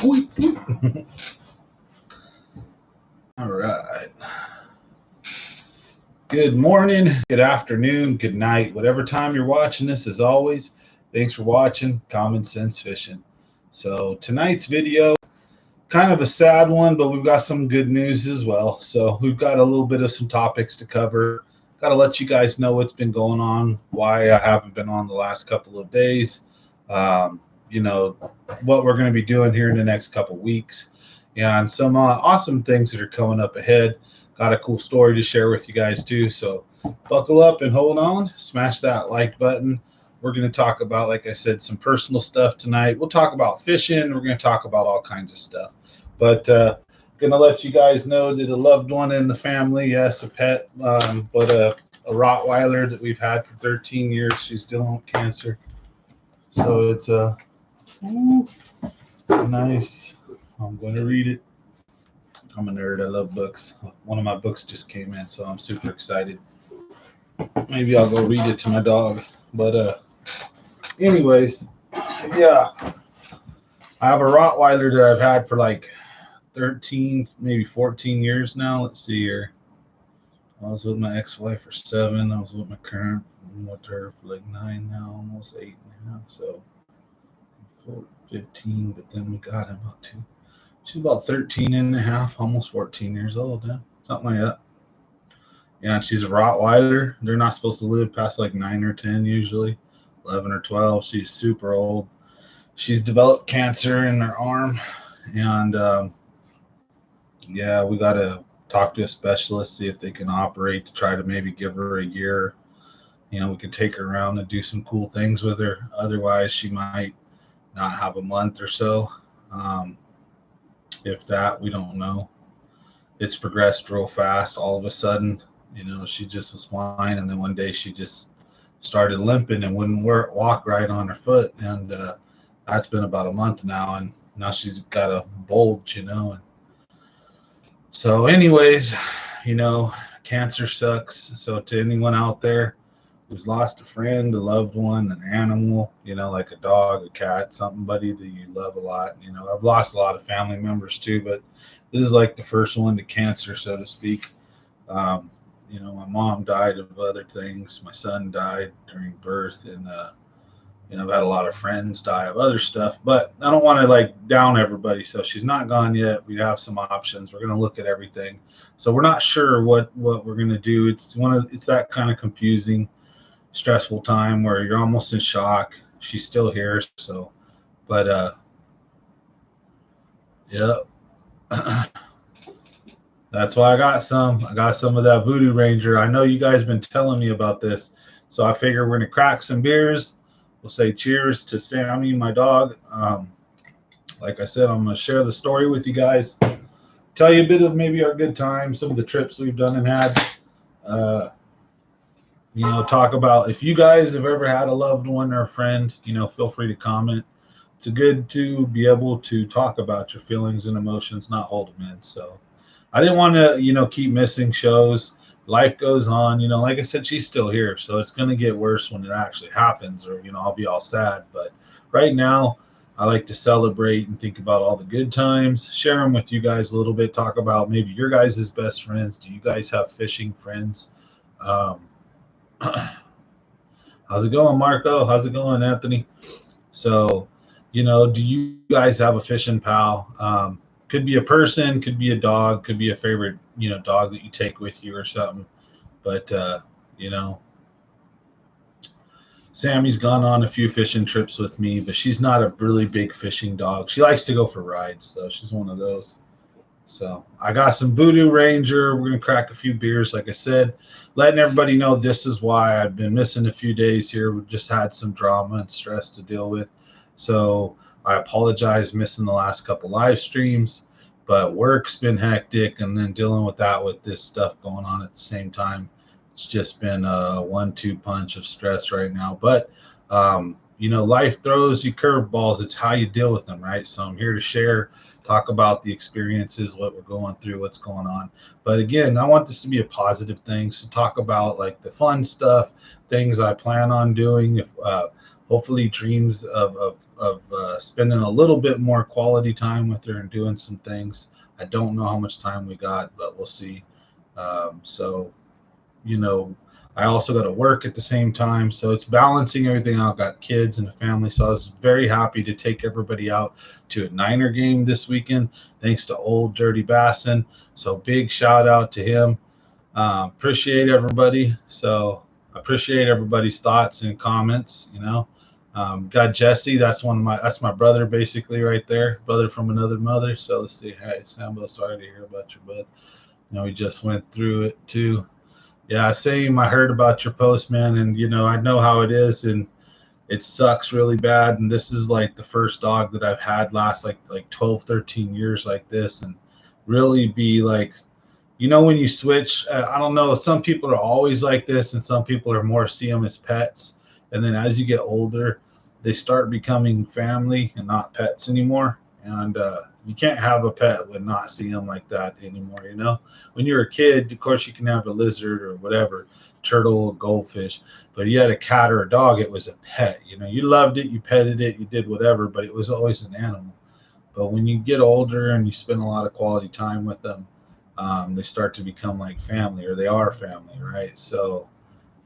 All right. Good morning, good afternoon, good night, whatever time you're watching this. As always, thanks for watching Common Sense Fishing. So tonight's video, kind of a sad one, but we've got some good news as well. So we've got a little bit of some topics to cover. Got to let you guys know what's been going on, why I haven't been on the last couple of days. What we're going to be doing here in the next couple of weeks, and some awesome things that are coming up ahead. Got a cool story to share with you guys too. So buckle up and hold on. Smash that like button. We're going to talk about, like I said, some personal stuff tonight. We'll talk about fishing. We're going to talk about all kinds of stuff. But going to let you guys know that a loved one in the family, yes, a pet, but a Rottweiler that we've had for 13 years. She's dealing with cancer. So it's nice. I'm going to read it. I'm a nerd. I love books. One of my books just came in, so I'm super excited. Maybe I'll go read it to my dog. But anyways, yeah. I have a Rottweiler that I've had for like 13, maybe 14 years now. Let's see here. I was with my ex-wife for 7. I was with my current. I'm with her for like 9 now, almost 8.5. So 15, but then we got him about 2. She's about 13 and a half, almost 14 years old, yeah, something like that. Yeah, and she's a Rottweiler. They're not supposed to live past like 9 or 10 usually, 11 or 12. She's super old. She's developed cancer in her arm, and yeah, we got to talk to a specialist, see if they can operate to try to maybe give her a year. You know, we can take her around and do some cool things with her. Otherwise, she might not have a month or so. If that, we don't know. It's progressed real fast. All of a sudden, you know, she just was fine, and then one day she just started limping and wouldn't walk right on her foot, and that's been about a month now, and now she's got a bulge, you know. And so anyways, you know, cancer sucks. So to anyone out there who's lost a friend, a loved one, an animal, you know, like a dog, a cat, somebody that you love a lot. You know, I've lost a lot of family members too, but this is like the first one to cancer, so to speak. You know, my mom died of other things. My son died during birth, and you know, I've had a lot of friends die of other stuff, but I don't want to like down everybody. So she's not gone yet. We have some options. We're going to look at everything. So we're not sure what we're going to do. It's that kind of confusing, stressful time where you're almost in shock. She's still here, so but yeah. That's why I got some of that Voodoo Ranger. I know you guys been telling me about this, so I figure we're gonna crack some beers. We'll say cheers to Sammy, my dog. Like I said, I'm gonna share the story with you guys, tell you a bit of maybe our good times, some of the trips we've done and had. You know, talk about if you guys have ever had a loved one or a friend, you know, feel free to comment. It's good to be able to talk about your feelings and emotions, not hold them in. So I didn't want to, you know, keep missing shows. Life goes on, you know, like I said, she's still here. So it's going to get worse when it actually happens, or, you know, I'll be all sad. But right now, I like to celebrate and think about all the good times, share them with you guys a little bit, talk about maybe your guys' best friends. Do you guys have fishing friends? How's it going, Marco? How's it going, Anthony? So, you know, do you guys have a fishing pal? Could be a person, could be a dog, could be a favorite, you know, dog that you take with you or something. But, you know, Sammy's gone on a few fishing trips with me, but she's not a really big fishing dog. She likes to go for rides, though. She's one of those. So I got some Voodoo Ranger. We're going to crack a few beers, like I said, letting everybody know this is why I've been missing a few days here. We've just had some drama and stress to deal with. So I apologize missing the last couple live streams, but work's been hectic, and then dealing with that with this stuff going on at the same time. It's just been a 1-2 punch of stress right now. But, you know, life throws you curveballs. It's how you deal with them, right? So I'm here to share, talk about the experiences, what we're going through, what's going on. But again, I want this to be a positive thing. So talk about like the fun stuff, things I plan on doing. If hopefully dreams of spending a little bit more quality time with her and doing some things. I don't know how much time we got, but we'll see. So, you know, I also got to work at the same time. So it's balancing everything out. Got kids and a family. So I was very happy to take everybody out to a Niner game this weekend, thanks to Old Dirty Bassin. So big shout out to him. Appreciate everybody. So appreciate everybody's thoughts and comments, you know. Got Jesse. That's my brother basically right there. Brother from another mother. So let's see. Hey, Sambo, sorry to hear about your bud. You know, we just went through it too. Yeah, same. I heard about your post, man, and you know, I know how it is, and it sucks really bad. And this is like the first dog that I've had last like 12, 13 years like this, and really be like, you know, when you switch, I don't know, some people are always like this, and some people are more see them as pets, and then as you get older, they start becoming family and not pets anymore. And you can't have a pet and not see them like that anymore. You know, when you're a kid, of course, you can have a lizard or whatever, turtle, goldfish. But you had a cat or a dog, it was a pet. You know, you loved it, you petted it, you did whatever, but it was always an animal. But when you get older and you spend a lot of quality time with them, they start to become like family, or they are family, right? So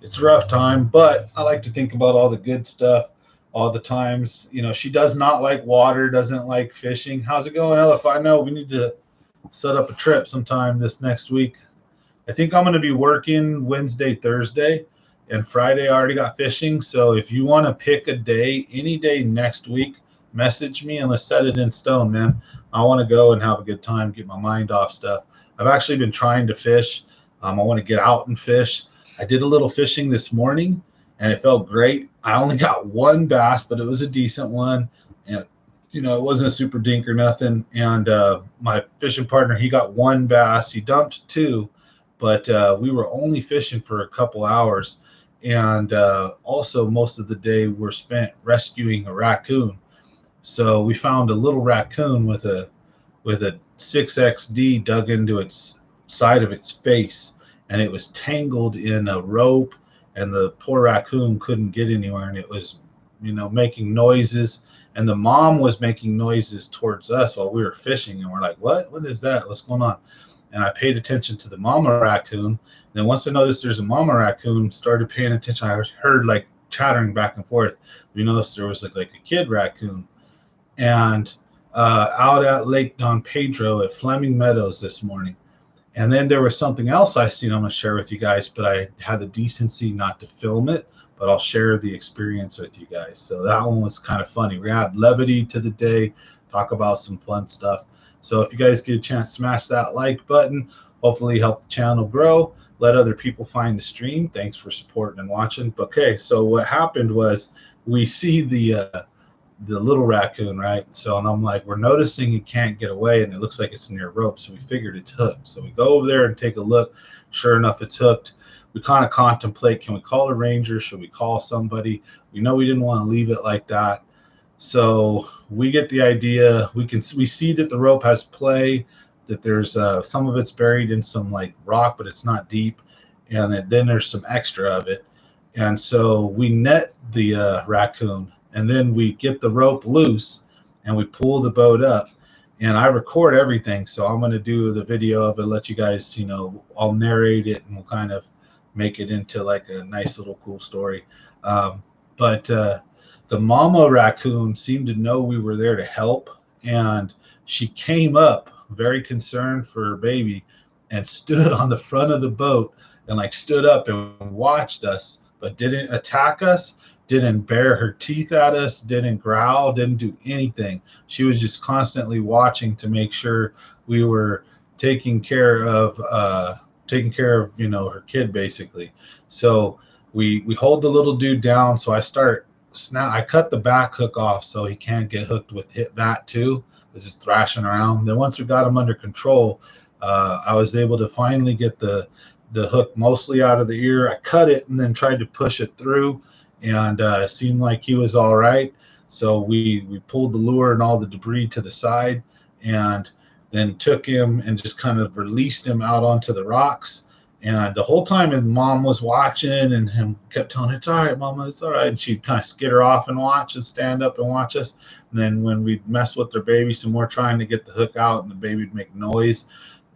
it's a rough time, but I like to think about all the good stuff, all the times. You know, she does not like water, doesn't like fishing. How's it going, Ella? If I know, we need to set up a trip sometime this next week. I think I'm going to be working Wednesday, Thursday, and Friday I already got fishing. So if you want to pick a day, any day next week, message me and let's set it in stone, man. I want to go and have a good time, get my mind off stuff. I've actually been trying to fish. I want to get out and fish. I did a little fishing this morning and it felt great. I only got one bass, but it was a decent one. And, you know, it wasn't a super dink or nothing. And my fishing partner, he got one bass. He dumped two, but we were only fishing for a couple hours. And also most of the day were spent rescuing a raccoon. So we found a little raccoon with a 6XD dug into its side of its face, and it was tangled in a rope, and the poor raccoon couldn't get anywhere, and it was, you know, making noises, and the mom was making noises towards us while we were fishing, and we're like, what is that, what's going on? And I paid attention to the mama raccoon. Then once I noticed there's a mama raccoon, started paying attention, I heard like chattering back and forth. We noticed there was like a kid raccoon. And out at Lake Don Pedro at Fleming Meadows this morning. And then there was something else I seen I'm going to share with you guys, but I had the decency not to film it, but I'll share the experience with you guys. So that one was kind of funny. We had levity to the day, talk about some fun stuff. So if you guys get a chance, smash that like button. Hopefully help the channel grow. Let other people find the stream. Thanks for supporting and watching. Okay, so what happened was we see the little raccoon, right? So, and I'm like, we're noticing it can't get away, and it looks like it's near rope. So we figured it's hooked. So we go over there and take a look. Sure enough, it's hooked. We kind of contemplate, can we call a ranger? Should we call somebody? We know we didn't want to leave it like that. So we get the idea. We see that the rope has play, that there's some of it's buried in some like rock, but it's not deep. And then there's some extra of it. And so we net the raccoon. And then we get the rope loose and we pull the boat up, and I record everything. So I'm going to do the video of it, let you guys, you know, I'll narrate it and we'll kind of make it into like a nice little cool story. But the mama raccoon seemed to know we were there to help. And she came up very concerned for her baby and stood on the front of the boat and like stood up and watched us, but didn't attack us. Didn't bare her teeth at us, didn't growl, didn't do anything. She was just constantly watching to make sure we were taking care of, you know, her kid basically. So we hold the little dude down. So I cut the back hook off so he can't get hooked with that too, because it's thrashing around. Then once we got him under control, I was able to finally get the hook mostly out of the ear. I cut it and then tried to push it through. And it seemed like he was all right. So we pulled the lure and all the debris to the side, and then took him and just kind of released him out onto the rocks. And the whole time his mom was watching and him kept telling her, it's all right, Mama, it's all right. And she'd kind of skitter off and watch and stand up and watch us. And then when we'd mess with their baby some more, trying to get the hook out and the baby would make noise,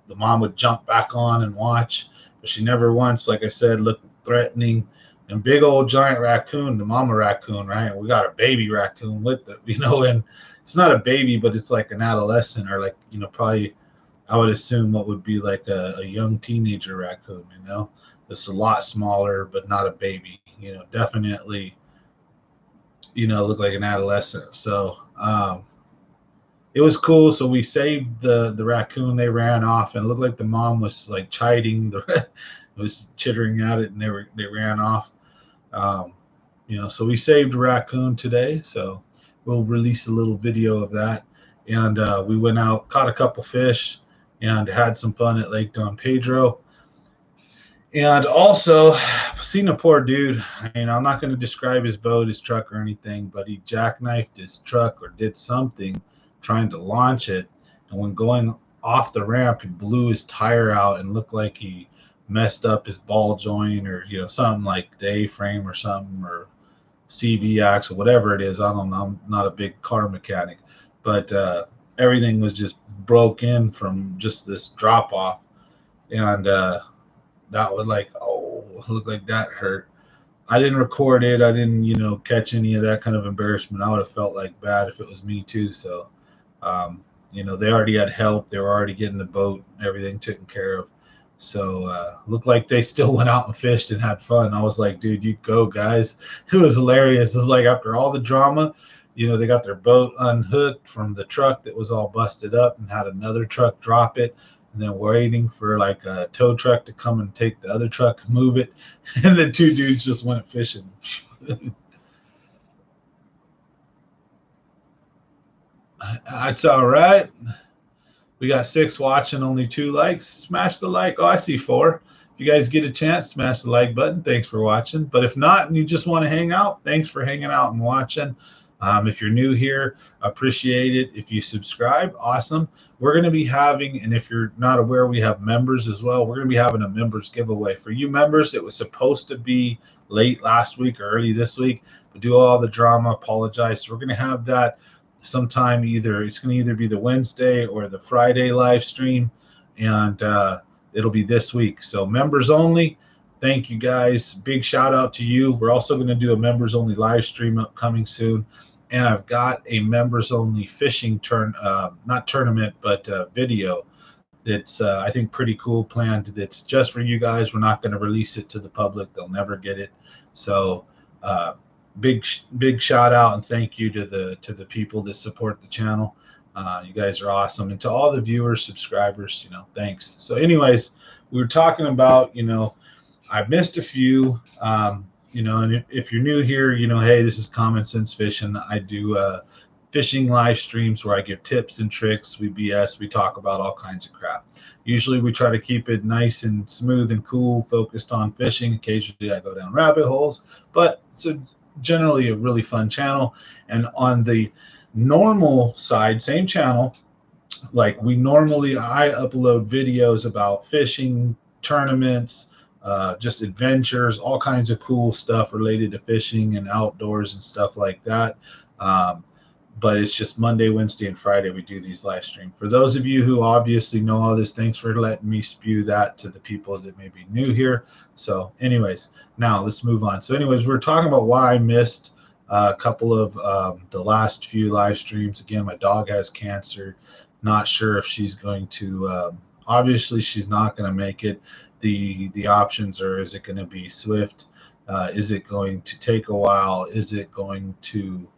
the mom would jump back on and watch. But she never once, like I said, looked threatening. And big old giant raccoon, the mama raccoon, right? We got a baby raccoon with it, and it's not a baby, but it's like an adolescent or like, probably I would assume what would be like a young teenager raccoon, It's a lot smaller, but not a baby, definitely, look like an adolescent. So it was cool. So we saved the raccoon. They ran off and it looked like the mom was like chiding was chittering at it, and they ran off. So we saved a raccoon today. So we'll release a little video of that. And we went out, caught a couple fish, and had some fun at Lake Don Pedro. And also seen a poor dude. I'm not going to describe his boat, his truck, or anything, but he jackknifed his truck or did something trying to launch it. And when going off the ramp, he blew his tire out and looked like he messed up his ball joint or, something like the A-frame or something, or CV axle, whatever it is. I don't know. I'm not a big car mechanic, but everything was just broke in from just this drop off. And that would look like that hurt. I didn't record it. I didn't, catch any of that kind of embarrassment. I would have felt like bad if it was me too. So, they already had help. They were already getting the boat, everything taken care of. So looked like they still went out and fished and had fun. I was like, dude, you go, guys. It was hilarious. It was like after all the drama, they got their boat unhooked from the truck that was all busted up and had another truck drop it. And then waiting for like a tow truck to come and take the other truck and move it. And the two dudes just went fishing. That's all right. We got 6 watching, only 2 likes. Smash the like. Oh, I see 4. If you guys get a chance, smash the like button. Thanks for watching. But if not, and you just want to hang out, thanks for hanging out and watching. If you're new here, appreciate it. If you subscribe, awesome. We're going to be having, and if you're not aware, we have members as well. We're going to be having a members giveaway. For you members, it was supposed to be late last week or early this week, but due to all the drama, apologize. So we're going to have that sometime. It's going to either be the Wednesday or the Friday live stream, and it'll be this week. So members only. Thank you guys. Big shout out to you. We're also going to do a members only live stream upcoming soon. And I've got a members only fishing not tournament, but video that's I think pretty cool planned. That's just for you guys. We're not going to release it to the public. They'll never get it. So big shout out and thank you to the people that support the channel. You guys are awesome. And to all the viewers, subscribers, thanks. So anyways, we were talking about, I've missed a few, and if you're new here, hey, this is Common Sense Fishing. I do fishing live streams where I give tips and tricks. We BS, we talk about all kinds of crap. Usually we try to keep it nice and smooth and cool, focused on fishing. Occasionally I go down rabbit holes, but it's generally a really fun channel. And on the normal side, same channel, like I upload videos about fishing, tournaments, just adventures, all kinds of cool stuff related to fishing and outdoors and stuff like that. But it's just Monday, Wednesday, and Friday we do these live streams. For those of you who obviously know all this, thanks for letting me spew that to the people that may be new here. So anyways, now let's move on. So anyways, we're talking about why I missed a couple of the last few live streams. Again, my dog has cancer. Not sure if she's going to, obviously she's not going to make it. The options are, is it going to be swift? Is it going to take a while? Is it going to,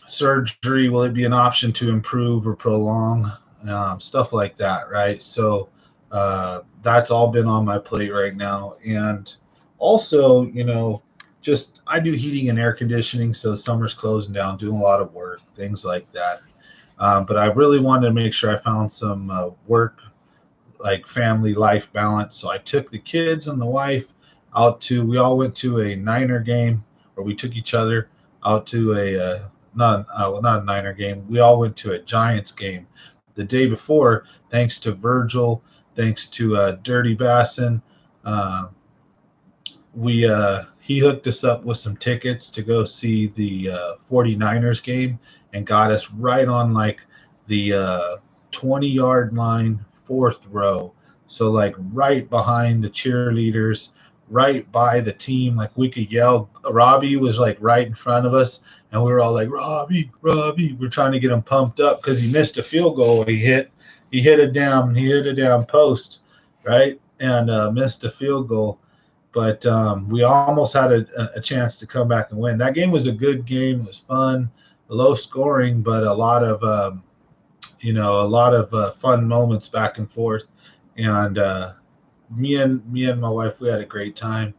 surgery? Will it be an option to improve or prolong? Stuff like that, right? So that's all been on my plate right now. And also, just I do heating and air conditioning, so the summer's closing down, doing a lot of work, things like that. But I really wanted to make sure I found some work, like family life balance. So I took the kids and the wife out we all went to a Niner game, or we took each other out to not a Niner game. We all went to a Giants game the day before, thanks to Virgil. thanks to Dirty Bassin. He hooked us up with some tickets to go see the 49ers game and got us right on like the 20-yard line, fourth row. So like right behind the cheerleaders, right by the team. Like we could yell. Robbie was like right in front of us, and we were all like, Robbie, Robbie. We're trying to get him pumped up because he missed a field goal. He hit a down post, right, and missed a field goal. But we almost had a chance to come back and win. That game was a good game. It was fun, low scoring, but a lot of fun moments back and forth. And me and my wife, we had a great time.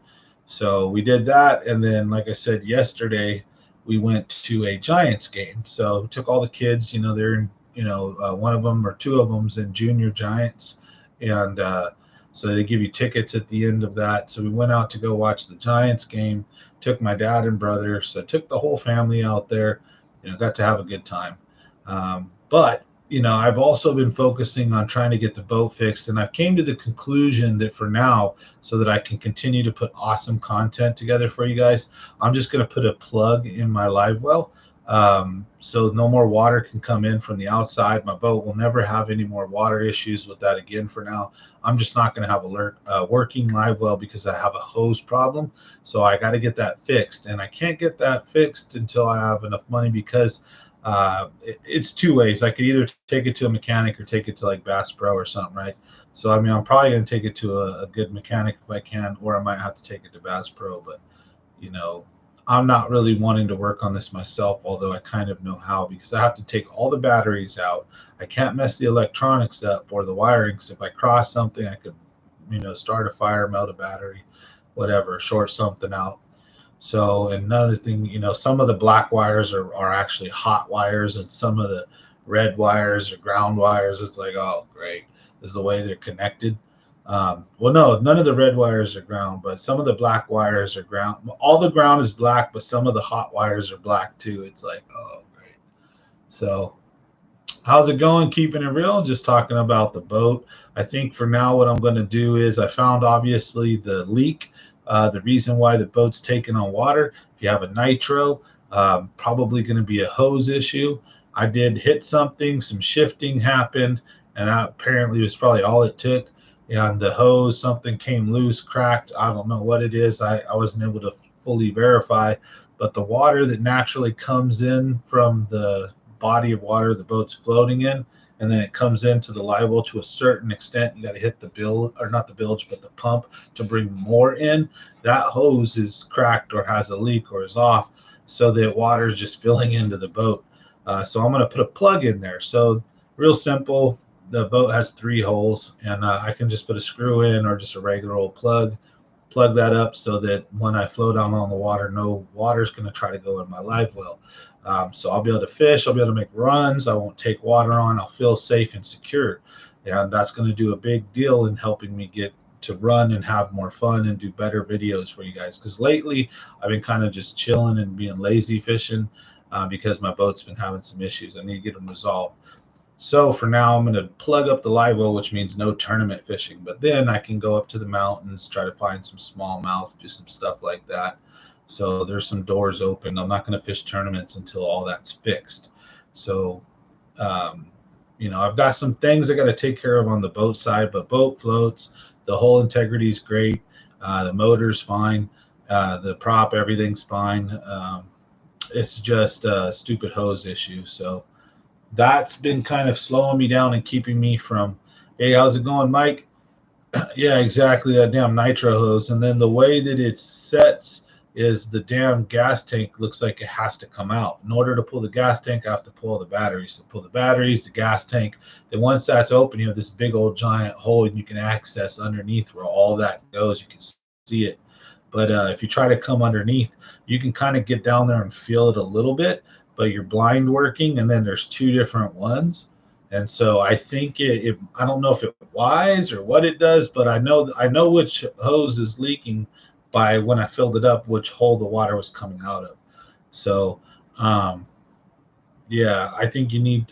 So we did that, and then, like I said yesterday, we went to a Giants game. So we took all the kids. They're in. One of them or two of them's in junior Giants, and so they give you tickets at the end of that. So we went out to go watch the Giants game. Took my dad and brother. So I took the whole family out there. Got to have a good time. But I've also been focusing on trying to get the boat fixed, and I've came to the conclusion that for now, so that I can continue to put awesome content together for you guys, I'm just going to put a plug in my live well. So no more water can come in from the outside. My boat will never have any more water issues with that again for now. I'm just not going to have a working live well because I have a hose problem. So I got to get that fixed, and I can't get that fixed until I have enough money because it's two ways. I could either take it to a mechanic or take it to like Bass Pro or something, right? So I mean, I'm probably going to take it to a good mechanic if I can, or I might have to take it to Bass Pro. But I'm not really wanting to work on this myself, although I kind of know how, because I have to take all the batteries out. I can't mess the electronics up or the wiring, because if I cross something, I could, start a fire, melt a battery, whatever, short something out. So another thing, some of the black wires are actually hot wires, and some of the red wires are ground wires. It's like, oh, great. This is the way they're connected. Well, no, none of the red wires are ground, but some of the black wires are ground. All the ground is black, but some of the hot wires are black too. It's like, oh, great. So how's it going? Keeping it real, just talking about the boat. I think for now what I'm going to do is I found obviously the leak, the reason why the boat's taking on water. If you have a nitro, probably going to be a hose issue. I did hit something, some shifting happened, and that apparently was probably all it took. And the hose, something came loose, cracked. I don't know what it is. I wasn't able to fully verify, but the water that naturally comes in from the body of water the boat's floating in, and then it comes into the live well to a certain extent. You got to hit the bilge, or not the bilge, but the pump to bring more in. That hose is cracked or has a leak or is off, so the water is just filling into the boat. So I'm going to put a plug in there. So real simple. The boat has 3 holes, and I can just put a screw in or just a regular old plug that up so that when I flow down on the water, no water's going to try to go in my live well. So I'll be able to fish. I'll be able to make runs. I won't take water on. I'll feel safe and secure. And that's going to do a big deal in helping me get to run and have more fun and do better videos for you guys. Because lately I've been kind of just chilling and being lazy fishing because my boat's been having some issues. I need to get them resolved. So for now, I'm going to plug up the live well, which means no tournament fishing. But then I can go up to the mountains, try to find some smallmouth, do some stuff like that. So there's some doors open. I'm not going to fish tournaments until all that's fixed. So, I've got some things I got to take care of on the boat side, but boat floats. The hull integrity is great. The motor's fine. The prop, everything's fine. It's just a stupid hose issue. So that's been kind of slowing me down and keeping me from, hey, how's it going, Mike? Yeah, exactly, that damn nitro hose. And then the way that it sets is the damn gas tank looks like it has to come out. In order to pull the gas tank, I have to pull the batteries. So pull the batteries, the gas tank. Then once that's open, you have this big old giant hole and you can access underneath where all that goes. You can see it. But if you try to come underneath, you can kind of get down there and feel it a little bit, but you're blind working, and then there's 2 different ones. And so I think I don't know if it wise or what it does, but I know which hose is leaking by when I filled it up, which hole the water was coming out of. So, yeah, I think you need,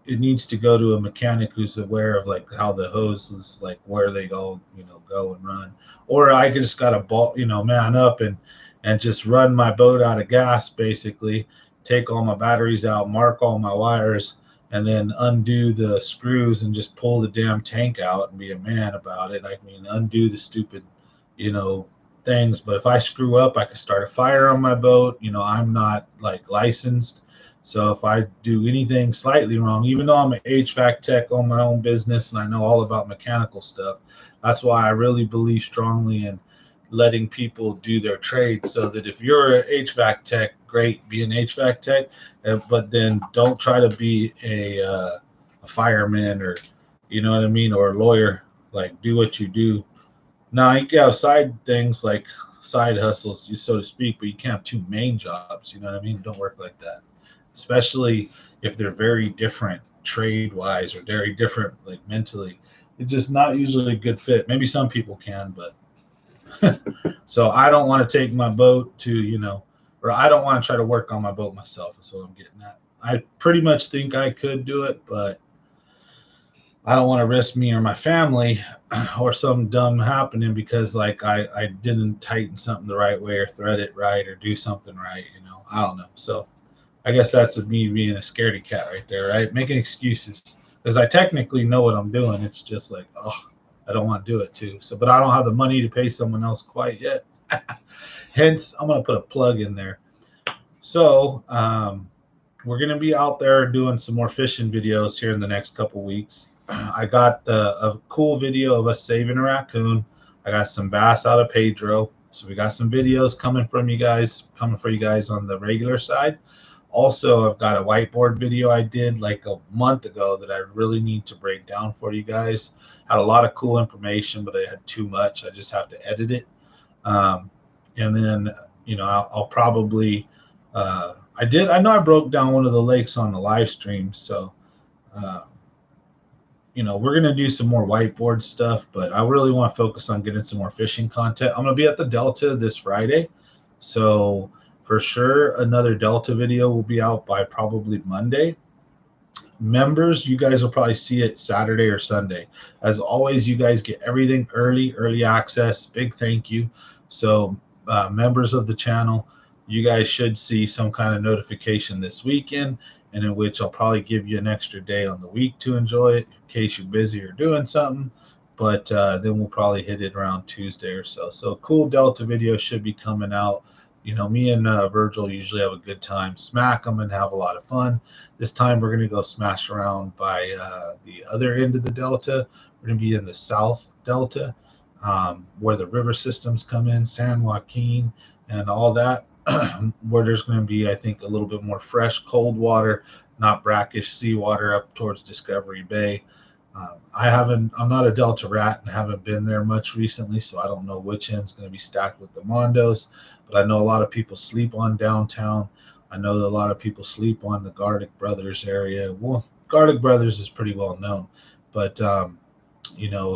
it needs to go to a mechanic who's aware of like how the hoses, like where they go, go and run. Or I just got to man up and just run my boat out of gas, basically take all my batteries out, mark all my wires, and then undo the screws and just pull the damn tank out and be a man about it. I mean, undo the stupid, things. But if I screw up, I could start a fire on my boat. I'm not like licensed. So if I do anything slightly wrong, even though I'm an HVAC tech on my own business and I know all about mechanical stuff, that's why I really believe strongly in letting people do their trade, so that if you're an HVAC tech, great, be an HVAC tech, but then don't try to be a fireman, or you know what I mean, or a lawyer. Like, do what you do. Now you can have side things like side hustles, so to speak, but you can't have two main jobs. You know what I mean? Don't work like that, especially if they're very different trade wise or very different like mentally. It's just not usually a good fit. Maybe some people can, but so I don't want to take my boat to, or I don't want to try to work on my boat myself, is what I'm getting at. I pretty much think I could do it, but I don't want to risk me or my family or some dumb happening because like I didn't tighten something the right way or thread it right or do something right, I don't know. So I guess that's me being a scaredy cat right there, right? Making excuses because I technically know what I'm doing. It's just like, oh, I don't want to do it too. So, but I don't have the money to pay someone else quite yet. Hence, I'm going to put a plug in there. So, we're going to be out there doing some more fishing videos here in the next couple weeks. I got a cool video of us saving a raccoon. I got some bass out of Pedro. So we got some videos coming for you guys on the regular side. Also, I've got a whiteboard video I did like a month ago that I really need to break down for you guys. Had a lot of cool information, but I had too much. I just have to edit it. And then, I'll probably, I know I broke down one of the lakes on the live stream. So, we're going to do some more whiteboard stuff, but I really want to focus on getting some more fishing content. I'm going to be at the Delta this Friday. So for sure, another Delta video will be out by probably Monday. Members, you guys will probably see it Saturday or Sunday. As always, you guys get everything early access. Big thank you. So members of the channel, you guys should see some kind of notification this weekend, and in which I'll probably give you an extra day on the week to enjoy it in case you're busy or doing something. But then we'll probably hit it around Tuesday or so. So cool Delta video should be coming out. Me and Virgil usually have a good time. Smack them and have a lot of fun. This time we're going to go smash around by the other end of the Delta. We're going to be in the South Delta, where the river systems come in, San Joaquin and all that, where there's going to be, I think, a little bit more fresh, cold water, not brackish seawater up towards Discovery Bay. I'm not a Delta rat and haven't been there much recently, so I don't know which end's going to be stacked with the Mondos. But I know a lot of people sleep on downtown. I know that a lot of people sleep on the Garlic Brothers area. Well, Garlic Brothers is pretty well known, but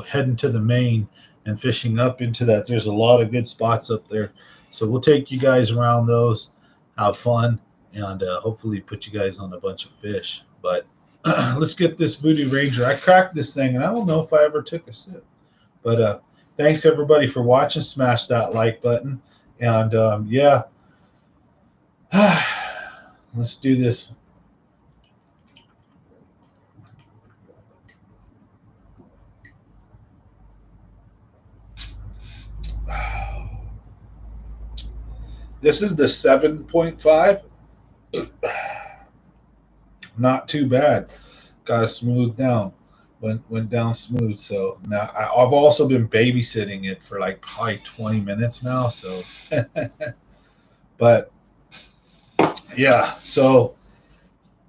heading to the main and fishing up into that, there's a lot of good spots up there. So we'll take you guys around those, have fun, and hopefully put you guys on a bunch of fish. But let's get this Voodoo Ranger. I cracked this thing, and I don't know if I ever took a sip. But thanks, everybody, for watching. Smash that like button. And, yeah, let's do this. This is the 7.5. Not too bad. Got to smooth down. Went down smooth. So now I've also been babysitting it for like probably 20 minutes now. So, but yeah. So,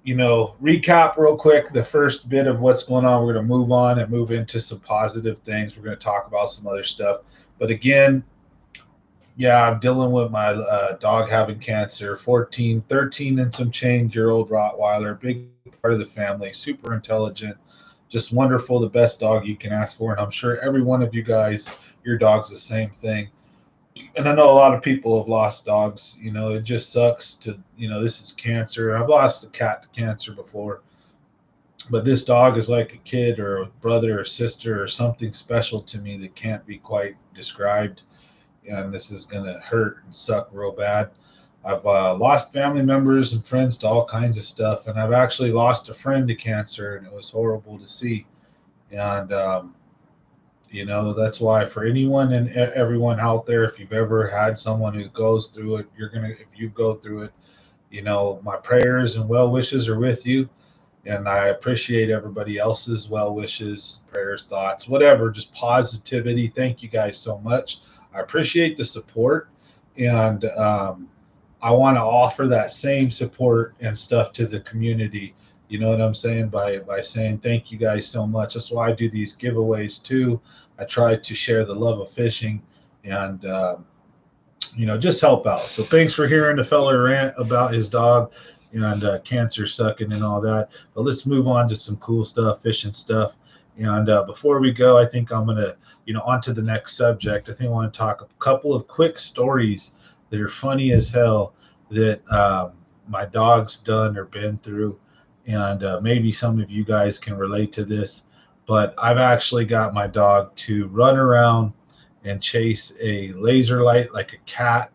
recap real quick the first bit of what's going on. We're going to move on and move into some positive things. We're going to talk about some other stuff. But again, yeah, I'm dealing with my dog having cancer. 13 and some change-year-old Rottweiler, big part of the family, super intelligent, just wonderful, the best dog you can ask for. And I'm sure every one of you guys, your dog's the same thing. And I know a lot of people have lost dogs. It just sucks to, this is cancer. I've lost a cat to cancer before. But this dog is like a kid or a brother or sister or something special to me that can't be quite described. And this is going to hurt and suck real bad. I've lost family members and friends to all kinds of stuff. And I've actually lost a friend to cancer, and it was horrible to see. And, that's why for anyone and everyone out there, if you've ever had someone who goes through it, if you go through it, my prayers and well wishes are with you. And I appreciate everybody else's well wishes, prayers, thoughts, whatever, just positivity. Thank you guys so much. I appreciate the support. And I want to offer that same support and stuff to the community. You know what I'm saying? By saying thank you guys so much. That's why I do these giveaways too. I try to share the love of fishing and just help out. So thanks for hearing the fella rant about his dog and cancer sucking and all that. But let's move on to some cool stuff, fishing stuff. And before we go, I think I'm gonna, on to the next subject. I think I want to talk a couple of quick stories that are funny as hell that my dog's done or been through, and maybe some of you guys can relate to this. But I've actually got my dog to run around and chase a laser light like a cat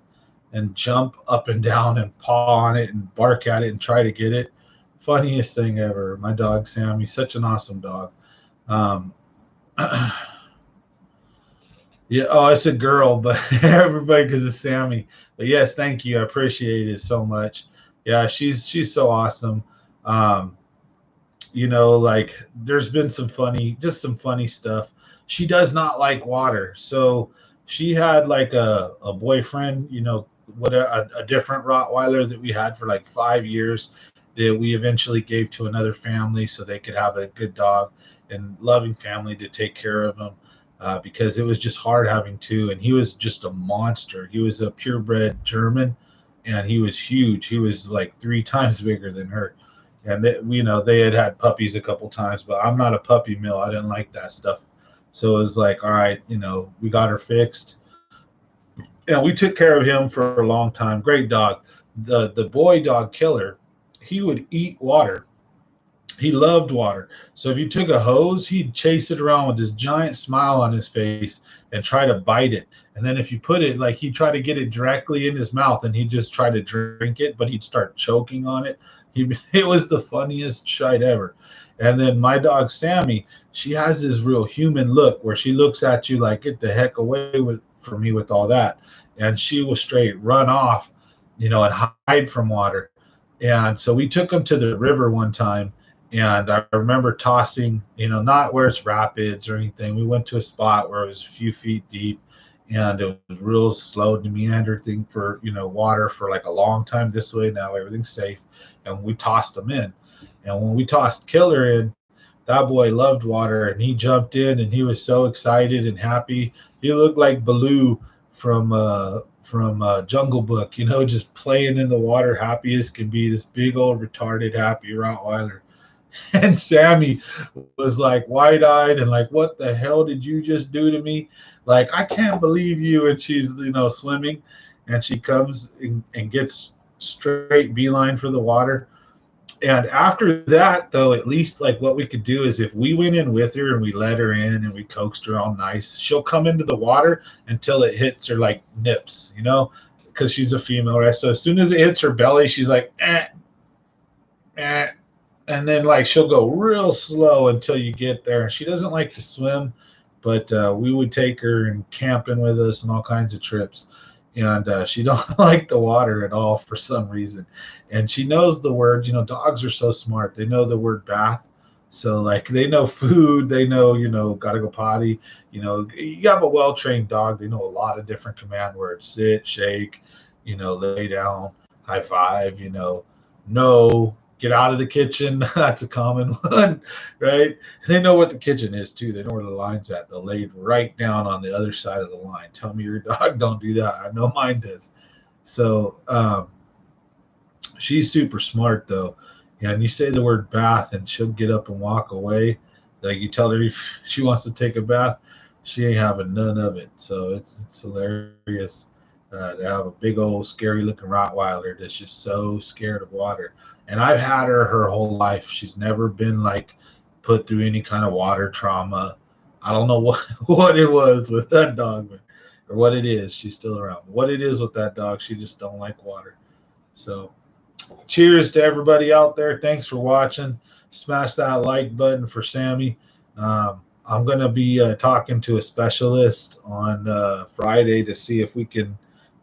and jump up and down and paw on it and bark at it and try to get it. Funniest thing ever. My dog Sam, he's such an awesome dog. Um, yeah, oh, it's a girl, but everybody because it's Sammy. But yes, thank you. I appreciate it so much. Yeah, she's so awesome. Um, like there's been some funny stuff. She does not like water. So she had like a boyfriend, what a different Rottweiler that we had for like 5 years that we eventually gave to another family so they could have a good dog and loving family to take care of him. Because it was just hard having two, and he was just a monster. He was a purebred German, and he was huge. He was like 3 times bigger than her, and they had puppies a couple times, but I'm not a puppy mill. I didn't like that stuff. So it was like, all right, we got her fixed, and we took care of him for a long time. Great dog. The boy dog killer, he would eat water. He loved water. So if you took a hose, he'd chase it around with this giant smile on his face and try to bite it. And then if you put it, like, he'd try to get it directly in his mouth and he'd just try to drink it, but he'd start choking on it. It was the funniest shite ever. And then my dog Sammy, she has this real human look where she looks at you like, get the heck away from me with all that. And she will straight run off, and hide from water. And so we took him to the river one time, and I remember tossing, not where it's rapids or anything. We went to a spot where it was a few feet deep, and it was real slow to meander thing for, water for like a long time this way. Now everything's safe. And we tossed them in. And when we tossed Killer in, that boy loved water, and he jumped in and he was so excited and happy. He looked like Baloo from Jungle Book, just playing in the water, happy as can be. This big old retarded happy Rottweiler. And Sammy was like wide-eyed and like, what the hell did you just do to me? Like, I can't believe you. And she's, swimming, and she comes and gets straight beeline for the water. And after that, though, at least like what we could do is if we went in with her and we let her in and we coaxed her all nice, she'll come into the water until it hits her like nips, because she's a female, right? So as soon as it hits her belly, she's like, eh, and then like she'll go real slow until you get there. And she doesn't like to swim, but we would take her and camping with us and all kinds of trips. And she don't like the water at all for some reason. And she knows the word. Dogs are so smart. They know the word bath. So like they know food. They know gotta go potty. You have a well trained dog. They know a lot of different command words: sit, shake, lay down, high five. No, get out of the kitchen. That's a common one, right? And they know what the kitchen is too. They know where the line's at. They'll lay right down on the other side of the line. Tell me your dog don't do that. I know mine does. So she's super smart though. And you say the word bath and she'll get up and walk away. Like you tell her if she wants to take a bath, she ain't having none of it. So it's hilarious. They have a big old scary looking Rottweiler that's just so scared of water. And I've had her whole life. She's never been like put through any kind of water trauma. I don't know what what it was with that dog, but, or what it is. She's still around. What it is with that dog, she just don't like water. So cheers to everybody out there. Thanks for watching. Smash that like button for Sammy. I'm going to be talking to a specialist on Friday to see if we can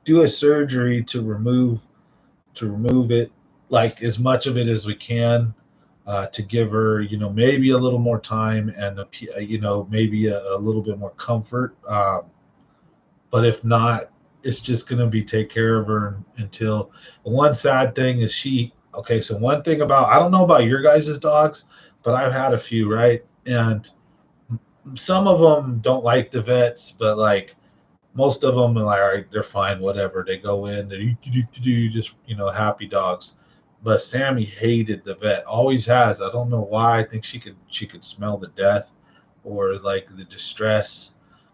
do a surgery to remove it, like as much of it as we can, to give her, maybe a little more time and maybe a little bit more comfort. But if not, it's just going to be take care of her until. One sad thing is okay, so one thing about, I don't know about your guys' dogs, but I've had a few, right? And some of them don't like the vets, but like most of them are like, all right, they're fine, whatever. They go in, they just, happy dogs. But Sammy hated the vet, always has. I don't know why. I think she could smell the death or like the distress.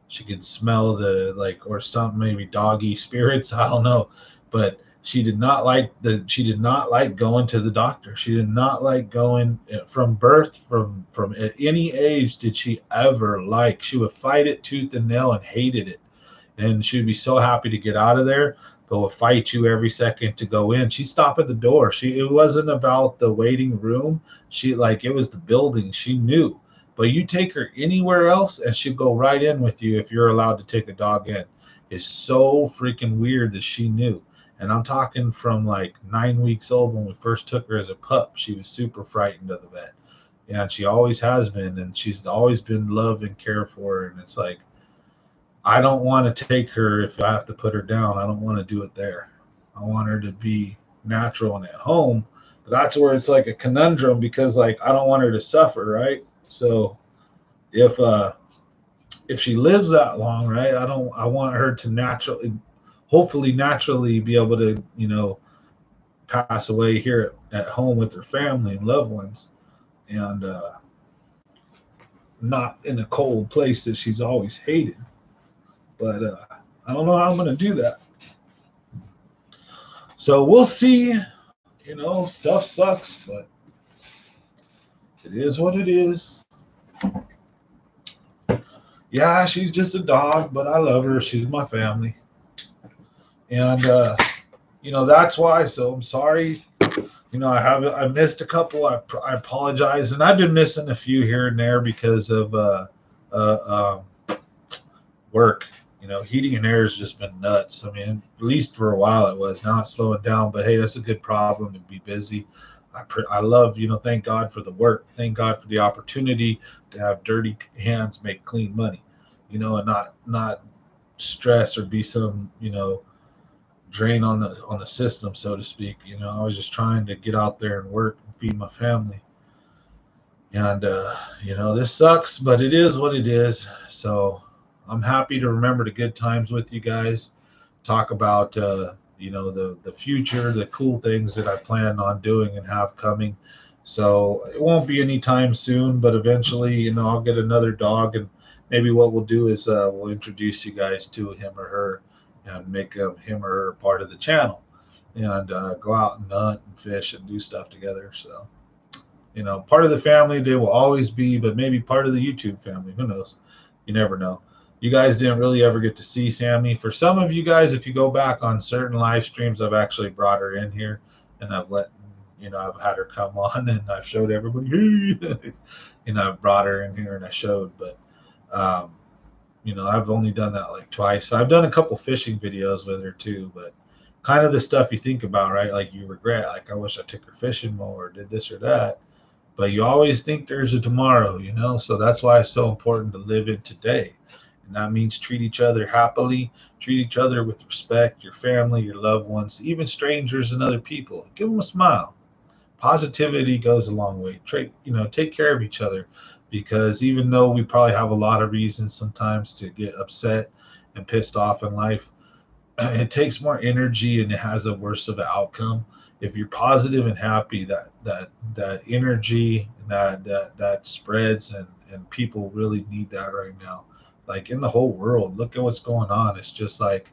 She could smell the like or something, maybe doggy spirits. I don't know, but she did not like going to the doctor. She did not like going from birth, from at any age did she ever like. She would fight it tooth and nail and hated it, and she'd be so happy to get out of there, but would fight you every second to go in. She'd stop at the door. It wasn't about the waiting room. It was the building. She knew. But you take her anywhere else and she'd go right in with you if you're allowed to take a dog in. It's so freaking weird that she knew. And I'm talking from like 9 weeks old when we first took her as a pup. She was super frightened of the vet. And she always has been, and she's always been loved and cared for. And it's like, I don't want to take her if I have to put her down. I don't want to do it there. I want her to be natural and at home. But that's where it's like a conundrum because like I don't want her to suffer, right? So if she lives that long, right? I want her to hopefully naturally be able to, pass away here at home with her family and loved ones, and not in a cold place that she's always hated. But I don't know how I'm going to do that. So we'll see. Stuff sucks, but it is what it is. Yeah, she's just a dog, but I love her. She's my family. And, that's why. So I'm sorry. I missed a couple. I apologize. And I've been missing a few here and there because of work. Heating and air has just been nuts. I mean, at least for a while it was. Now it's slowing down, but hey, that's a good problem to be busy. I love, thank God for the work. Thank God for the opportunity to have dirty hands make clean money, and not stress or be some, drain on the system, so to speak. I was just trying to get out there and work and feed my family. And, this sucks, but it is what it is. So I'm happy to remember the good times with you guys, talk about, the future, the cool things that I plan on doing and have coming. So it won't be anytime soon, but eventually, I'll get another dog, and maybe what we'll do is we'll introduce you guys to him or her and make him or her part of the channel, and go out and hunt and fish and do stuff together. So, part of the family they will always be, but maybe part of the YouTube family. Who knows? You never know. You guys didn't really ever get to see Sammy. For some of you guys, if you go back on certain live streams, I've actually brought her in here, and I've I've had her come on, and I've showed everybody, hey, I've brought her in here and I showed, but, I've only done that like twice. I've done a couple fishing videos with her too, but kind of the stuff you think about, right? Like you regret, like I wish I took her fishing more, or did this or that. But you always think there's a tomorrow, So that's why it's so important to live in today. And that means treat each other happily, treat each other with respect, your family, your loved ones, even strangers and other people. Give them a smile. Positivity goes a long way. Take care of each other, because even though we probably have a lot of reasons sometimes to get upset and pissed off in life, it takes more energy and it has a worse of an outcome. If you're positive and happy, that energy that spreads, and people really need that right now. Like in the whole world, look at what's going on. It's just like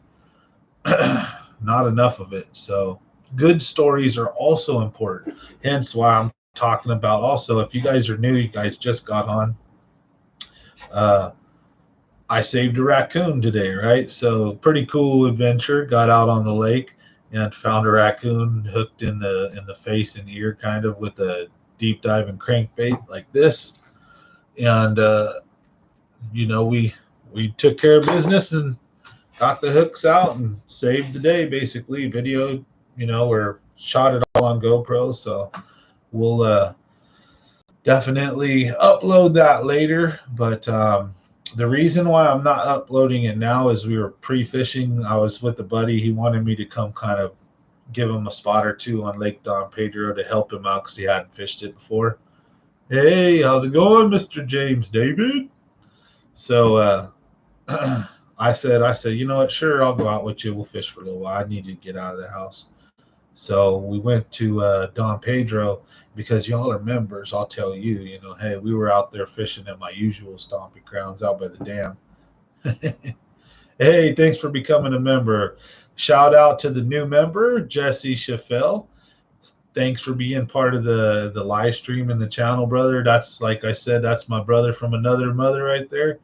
not enough of it. So good stories are also important. Hence why I'm talking about also, if you guys are new, you guys just got on, uh, I saved a raccoon today, right? So pretty cool adventure. Got out on the lake and found a raccoon hooked in the face and ear, kind of with a deep dive and crankbait like this. And we took care of business and got the hooks out and saved the day. Basically, video, or shot it all on GoPro. So we'll definitely upload that later. But the reason why I'm not uploading it now is we were pre-fishing. I was with a buddy. He wanted me to come kind of give him a spot or two on Lake Don Pedro to help him out because he hadn't fished it before. Hey, how's it going, Mr. James David? So I said, you know what? Sure, I'll go out with you. We'll fish for a little while. I need to get out of the house. So we went to Don Pedro because y'all are members. I'll tell you, hey, we were out there fishing at my usual stomping grounds out by the dam. Hey, thanks for becoming a member. Shout out to the new member, Jesse Chaffel. Thanks for being part of the live stream and the channel, brother. That's, like I said, that's my brother from another mother right there.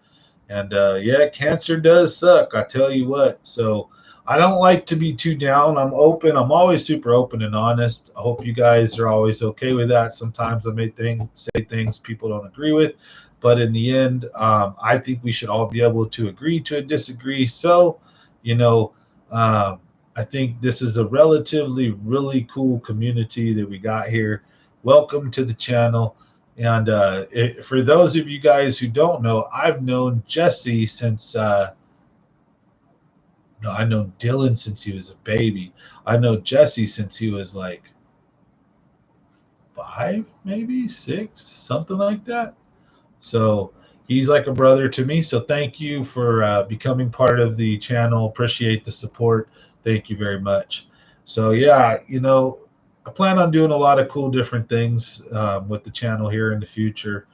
And yeah, cancer does suck. I tell you what. So I don't like to be too down. I'm open. I'm always super open and honest. I hope you guys are always okay with that. Sometimes I may say things people don't agree with, but in the end, I think we should all be able to agree to disagree. So, you know, um, I think this is a relatively really cool community that we got here. Welcome to the channel. And for those of you guys who don't know, I've known Jesse since, no, I know Dylan since he was a baby. I know Jesse since he was like 5, maybe 6, something like that. So he's like a brother to me. So thank you for becoming part of the channel. Appreciate the support. Thank you very much. So yeah, I plan on doing a lot of cool different things with the channel here in the future.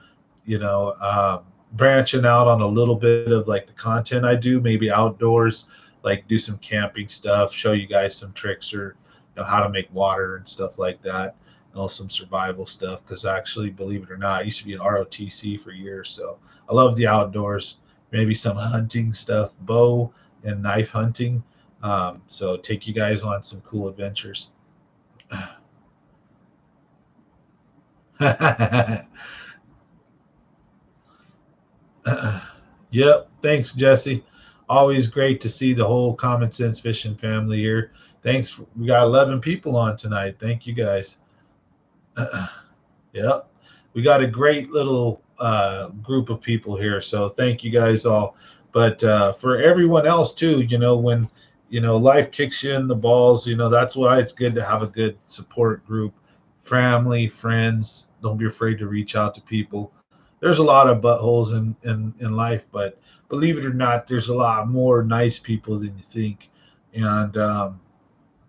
Branching out on a little bit of like the content I do, maybe outdoors, like do some camping stuff, show you guys some tricks or how to make water and stuff like that. Some survival stuff because actually, believe it or not, I used to be an ROTC for years. So I love the outdoors, maybe some hunting stuff, bow and knife hunting. So take you guys on some cool adventures. Yep. Thanks, Jesse. Always great to see the whole Common Sense Fishing family here. Thanks. We got 11 people on tonight. Thank you guys. Yep. We got a great little group of people here. So thank you guys all. But for everyone else too, when, life kicks you in the balls, that's why it's good to have a good support group, family, friends. Don't be afraid to reach out to people. There's a lot of buttholes in life, but believe it or not, there's a lot more nice people than you think. And,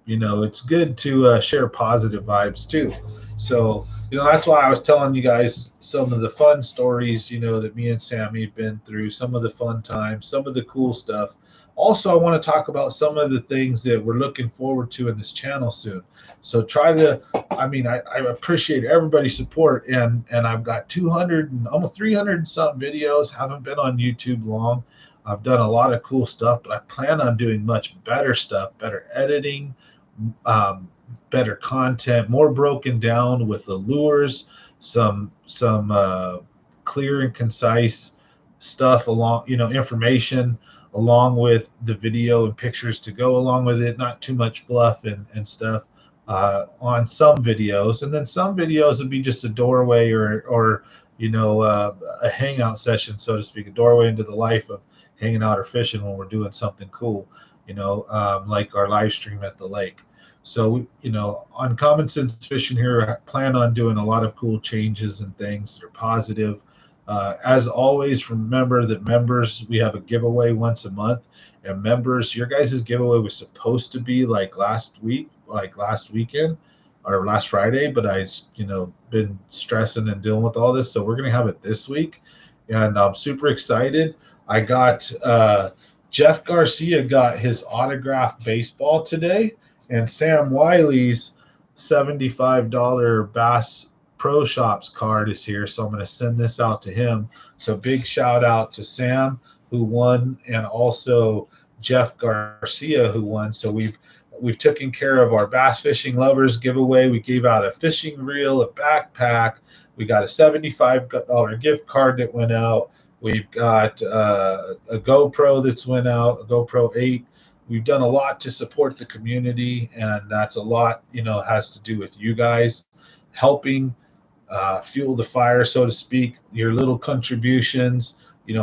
it's good to share positive vibes too. So, that's why I was telling you guys some of the fun stories, that me and Sammy have been through, some of the fun times, some of the cool stuff. Also, I want to talk about some of the things that we're looking forward to in this channel soon. So I appreciate everybody's support, and I've got 200 and almost 300 and something videos. Haven't been on YouTube long. I've done a lot of cool stuff, but I plan on doing much better stuff, better editing, better content, more broken down with the lures, some clear and concise stuff along, information along with the video and pictures to go along with it, not too much fluff and stuff on some videos. And then some videos would be just a doorway or a hangout session, so to speak, a doorway into the life of hanging out or fishing when we're doing something cool, like our live stream at the lake. So, on Common Sense Fishing here, I plan on doing a lot of cool changes and things that are positive. As always, remember that members, we have a giveaway once a month. And members, your guys' giveaway was supposed to be like last weekend or last Friday, but I, been stressing and dealing with all this. So we're going to have it this week. And I'm super excited. I got Jeff Garcia got his autographed baseball today. And Sam Wiley's $75 Bass Pro Shops card is here, so I'm going to send this out to him. So big shout out to Sam who won, and also Jeff Garcia who won. So we've taken care of our bass fishing lovers giveaway. We gave out a fishing reel, a backpack. We got a $75 gift card that went out. We've got a GoPro that's went out, a GoPro 8. We've done a lot to support the community, and that's a lot, has to do with you guys helping fuel the fire, so to speak. Your little contributions,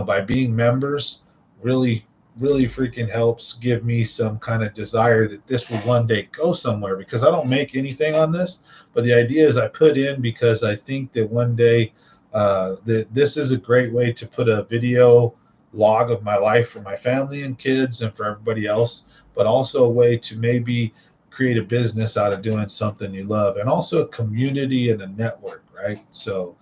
by being members, really, really freaking helps give me some kind of desire that this will one day go somewhere, because I don't make anything on this, but the idea is I put in because I think that one day that this is a great way to put a video log of my life for my family and kids and for everybody else, but also a way to maybe create a business out of doing something you love, and also a community and a network, right? So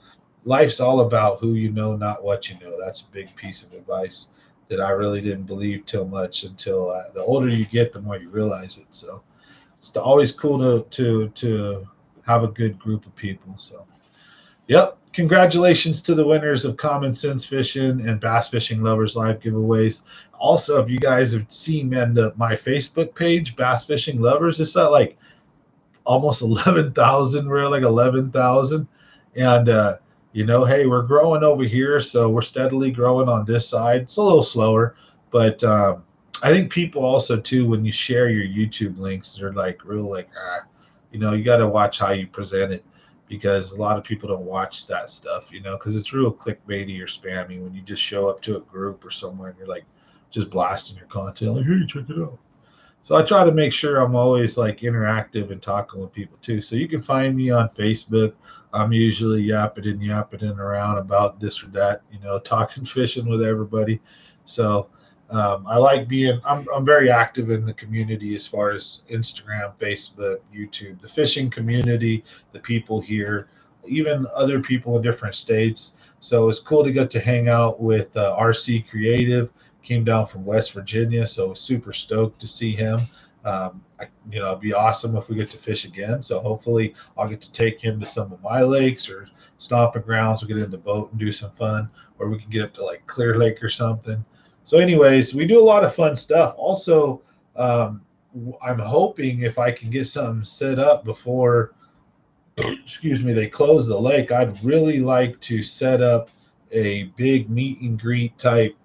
life's all about who you know, not what you know. That's a big piece of advice that I really didn't believe too much until the older you get, the more you realize it. So it's always cool to have a good group of people. So yep. Congratulations to the winners of Common Sense Fishing and Bass Fishing Lovers Live giveaways. Also, if you guys have seen, man, my Facebook page, Bass Fishing Lovers, it's at like almost 11,000. We're at like 11,000. And, hey, we're growing over here. So we're steadily growing on this side. It's a little slower. But I think people also, too, when you share your YouTube links, they're like, real like, you got to watch how you present it, because a lot of people don't watch that stuff, because it's real clickbaity or spammy when you just show up to a group or somewhere and you're like just blasting your content, like, hey, check it out. So I try to make sure I'm always like interactive and talking with people too. So you can find me on Facebook. I'm usually yapping around about this or that, talking fishing with everybody. So I like I'm very active in the community as far as Instagram, Facebook, YouTube, the fishing community, the people here, even other people in different states. So it's cool to get to hang out with RC Creative. Came down from West Virginia, so super stoked to see him. It'd be awesome if we get to fish again. So hopefully I'll get to take him to some of my lakes or stomping grounds. We'll get in the boat and do some fun, or we can get up to like Clear Lake or something. So anyways, we do a lot of fun stuff. Also, I'm hoping if I can get something set up before, they close the lake, I'd really like to set up a big meet and greet type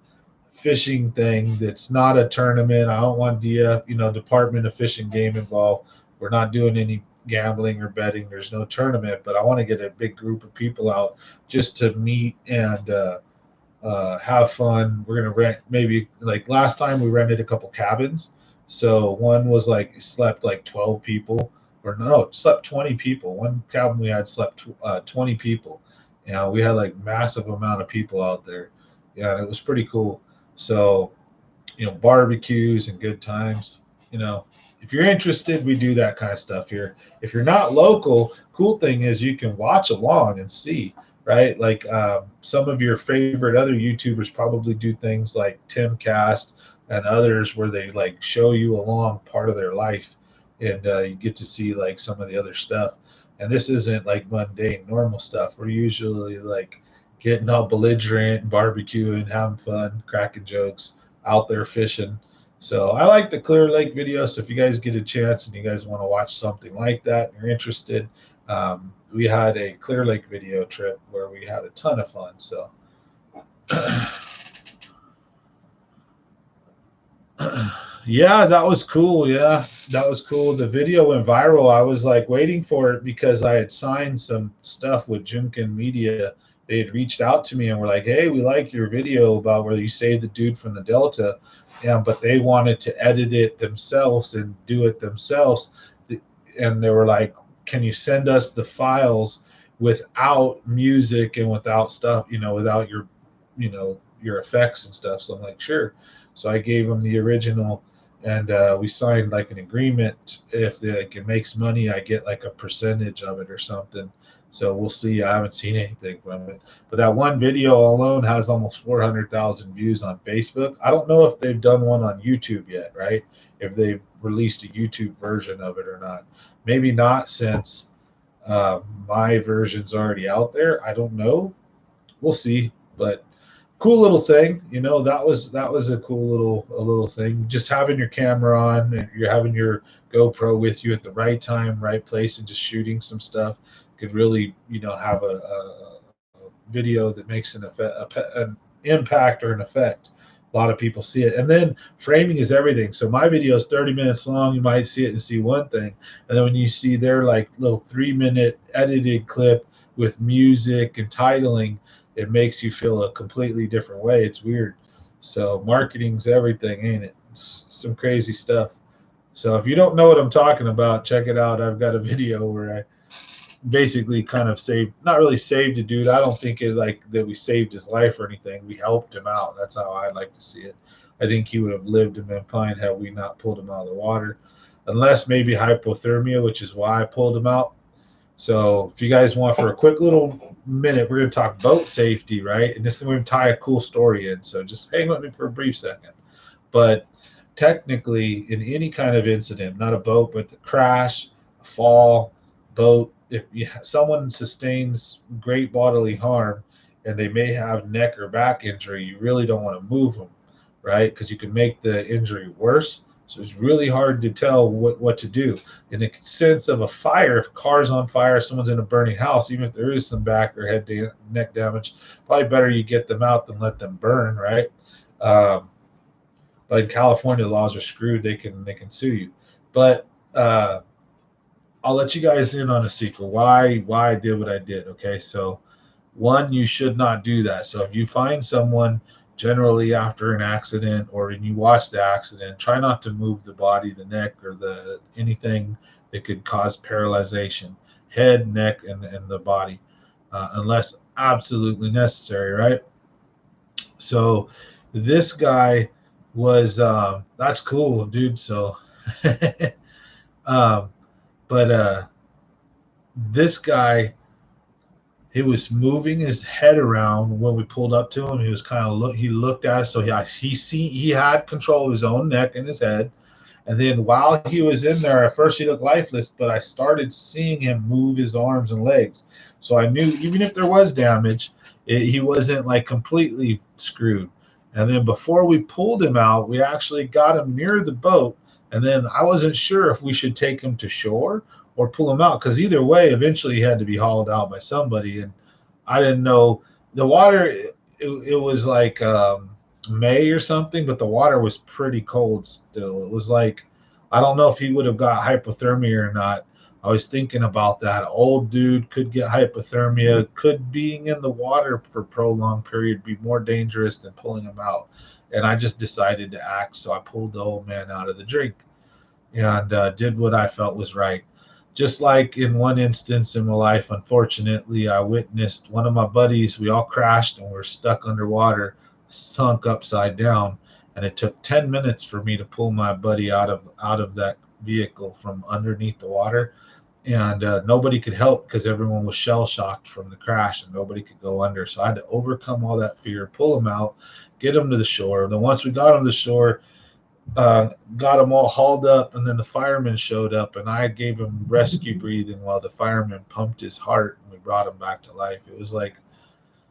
fishing thing that's not a tournament. I don't want Department of Fish and Game involved. We're not doing any gambling or betting. There's no tournament, but I want to get a big group of people out just to meet and have fun. We're gonna rent, maybe like last time we rented a couple cabins. So one was like slept like 12 people, or no, it slept 20 people. One cabin we had slept 20 people. We had like massive amount of people out there. Yeah, it was pretty cool. So, barbecues and good times. If you're interested, we do that kind of stuff here. If you're not local, cool thing is you can watch along and see, right? Like some of your favorite other YouTubers probably do things like Timcast and others where they like show you along part of their life, and you get to see like some of the other stuff. And this isn't like mundane, normal stuff. We're usually like getting all belligerent, barbecuing, having fun, cracking jokes, out there fishing. So I like the Clear Lake video. So if you guys get a chance and you guys want to watch something like that and you're interested, we had a Clear Lake video trip where we had a ton of fun. So yeah, that was cool. Yeah, that was cool. The video went viral. I was like waiting for it because I had signed some stuff with Junkin Media. They had reached out to me and were like, hey, we like your video about where you saved the dude from the Delta. Yeah, but they wanted to edit it themselves and do it themselves. And they were like, can you send us the files without music and without stuff, without your effects and stuff? So I'm like, sure. So I gave them the original, and we signed like an agreement. If it makes money, I get like a percentage of it or something. So we'll see. I haven't seen anything from it. But that one video alone has almost 400,000 views on Facebook. I don't know if they've done one on YouTube yet, right? If they've released a YouTube version of it or not. Maybe not, since my version's already out there. I don't know. We'll see. But cool little thing, that was a cool little thing. Just having your camera on, and you're having your GoPro with you at the right time, right place, and just shooting some stuff could really, have a video that makes an impact or an effect. A lot of people see it, and then framing is everything. So my video is 30 minutes long. You might see it and see one thing, and then when you see their like little 3-minute edited clip with music and titling, it makes you feel a completely different way. It's weird. So marketing's everything, ain't it? It's some crazy stuff. So if you don't know what I'm talking about, check it out. I've got a video where I basically kind of saved, not really saved a dude. I don't think it like that we saved his life or anything. We helped him out. That's how I like to see it. I think he would have lived and been fine had we not pulled him out of the water, unless maybe hypothermia, which is why I pulled him out. So if you guys want, for a quick little minute, we're going to talk boat safety, right? And this is going to tie a cool story in. So just hang with me for a brief second. But technically, in any kind of incident, not a boat, but a crash, a fall, boat, if someone sustains great bodily harm and they may have neck or back injury, you really don't want to move them, right? Because you can make the injury worse. So it's really hard to tell what to do. In the sense of a fire, if a car's on fire, someone's in a burning house, even if there is some back or neck damage, probably better you get them out than let them burn, right? But in California, the laws are screwed. They can sue you. But I'll let you guys in on a secret. Why I did what I did. Okay, so one, you should not do that. So if you find someone generally after an accident, or when you watch the accident, try not to move the body, the neck, or the anything that could cause paralyzation, head, neck, and the body, unless absolutely necessary, right? So this guy was that's cool, dude. So um, but this guy, he was moving his head around when we pulled up to him. He was kind of he looked at us, so he had control of his own neck and his head. And then while he was in there, at first he looked lifeless, but I started seeing him move his arms and legs. So I knew even if there was damage, he wasn't like completely screwed. And then before we pulled him out, we actually got him near the boat. And then I wasn't sure if we should take him to shore or pull him out, because either way, eventually he had to be hauled out by somebody. And I didn't know the water. It was like May or something, but the water was pretty cold still. It was like, I don't know if he would have got hypothermia or not. I was thinking about that. Old dude could get hypothermia. Could being in the water for a prolonged period be more dangerous than pulling him out? And I just decided to act. So I pulled the old man out of the drink and did what I felt was right. Just like in one instance in my life, unfortunately, I witnessed one of my buddies. We all crashed and we were stuck underwater, sunk upside down, and it took 10 minutes for me to pull my buddy out of that vehicle from underneath the water. And nobody could help because everyone was shell shocked from the crash and nobody could go under. So I had to overcome all that fear, pull him out, get him to the shore. And then once we got him to the shore, got them all hauled up, and then the fireman showed up, and I gave him rescue breathing while the fireman pumped his heart, and we brought him back to life. It was like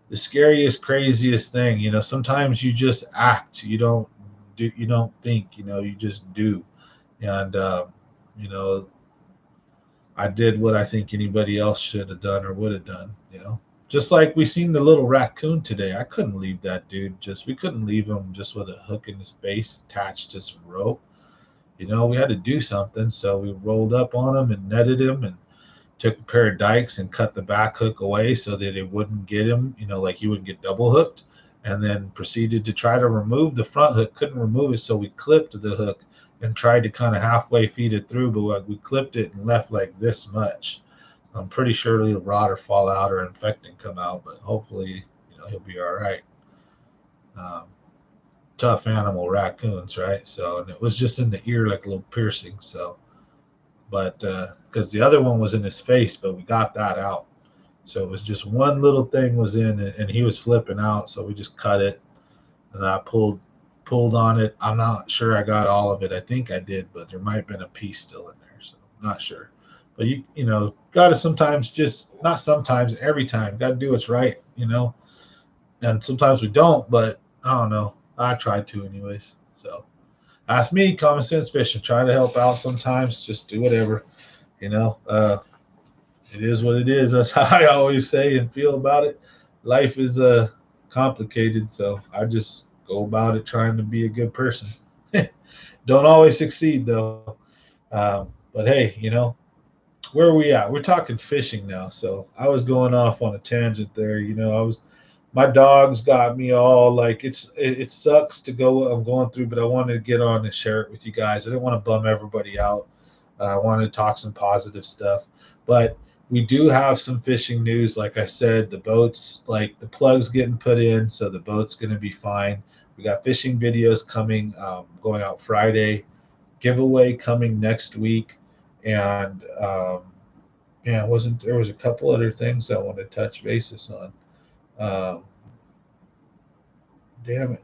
the scariest, craziest thing. Sometimes you just act. You don't think. You just do. And I did what I think anybody else should have done or would have done. Just like we seen the little raccoon today. I couldn't leave that dude. We couldn't leave him just with a hook in his face attached to some rope. We had to do something. So we rolled up on him and netted him and took a pair of dikes and cut the back hook away so that it wouldn't get him, like he wouldn't get double hooked. And then proceeded to try to remove the front hook. Couldn't remove it, so we clipped the hook and tried to kind of halfway feed it through, but we clipped it and left like this much. I'm pretty sure it'll rot or fall out or infect and come out, but hopefully, he'll be all right. Tough animal, raccoons, right? So, and it was just in the ear, like a little piercing. So, but because the other one was in his face, but we got that out. So it was just one little thing was in it, and he was flipping out. So we just cut it, and I pulled on it. I'm not sure I got all of it. I think I did, but there might have been a piece still in there. So not sure. But you got to sometimes just not sometimes every time got to do what's right. And sometimes we don't, but I don't know. I try to anyways. So ask me, common sense fishing. Try to help out sometimes. Just do whatever. You know, it is what it is. That's how I always say and feel about it. Life is complicated, so I just go about it trying to be a good person. Don't always succeed though. But hey, where are we at? We're talking fishing now. So I was going off on a tangent there. My dogs got me all like it sucks to go what I'm going through, but I wanted to get on and share it with you guys. I didn't want to bum everybody out. I wanted to talk some positive stuff, but we do have some fishing news. Like I said, the boats, like the plug's getting put in, so the boat's going to be fine. We got fishing videos coming, going out Friday, giveaway coming next week, and yeah, wasn't there was a couple other things I wanted to touch basis on. Um, Damn it.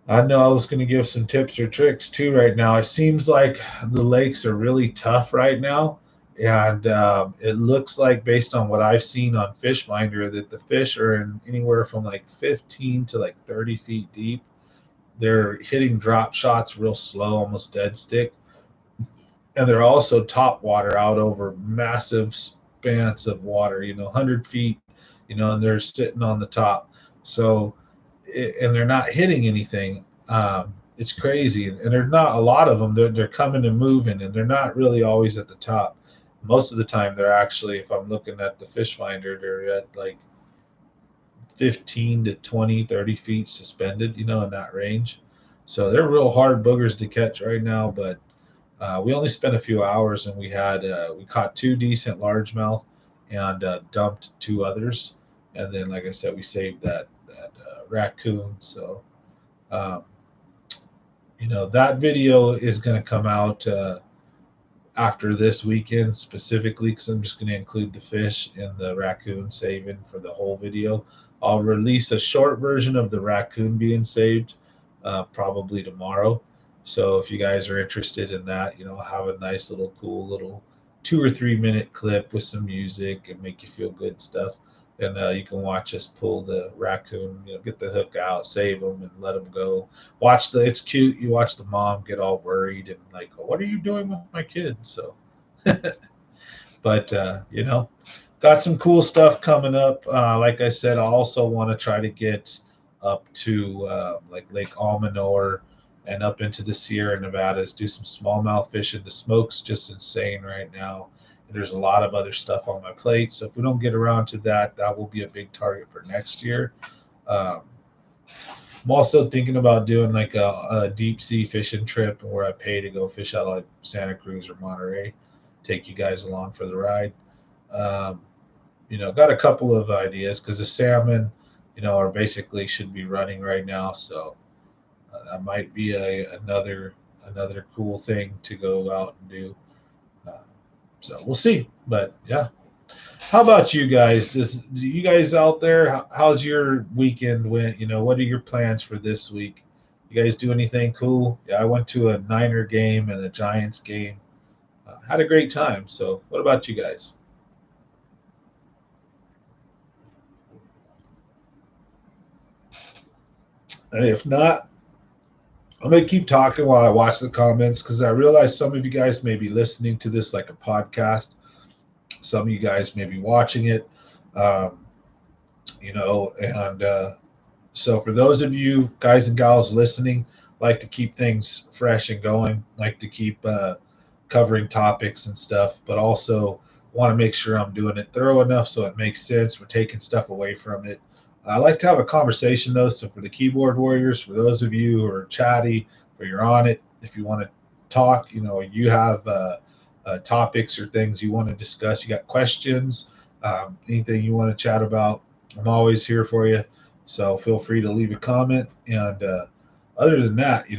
I know I was going to give some tips or tricks too right now. It seems like the lakes are really tough right now. And it looks like, based on what I've seen on Fish Finder, that the fish are in anywhere from like 15 to like 30 feet deep. They're hitting drop shots real slow, almost dead stick. And they're also top water out over massive spans of water, 100 feet, and they're sitting on the top. So, and they're not hitting anything. It's crazy. And there's not a lot of them. They're coming and moving, and they're not really always at the top. Most of the time, they're actually, if I'm looking at the fish finder, they're at like 15 to 20, 30 feet suspended, in that range. So they're real hard boogers to catch right now, but we only spent a few hours, and we caught two decent largemouth and dumped two others, and then like I said, we saved that raccoon. So um, that video is going to come out after this weekend specifically, because I'm just going to include the fish and the raccoon saving for the whole video. I'll release a short version of the raccoon being saved probably tomorrow. So if you guys are interested in that, have a nice little cool little 2 or 3 minute clip with some music and make you feel good stuff. And you can watch us pull the raccoon, get the hook out, save them, and let them go. It's cute. You watch the mom get all worried and like, what are you doing with my kid? So, but got some cool stuff coming up. Like I said, I also want to try to get up to like Lake Almanor and up into the Sierra Nevadas, do some smallmouth fishing. The smoke's just insane right now. And there's a lot of other stuff on my plate. So if we don't get around to that, that will be a big target for next year. Um, I'm also thinking about doing like a deep sea fishing trip where I pay to go fish out of like Santa Cruz or Monterey. Take you guys along for the ride. Um, got a couple of ideas because the salmon, are basically should be running right now. So that might be another cool thing to go out and do. Uh, so we'll see. But yeah, how about you guys? Do you guys out there? How's your weekend went? What are your plans for this week? You guys do anything cool? Yeah, I went to a Niner game and a Giants game. Had a great time. So, what about you guys? And if not, I'm gonna keep talking while I watch the comments because I realize some of you guys may be listening to this like a podcast. Some of you guys may be watching it. Um, and so for those of you guys and gals listening, like to keep things fresh and going, like to keep covering topics and stuff, but also want to make sure I'm doing it thorough enough so it makes sense. We're taking stuff away from it. I like to have a conversation though. So for the keyboard warriors, for those of you who are chatty, or you're on it, if you want to talk, you have topics or things you want to discuss, you got questions, anything you want to chat about, I'm always here for you. So feel free to leave a comment. And other than that,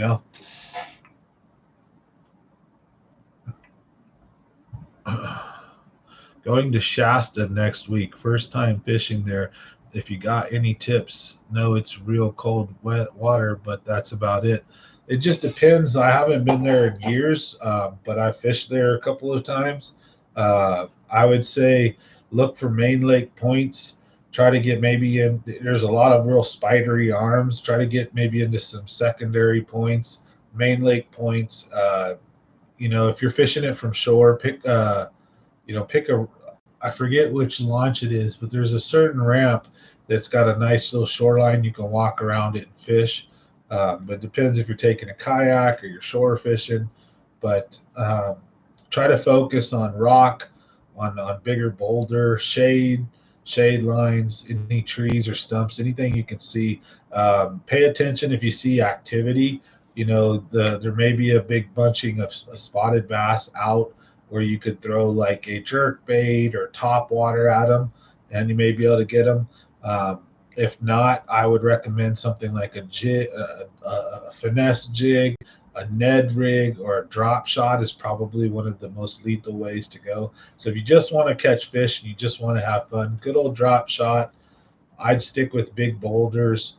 Going to Shasta next week. First time fishing there. If you got any tips, no, it's real cold, wet water, but that's about it. It just depends. I haven't been there in years, but I fished there a couple of times. I would say look for main lake points. Try to get maybe in. There's a lot of real spidery arms. Try to get maybe into some secondary points, main lake points. If you're fishing it from shore, pick a, I forget which launch it is, but there's a certain ramp that's got a nice little shoreline. You can walk around it and fish. But it depends if you're taking a kayak or you're shore fishing. But try to focus on rock, on bigger boulder, shade lines, any trees or stumps, anything you can see. Pay attention if you see activity. There may be a big bunching of spotted bass out where you could throw like a jerk bait or top water at them, and you may be able to get them. If not, I would recommend something like a jig, a finesse jig, a Ned rig, or a drop shot is probably one of the most lethal ways to go. So if you just want to catch fish and you just want to have fun, good old drop shot. I'd stick with big boulders,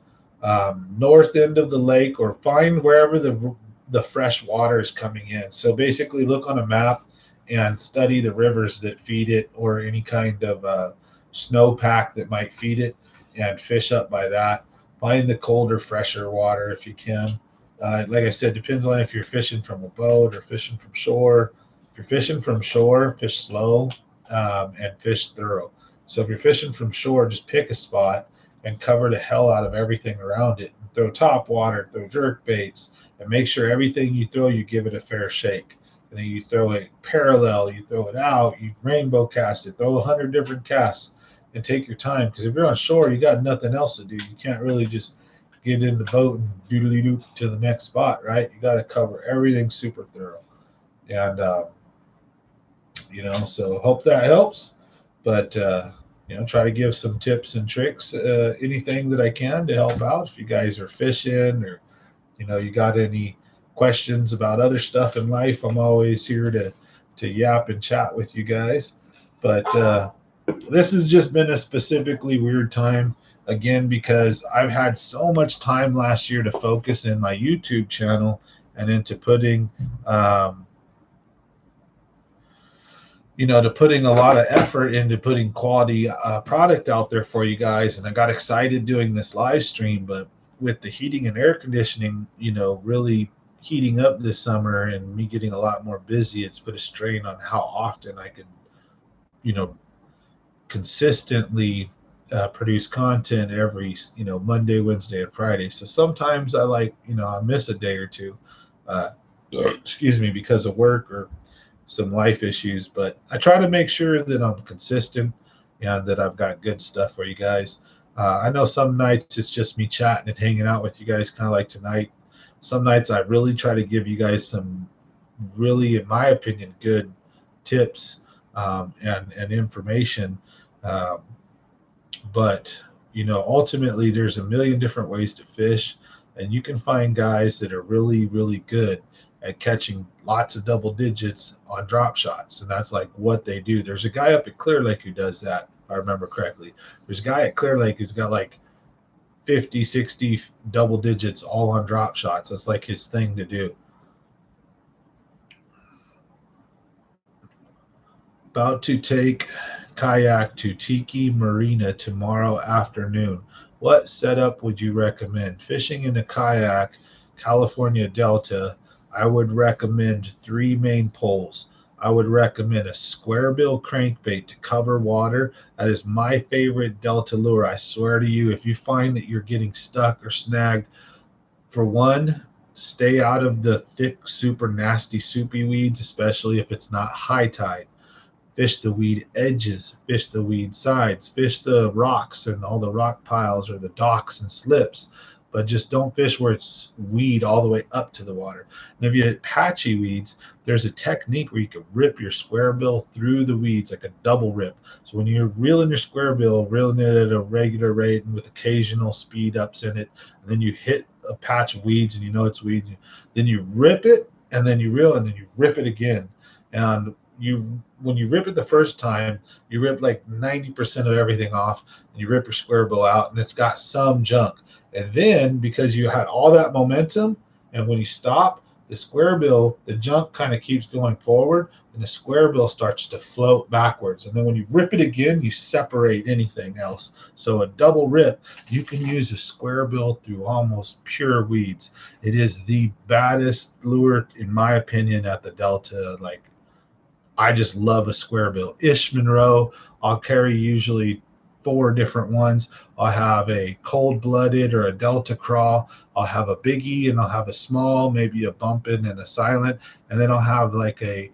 north end of the lake, or find wherever the fresh water is coming in. So basically, look on a map and study the rivers that feed it, or any kind of snowpack that might feed it, and fish up by that. Find the colder, fresher water if you can. Like I said, depends on if you're fishing from a boat or fishing from shore. If you're fishing from shore, fish slow, and fish thorough. So if you're fishing from shore, just pick a spot and cover the hell out of everything around it. Throw top water, throw jerk baits, and make sure everything you throw, you give it a fair shake. And then you throw it parallel, you throw it out, you rainbow cast it, throw 100 different casts, and take your time. Because if you're on shore, you got nothing else to do. You can't really just get in the boat and doodly doop to the next spot, right? You got to cover everything super thorough. And, so hope that helps. But, try to give some tips and tricks, anything that I can to help out. If you guys are fishing, or, you got any questions about other stuff in life, I'm always here to yap and chat with you guys. But this has just been a specifically weird time, again, because I've had so much time last year to focus in my YouTube channel and into putting to putting a lot of effort into putting quality product out there for you guys. And I got excited doing this live stream, but with the heating and air conditioning, really heating up this summer and me getting a lot more busy, it's put a strain on how often I can, consistently produce content every, Monday, Wednesday, and Friday. So sometimes I miss a day or two, excuse me, because of work or some life issues, but I try to make sure that I'm consistent and that I've got good stuff for you guys. I know some nights it's just me chatting and hanging out with you guys, kind of like tonight. Some nights I really try to give you guys some really, in my opinion, good tips and information. But ultimately there's a million different ways to fish, and you can find guys that are really, really good at catching lots of double digits on drop shots, and that's like what they do. There's a guy up at Clear Lake who does that, if I remember correctly. There's a guy at Clear Lake who's got like 50, 60 double digits all on drop shots. That's like his thing to do. About to take kayak to Tiki Marina tomorrow afternoon. What setup would you recommend? Fishing in a kayak, California Delta, I would recommend 3 main poles. I would recommend a square bill crankbait to cover water. That is my favorite Delta lure. I swear to you, if you find that you're getting stuck or snagged, for one, stay out of the thick, super nasty soupy weeds, especially if it's not high tide. Fish the weed edges, fish the weed sides, fish the rocks and all the rock piles or the docks and slips, but just don't fish where it's weed all the way up to the water. And if you hit patchy weeds, there's a technique where you can rip your square bill through the weeds, like a double rip. So when you're reeling your square bill, reeling it at a regular rate and with occasional speed ups in it, and then you hit a patch of weeds and it's weed, then you rip it, and then you reel, and then you rip it again. And when you rip it the first time, you rip like 90% of everything off, and you rip your square bill out, and it's got some junk. And then because you had all that momentum, and when you stop, the square bill, the junk kind of keeps going forward, and the square bill starts to float backwards. And then when you rip it again, you separate anything else. So a double rip, you can use a square bill through almost pure weeds. It is the baddest lure, in my opinion, at the Delta. Like, I just love a square bill. Ish Monroe, I'll carry usually 4 different ones. I'll have a cold-blooded or a Delta crawl. I'll have a biggie and I'll have a small, maybe a bumpin' and a silent, and then I'll have like a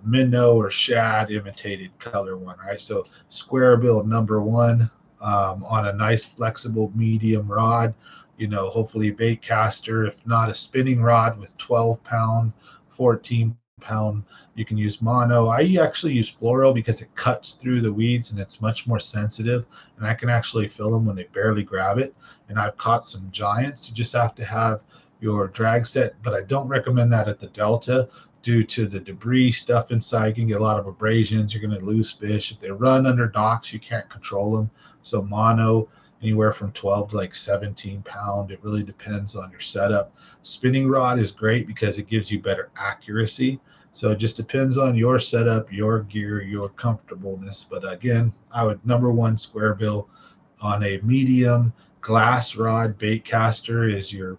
minnow or shad imitated color one, right? So square bill #1 on a nice flexible medium rod. Hopefully bait caster, if not a spinning rod with 12-pound, 14-pound. You can use mono. I actually use fluoro because it cuts through the weeds and it's much more sensitive, and I can actually feel them when they barely grab it. And I've caught some giants. You just have to have your drag set, but I don't recommend that at the Delta due to the debris stuff inside. You can get a lot of abrasions. You're going to lose fish. If they run under docks, you can't control them. So mono, anywhere from 12 to like 17-pound. It really depends on your setup. Spinning rod is great because it gives you better accuracy. So it just depends on your setup, your gear, your comfortableness. But again, I would #1 square bill on a medium glass rod. Bait caster is your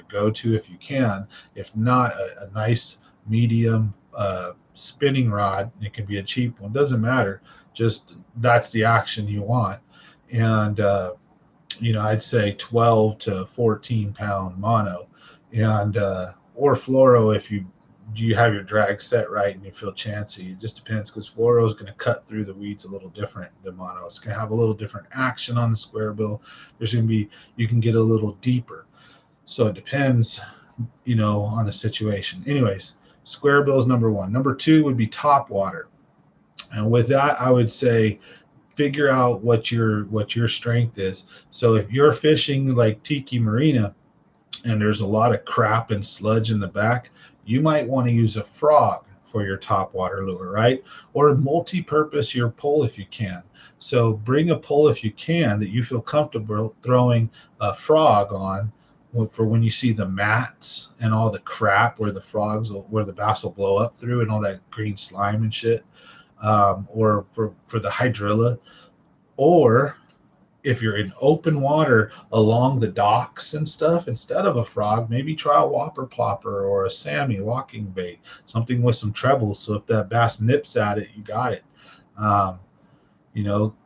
go-to if you can. If not, a nice medium spinning rod. It can be a cheap one, doesn't matter. Just that's the action you want. And I'd say 12 to 14-pound mono, and or fluoro if you have your drag set right and you feel chancy. It just depends, because fluoro is going to cut through the weeds a little different than mono. It's going to have a little different action on the square bill. You can get a little deeper. So it depends, on the situation. Anyways, square bill is #1. #2 would be top water. And with that, I would say figure out what your strength is. So if you're fishing like Tiki Marina and there's a lot of crap and sludge in the back, you might want to use a frog for your top water lure, right? Or multi-purpose your pole if you can. So bring a pole if you can that you feel comfortable throwing a frog on for when you see the mats and all the crap where where the bass will blow up through and all that green slime and shit. Or for the hydrilla, or if you're in open water along the docks and stuff, instead of a frog, maybe try a whopper plopper or a Sammy walking bait, something with some trebles. So if that bass nips at it, you got it.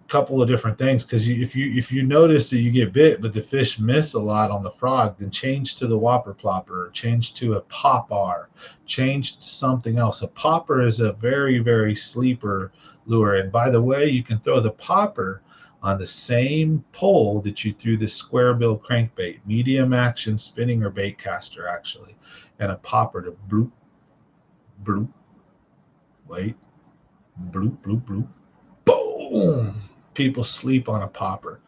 Couple of different things, because if you notice that you get bit but the fish miss a lot on the frog, then change to the whopper plopper, change to a popper, change to something else. A popper is a very, very sleeper lure, and by the way, you can throw the popper on the same pole that you threw the square bill crankbait, medium action spinning or bait caster actually, and a popper to bloop bloop, wait, bloop bloop bloop, boom. People sleep on a popper.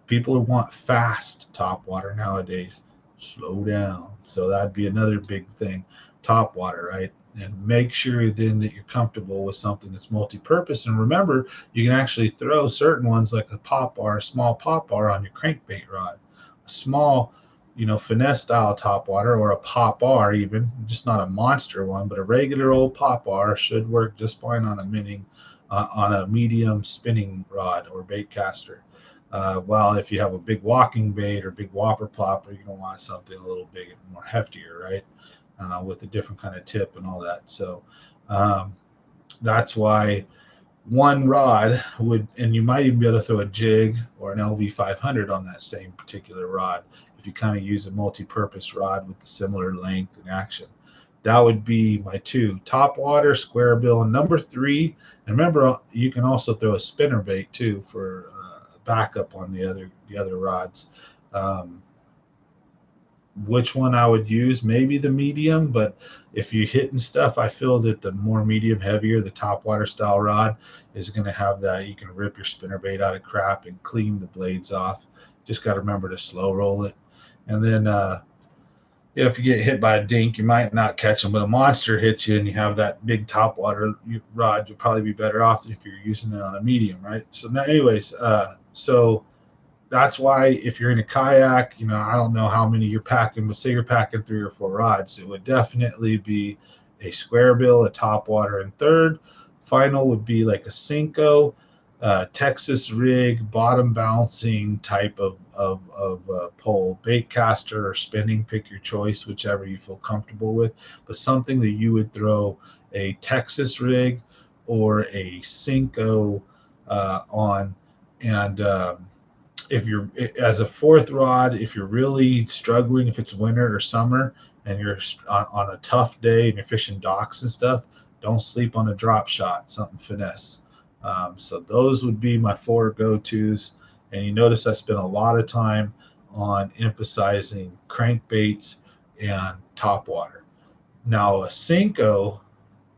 People want fast top water nowadays. Slow down. So that'd be another big thing. Top water, right? And make sure then that you're comfortable with something that's multi-purpose. And remember, you can actually throw certain ones like a pop bar, a small pop bar on your crankbait rod. A small, finesse style top water, or a pop bar even, just not a monster one, but a regular old pop bar should work just fine on a medium spinning rod or bait caster. While if you have a big walking bait or big whopper plopper, you're going to want something a little big and more heftier, right? With a different kind of tip and all that. So that's why one rod and you might even be able to throw a jig or an LV500 on that same particular rod if you kind of use a multi-purpose rod with a similar length and action. That would be my 2. Top water, square bill, and #3. And remember, you can also throw a spinner bait too for backup on the other rods. Which one I would use? Maybe the medium, but if you're hitting stuff, I feel that the more medium, heavier, the top water style rod is going to have that. You can rip your spinner bait out of crap and clean the blades off. Just got to remember to slow roll it. And then if you get hit by a dink, you might not catch them, but a monster hits you and you have that big topwater rod, you'll probably be better off if you're using it on a medium, right? So now, anyways, so that's why if you're in a kayak, I don't know how many you're packing, but say you're packing 3 or 4 rods, it would definitely be a square bill, a topwater, and third. Final would be like a Cinco, Texas rig, bottom bouncing type of pole, bait caster or spinning, pick your choice, whichever you feel comfortable with, but something that you would throw a Texas rig or a Cinco on. And if you're as a fourth rod, if you're really struggling, if it's winter or summer and you're on a tough day and you're fishing docks and stuff, don't sleep on a drop shot, something finesse. So those would be my 4 go-tos. And you notice I spent a lot of time on emphasizing crankbaits and topwater. Now a Cinco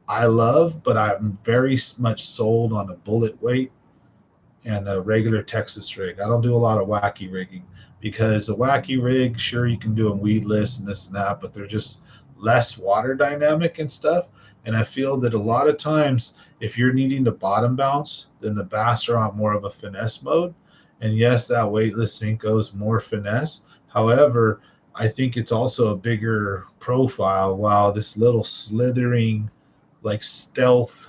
I love, but I'm very much sold on a bullet weight and a regular Texas rig. I don't do a lot of wacky rigging because a wacky rig, sure, you can do them weedless and this and that, but they're just less water dynamic and stuff. And I feel that a lot of times, if you're needing to bottom bounce, then the bass are on more of a finesse mode. And yes, that weightless Cinco is more finesse. However, I think it's also a bigger profile, while this little slithering, like stealth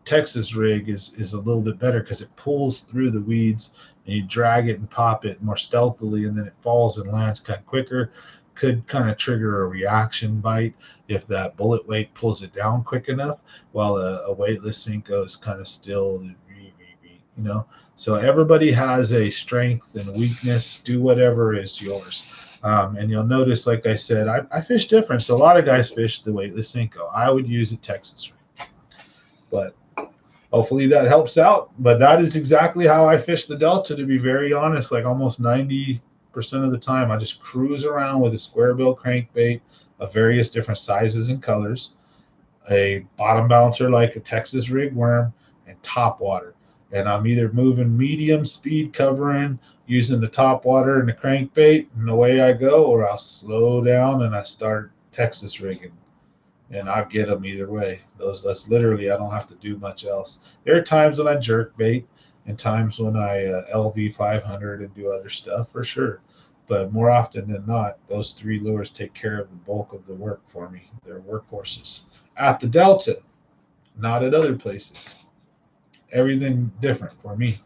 Texas rig is a little bit better because it pulls through the weeds and you drag it and pop it more stealthily, and then it falls and lands kind of quicker. Could kind of trigger a reaction bite if that bullet weight pulls it down quick enough, while a weightless Cinco is kind of still, So everybody has a strength and weakness. Do whatever is yours. And you'll notice, like I said, I fish different. So a lot of guys fish the weightless Cinco. I would use a Texas rig, but hopefully that helps out. But that is exactly how I fish the Delta, to be very honest. Like almost 90% of the time, I just cruise around with a square bill crankbait of various different sizes and colors, a bottom bouncer like a Texas rig worm, and top water. And I'm either moving medium speed covering using the top water and the crankbait, and away I go, or I'll slow down and I start Texas rigging, and I get them either way. That's literally, I don't have to do much else. There are times when I jerk bait and times when I LV 500 and do other stuff for sure. But more often than not, those 3 lures take care of the bulk of the work for me. They're workhorses at the Delta, not at other places. Everything different for me.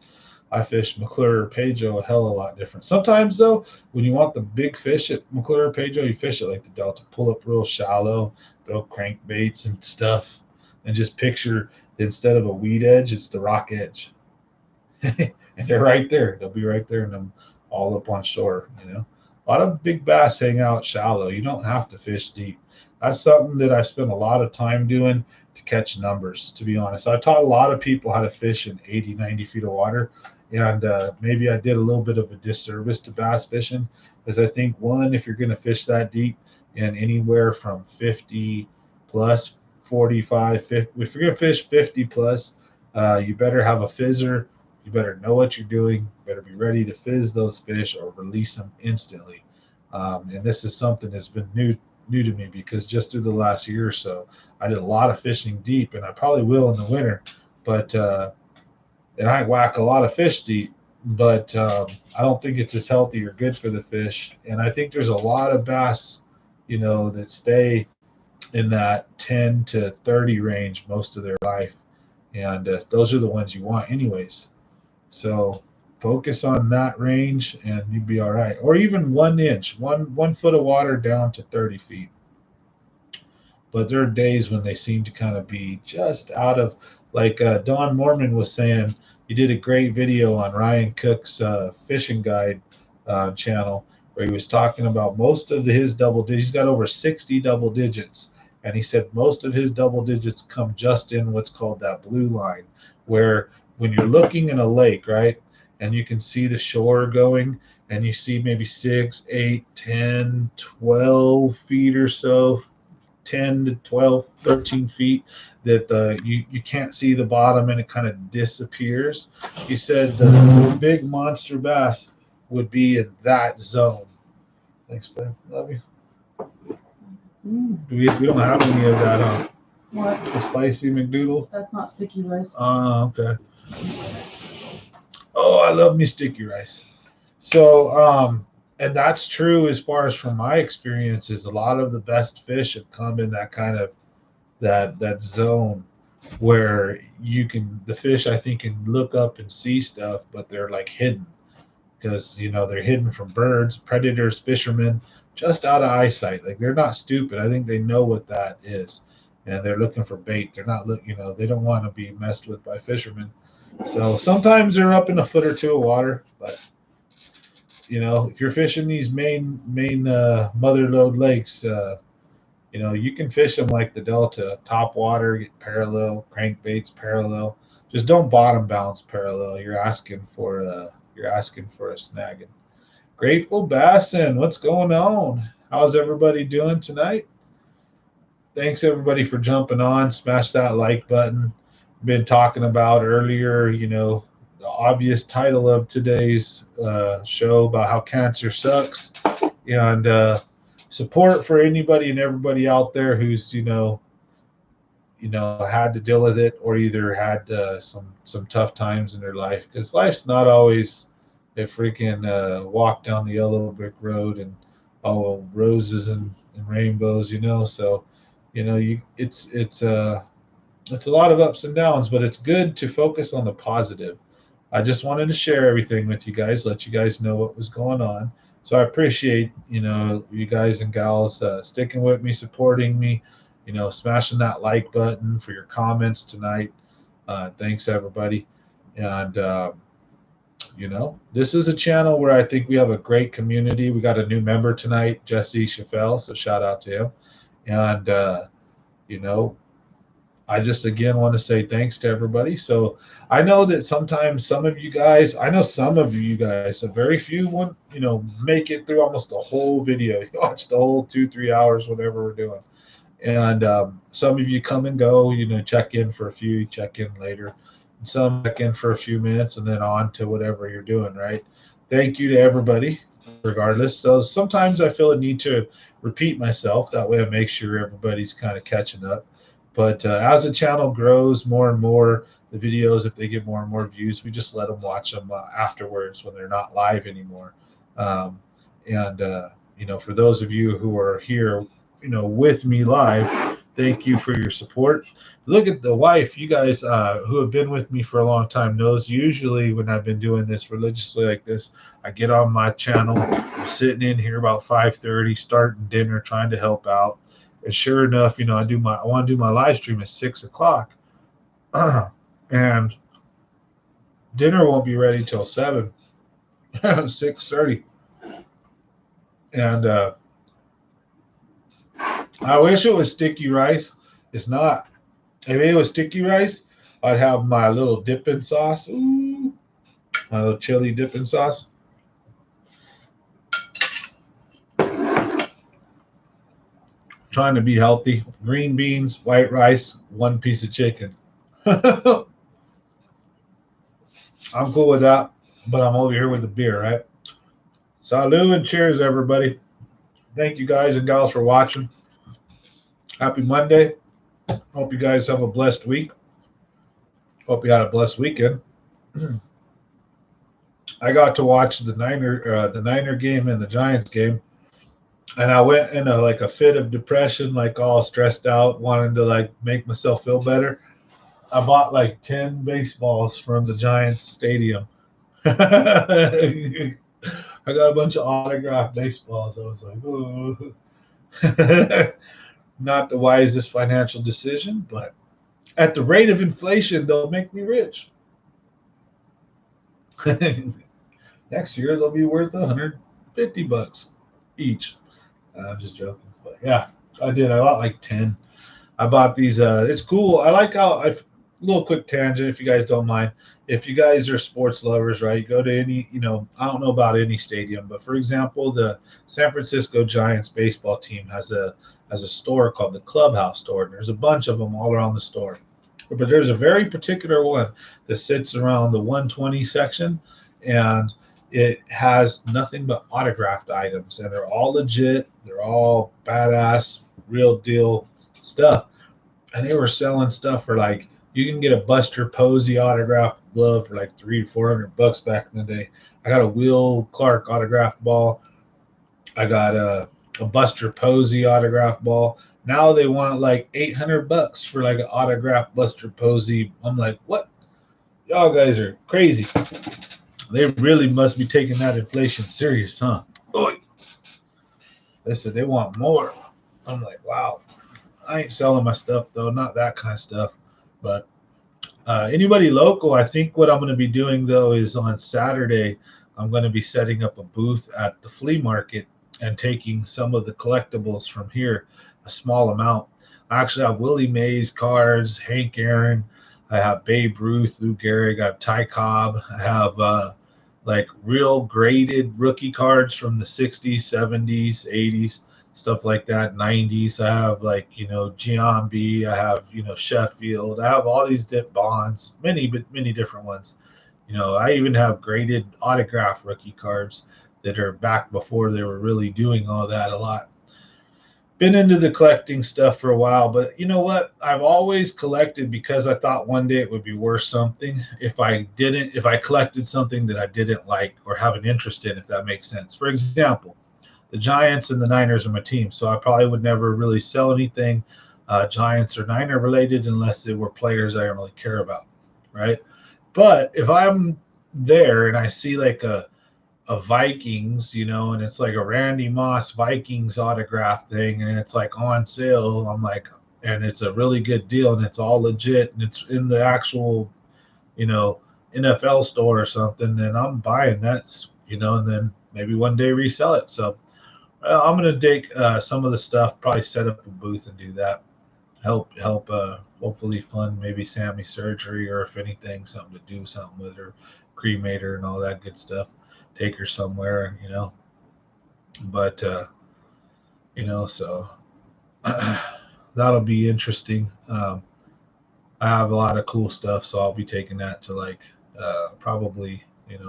I fish McClure or Pedro a hell of a lot different. Sometimes though, when you want the big fish at McClure or Pedro, you fish it like the Delta. Pull up real shallow, throw crankbaits and stuff, and just picture, instead of a weed edge, it's the rock edge. And they're right there. They'll be right there and them all up on shore. A lot of big bass hang out shallow. You don't have to fish deep. That's something that I spend a lot of time doing to catch numbers, to be honest. I taught a lot of people how to fish in 80, 90 feet of water. And maybe I did a little bit of a disservice to bass fishing, because I think, one, if you're going to fish that deep and anywhere from 50 plus, 45, 50, if you're going to fish 50 plus, you better have a fizzer. You better know what you're doing. You better be ready to fizz those fish or release them instantly. And this is something that's been new to me, because just through the last year or so, I did a lot of fishing deep, and I probably will in the winter. But and I whack a lot of fish deep, but I don't think it's as healthy or good for the fish. And I think there's a lot of bass, that stay in that 10 to 30 range most of their life, and those are the ones you want anyways. So focus on that range and you'd be all right. Or even 1 inch, 1 foot of water down to 30 feet. But there are days when they seem to kind of be just out of, like Don Mormon was saying. He did a great video on Ryan Cook's fishing guide channel, where he was talking about most of his double digits. He's got over 60 double digits, and he said most of his double digits come just in what's called that blue line, where when you're looking in a lake, right, and you can see the shore going, and you see maybe 6, 8, 10, 12 feet or so, 10 to 12, 13 feet, that you can't see the bottom and it kind of disappears. He said the big monster bass would be in that zone. Thanks, babe. Love you. We don't have any of that, huh? What? The spicy McDoodle? That's not sticky rice. Okay. Oh, I love me sticky rice. So, and that's true as far as from my experiences. A lot of the best fish have come in that kind of that zone where you can the fish I think can look up and see stuff, but they're like hidden because they're hidden from birds, predators, fishermen, just out of eyesight. Like they're not stupid. I think they know what that is, and they're looking for bait. They're not look. They don't want to be messed with by fishermen. So sometimes they're up in a foot or two of water, but if you're fishing these main mother lode lakes, you can fish them like the Delta, top water, get parallel, crankbaits parallel. Just don't bottom bounce parallel. You're asking for a snagging. Grateful Bassin, what's going on? How's everybody doing tonight? Thanks everybody for jumping on. Smash that like button. Been talking about earlier, the obvious title of today's show about how cancer sucks, and support for anybody and everybody out there who's had to deal with it or either had some tough times in their life, because life's not always a freaking walk down the yellow brick road and all roses and rainbows. So it's a lot of ups and downs, but it's good to focus on the positive. I just wanted to share everything with you guys, let you guys know what was going on. So I appreciate, you guys and gals sticking with me, supporting me, smashing that like button for your comments tonight. Thanks, everybody. And, this is a channel where I think we have a great community. We got a new member tonight, Jesse Chaffel, so shout out to him. And, you know, I just again want to say thanks to everybody. So I know that sometimes I know some of you guys, a very few want, make it through almost the whole video. You watch the whole 2-3 hours, whatever we're doing. And some of you come and go, check in for a few, check in later. And some check in for a few minutes and then on to whatever you're doing, right? Thank you to everybody, regardless. So sometimes I feel a need to repeat myself. That way I make sure everybody's kind of catching up. But as the channel grows more and more, the videos, if they get more and more views, we just let them watch them afterwards when they're not live anymore. Um, and for those of you who are here, with me live, thank you for your support. Look at the wife. You guys who have been with me for a long time knows usually when I've been doing this religiously like this, I get on my channel. I'm sitting in here about 5:30, starting dinner, trying to help out. And sure enough, I want to do my live stream at 6 o'clock, and dinner won't be ready till 7, 6:30, and I wish it was sticky rice. It's not. If it was sticky rice, I'd have my little dipping sauce. Ooh, my little chili dipping sauce. Trying to be healthy. Green beans, white rice, one piece of chicken. I'm cool with that, but I'm over here with the beer, right? Salud and cheers, everybody. Thank you guys and gals for watching. Happy Monday. Hope you guys have a blessed week. Hope you had a blessed weekend. I got to watch the Niner game and the Giants game, and I went in a fit of depression, like all stressed out, wanting to like make myself feel better. I bought like 10 baseballs from the Giants stadium. I got a bunch of autographed baseballs. I was like, ooh. Not the wisest financial decision, but at the rate of inflation, they'll make me rich. Next year, they'll be worth $150 each. I'm just joking, but yeah, I did. I bought like 10. I bought these. It's cool. I like how little quick tangent, if you guys don't mind. If you guys are sports lovers, right? You go to any, I don't know about any stadium, but for example, the San Francisco Giants baseball team has a store called the Clubhouse Store, and there's a bunch of them all around the store. But there's a very particular one that sits around the 120 section, and it has nothing but autographed items, and they're all legit. They're all badass. real deal stuff. And they were selling stuff for like, you can get a Buster Posey autographed glove for like $300-400 back in the day. I got a Will Clark autographed ball. I got a Buster Posey autographed ball. Now they want like $800 for like an autographed Buster Posey. I'm like, what? Y'all guys are crazy. They really must be taking that inflation serious, huh? Oy. They said they want more. I'm like, wow. I ain't selling my stuff though, not that kind of stuff. But anybody local, I think what I'm going to be doing though is on Saturday, I'm going to be setting up a booth at the flea market and taking some of the collectibles from here, a small amount. I actually have Willie Mays cards, Hank Aaron. I have Babe Ruth, Lou Gehrig. I have Ty Cobb. I have like real graded rookie cards from the 60s, 70s, 80s, stuff like that, 90s. I have like, Giambi. I have, Sheffield. I have all these Bonds, many different ones. I even have graded autograph rookie cards that are back before they were really doing all that a lot. Been into the collecting stuff for a while, but you know what? I've always collected because I thought one day it would be worth something if I collected something that I didn't like or have an interest in, if that makes sense. For example, the Giants and the Niners are my team, so I probably would never really sell anything Giants or Niner related unless they were players I don't really care about, right? But if I'm there and I see like a Vikings, and it's like a Randy Moss Vikings autograph thing, and it's like on sale. I'm like, and it's a really good deal, and it's all legit, and it's in the actual, NFL store or something. Then I'm buying that, and then maybe one day resell it. So I'm gonna take some of the stuff, probably set up a booth and do that. Help, hopefully fund maybe Sammy's surgery, or if anything, something to do something with her, cremate her, and all that good stuff. Take her somewhere, but so that'll be interesting. I have a lot of cool stuff, so I'll be taking that to like probably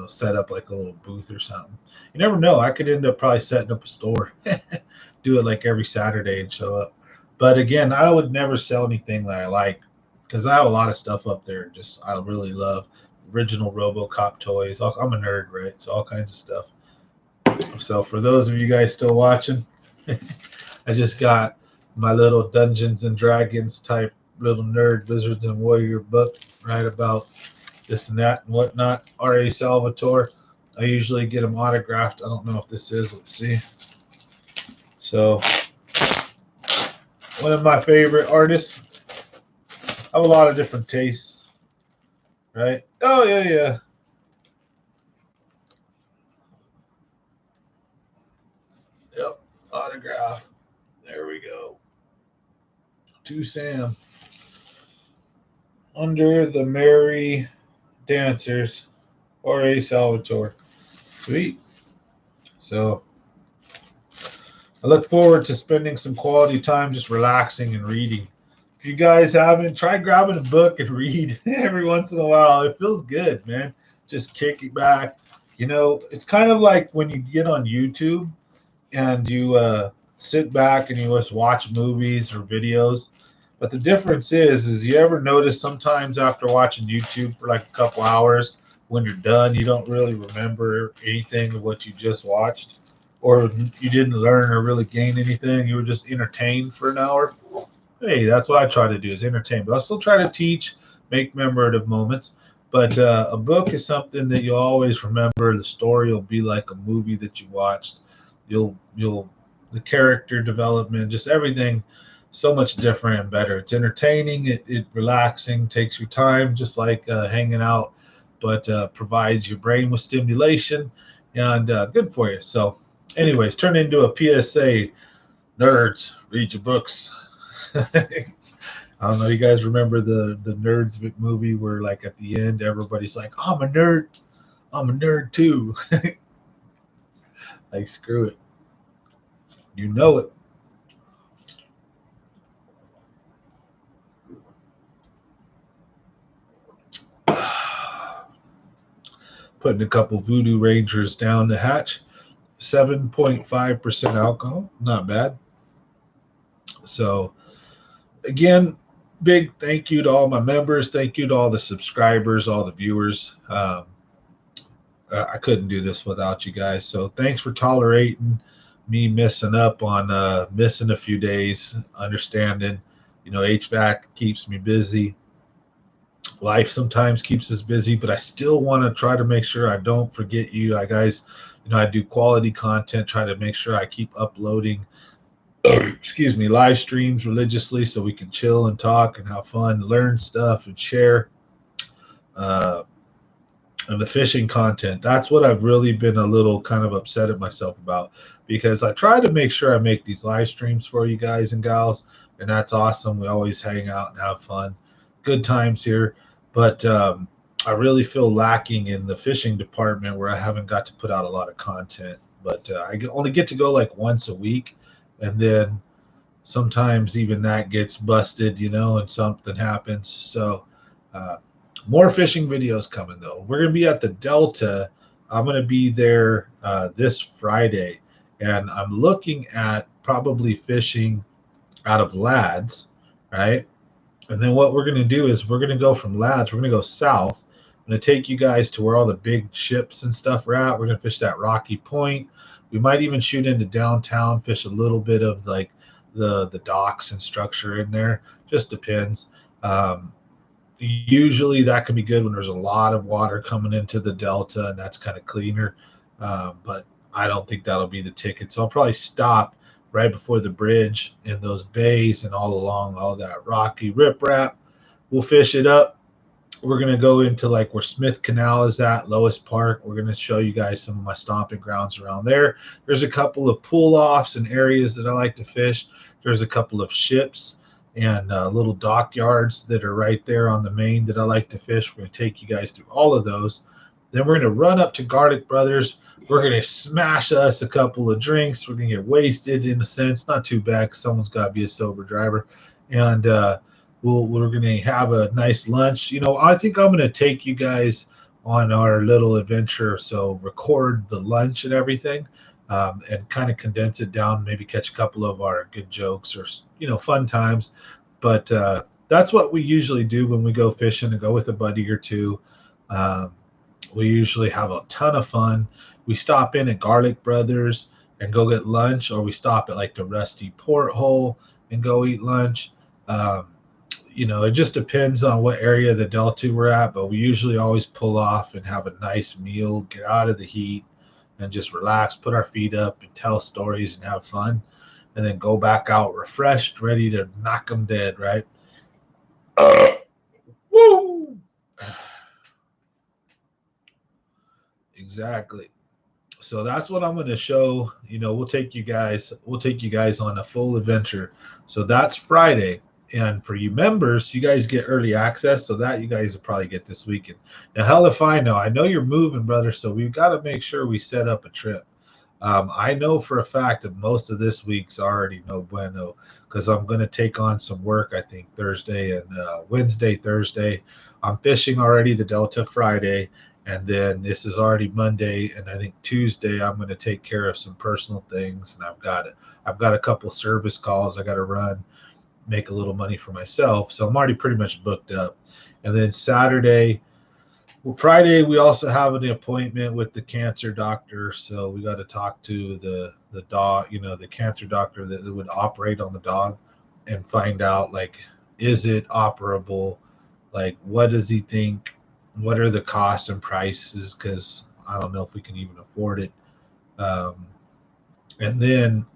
set up like a little booth or something. You never know, I could end up probably setting up a store, do it like every Saturday and show up. But again, I would never sell anything that I like, because I have a lot of stuff up there just I really love. Original RoboCop toys. I'm a nerd, right? So all kinds of stuff. So for those of you guys still watching, I just got my little Dungeons and Dragons type little nerd Wizards and Warrior book, right, about this and that and whatnot. R.A. Salvatore. I usually get them autographed. I don't know if this is. Let's see. So one of my favorite artists. I have a lot of different tastes, right? Oh, yeah. Yep, autograph. There we go. To Sam. Under the Merry Dancers, R.A. Salvatore. Sweet. So I look forward to spending some quality time just relaxing and reading. If you guys haven't, try grabbing a book and read every once in a while. It feels good, man. Just kick it back. It's kind of like when you get on YouTube and you sit back and you just watch movies or videos. But the difference is you ever notice sometimes after watching YouTube for like a couple hours, when you're done, you don't really remember anything of what you just watched, or you didn't learn or really gain anything. You were just entertained for an hour. Hey, that's what I try to do, is entertain. But I still try to teach, make memorative moments. But a book is something that you'll always remember. The story will be like a movie that you watched. The character development, just everything, so much different and better. It's entertaining, it relaxing, takes your time, just like hanging out, but provides your brain with stimulation and good for you. So anyways, turn into a PSA. Nerds, read your books. I don't know, you guys remember the Nerds movie where like at the end everybody's like, I'm a nerd too. Like, screw it, you know it. Putting a couple Voodoo Rangers down the hatch. 7.5% alcohol, not bad. So again, big thank you to all my members. Thank you to all the subscribers, all the viewers. I couldn't do this without you guys. So thanks for tolerating me missing up on missing a few days. Understanding, HVAC keeps me busy. Life sometimes keeps us busy, but I still want to try to make sure I don't forget you. I guys, I do quality content, try to make sure I keep uploading excuse me, live streams religiously so we can chill and talk and have fun, learn stuff and share. Uh, and the fishing content, that's what I've really been a little kind of upset at myself about, because I try to make sure I make these live streams for you guys and gals, and that's awesome. We always hang out and have fun, good times here. But I really feel lacking in the fishing department, where I haven't got to put out a lot of content. But I only get to go like once a week, and then sometimes even that gets busted, and something happens. So more fishing videos coming, though. We're going to be at the Delta. I'm going to be there this Friday, and I'm looking at probably fishing out of Lads, right? And then what we're going to do is we're going to go from Lads, we're going to go south. I'm going to take you guys to where all the big ships and stuff are at. We're going to fish that Rocky Point. We might even shoot into downtown, fish a little bit of like the docks and structure in there. Just depends. Usually that can be good when there's a lot of water coming into the Delta, and that's kind of cleaner. But I don't think that'll be the ticket. So I'll probably stop right before the bridge in those bays and all along all that rocky riprap. We'll fish it up. We're going to go into like where Smith Canal is at, Lois Park. We're going to show you guys some of my stomping grounds around there. There's a couple of pull-offs and areas that I like to fish. There's a couple of ships and little dockyards that are right there on the main that I like to fish. We're going to take you guys through all of those. Then we're going to run up to Garlic Brothers. We're going to smash us a couple of drinks. We're going to get wasted in a sense. Not too bad, because someone's got to be a sober driver. And we're going to have a nice lunch. I think I'm going to take you guys on our little adventure. So record the lunch and everything. And kind of condense it down, maybe catch a couple of our good jokes or, fun times. But that's what we usually do when we go fishing, and go with a buddy or two. We usually have a ton of fun. We stop in at Garlic Brothers and go get lunch, or we stop at like the Rusty Porthole and go eat lunch. It just depends on what area of the Delta we're at, but we usually always pull off and have a nice meal, get out of the heat, and just relax, put our feet up and tell stories and have fun, and then go back out refreshed, ready to knock them dead, right? Woo! Exactly. So that's what I'm going to show. We'll take you guys on a full adventure. So that's Friday. And for you members, you guys get early access, so that you guys will probably get this weekend. Now, hell if I know. I know you're moving, brother, so we've got to make sure we set up a trip. I know for a fact that most of this week's already no bueno, because I'm going to take on some work, I think, Thursday and Wednesday, Thursday. I'm fishing already the Delta Friday, and then this is already Monday, and I think Tuesday I'm going to take care of some personal things, and I've got a couple service calls I got to run, make a little money for myself. So I'm already pretty much booked up. And then Friday, we also have an appointment with the cancer doctor. So we got to talk to the dog, the cancer doctor that would operate on the dog, and find out, like, is it operable? Like, what does he think? What are the costs and prices? Because I don't know if we can even afford it. And then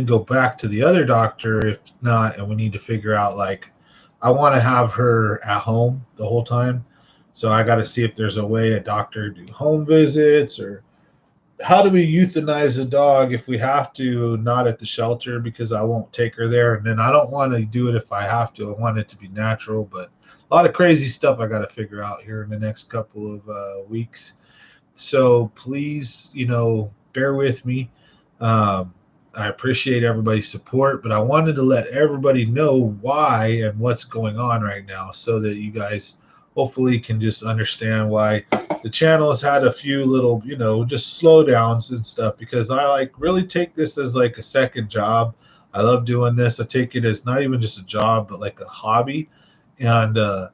go back to the other doctor if not, and we need to figure out, like, I want to have her at home the whole time, so I got to see if there's a way a doctor do home visits, or how do we euthanize a dog if we have to, not at the shelter, because I won't take her there, and then I don't want to do it if I have to. I want it to be natural, but a lot of crazy stuff I got to figure out here in the next couple of weeks. So please, bear with me. I appreciate everybody's support, but I wanted to let everybody know why and what's going on right now, so that you guys hopefully can just understand why the channel has had a few little, just slowdowns and stuff, because I really take this as like a second job. I love doing this. I take it as not even just a job, but like a hobby. And I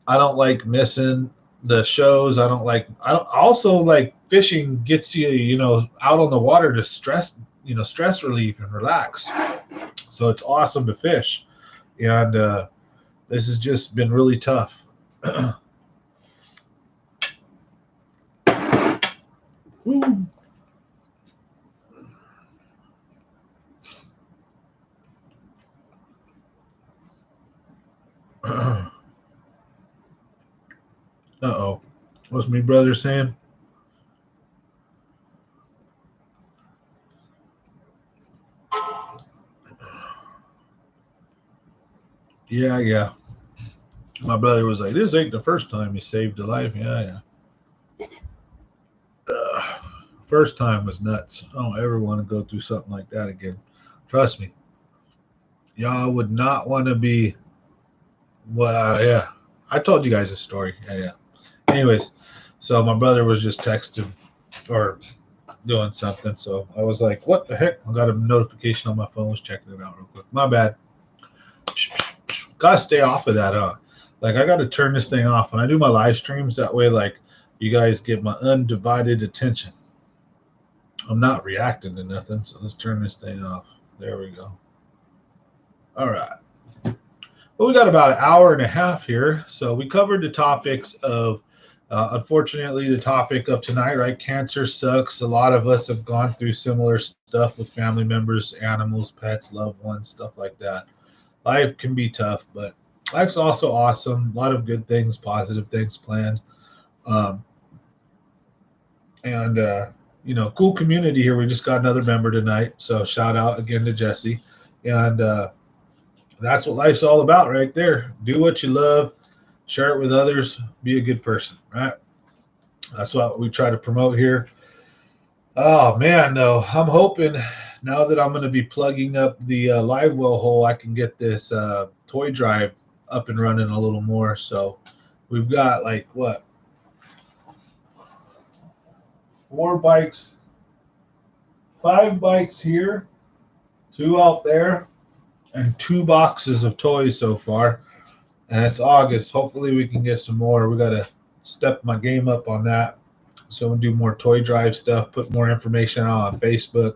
don't like missing the shows. I don't also like fishing gets you, out on the water to stress relief and relax. So it's awesome to fish. And this has just been really tough. Woo. Uh-oh. What's my brother saying? Yeah. My brother was like, this ain't the first time he saved a life. Yeah. First time was nuts. I don't ever want to go through something like that again. Trust me. Y'all would not want to be yeah. I told you guys a story. Yeah. Anyways, so my brother was just texting or doing something. So I was like, what the heck? I got a notification on my phone, was checking it out real quick. My bad. Gotta stay off of that, huh? Like, I gotta turn this thing off when I do my live streams. That way, like, you guys get my undivided attention. I'm not reacting to nothing, so let's turn this thing off. There we go. All right. Well, we got about an hour and a half here. So we covered the topics of, unfortunately, the topic of tonight, right? Cancer sucks. A lot of us have gone through similar stuff with family members, animals, pets, loved ones, stuff like that. Life can be tough, but life's also awesome. A lot of good things, positive things planned. Um, and, cool community here. We just got another member tonight. So shout out again to Jesse. And that's what life's all about right there. Do what you love, share it with others, be a good person, right? That's what we try to promote here. Oh, man, no. I'm hoping now that I'm going to be plugging up the live well hole, I can get this toy drive up and running a little more. So we've got like what? 4 bikes, 5 bikes here, 2 out there, and 2 boxes of toys so far. And it's August. Hopefully we can get some more. We got to step my game up on that. So we'll do more toy drive stuff, put more information out on Facebook.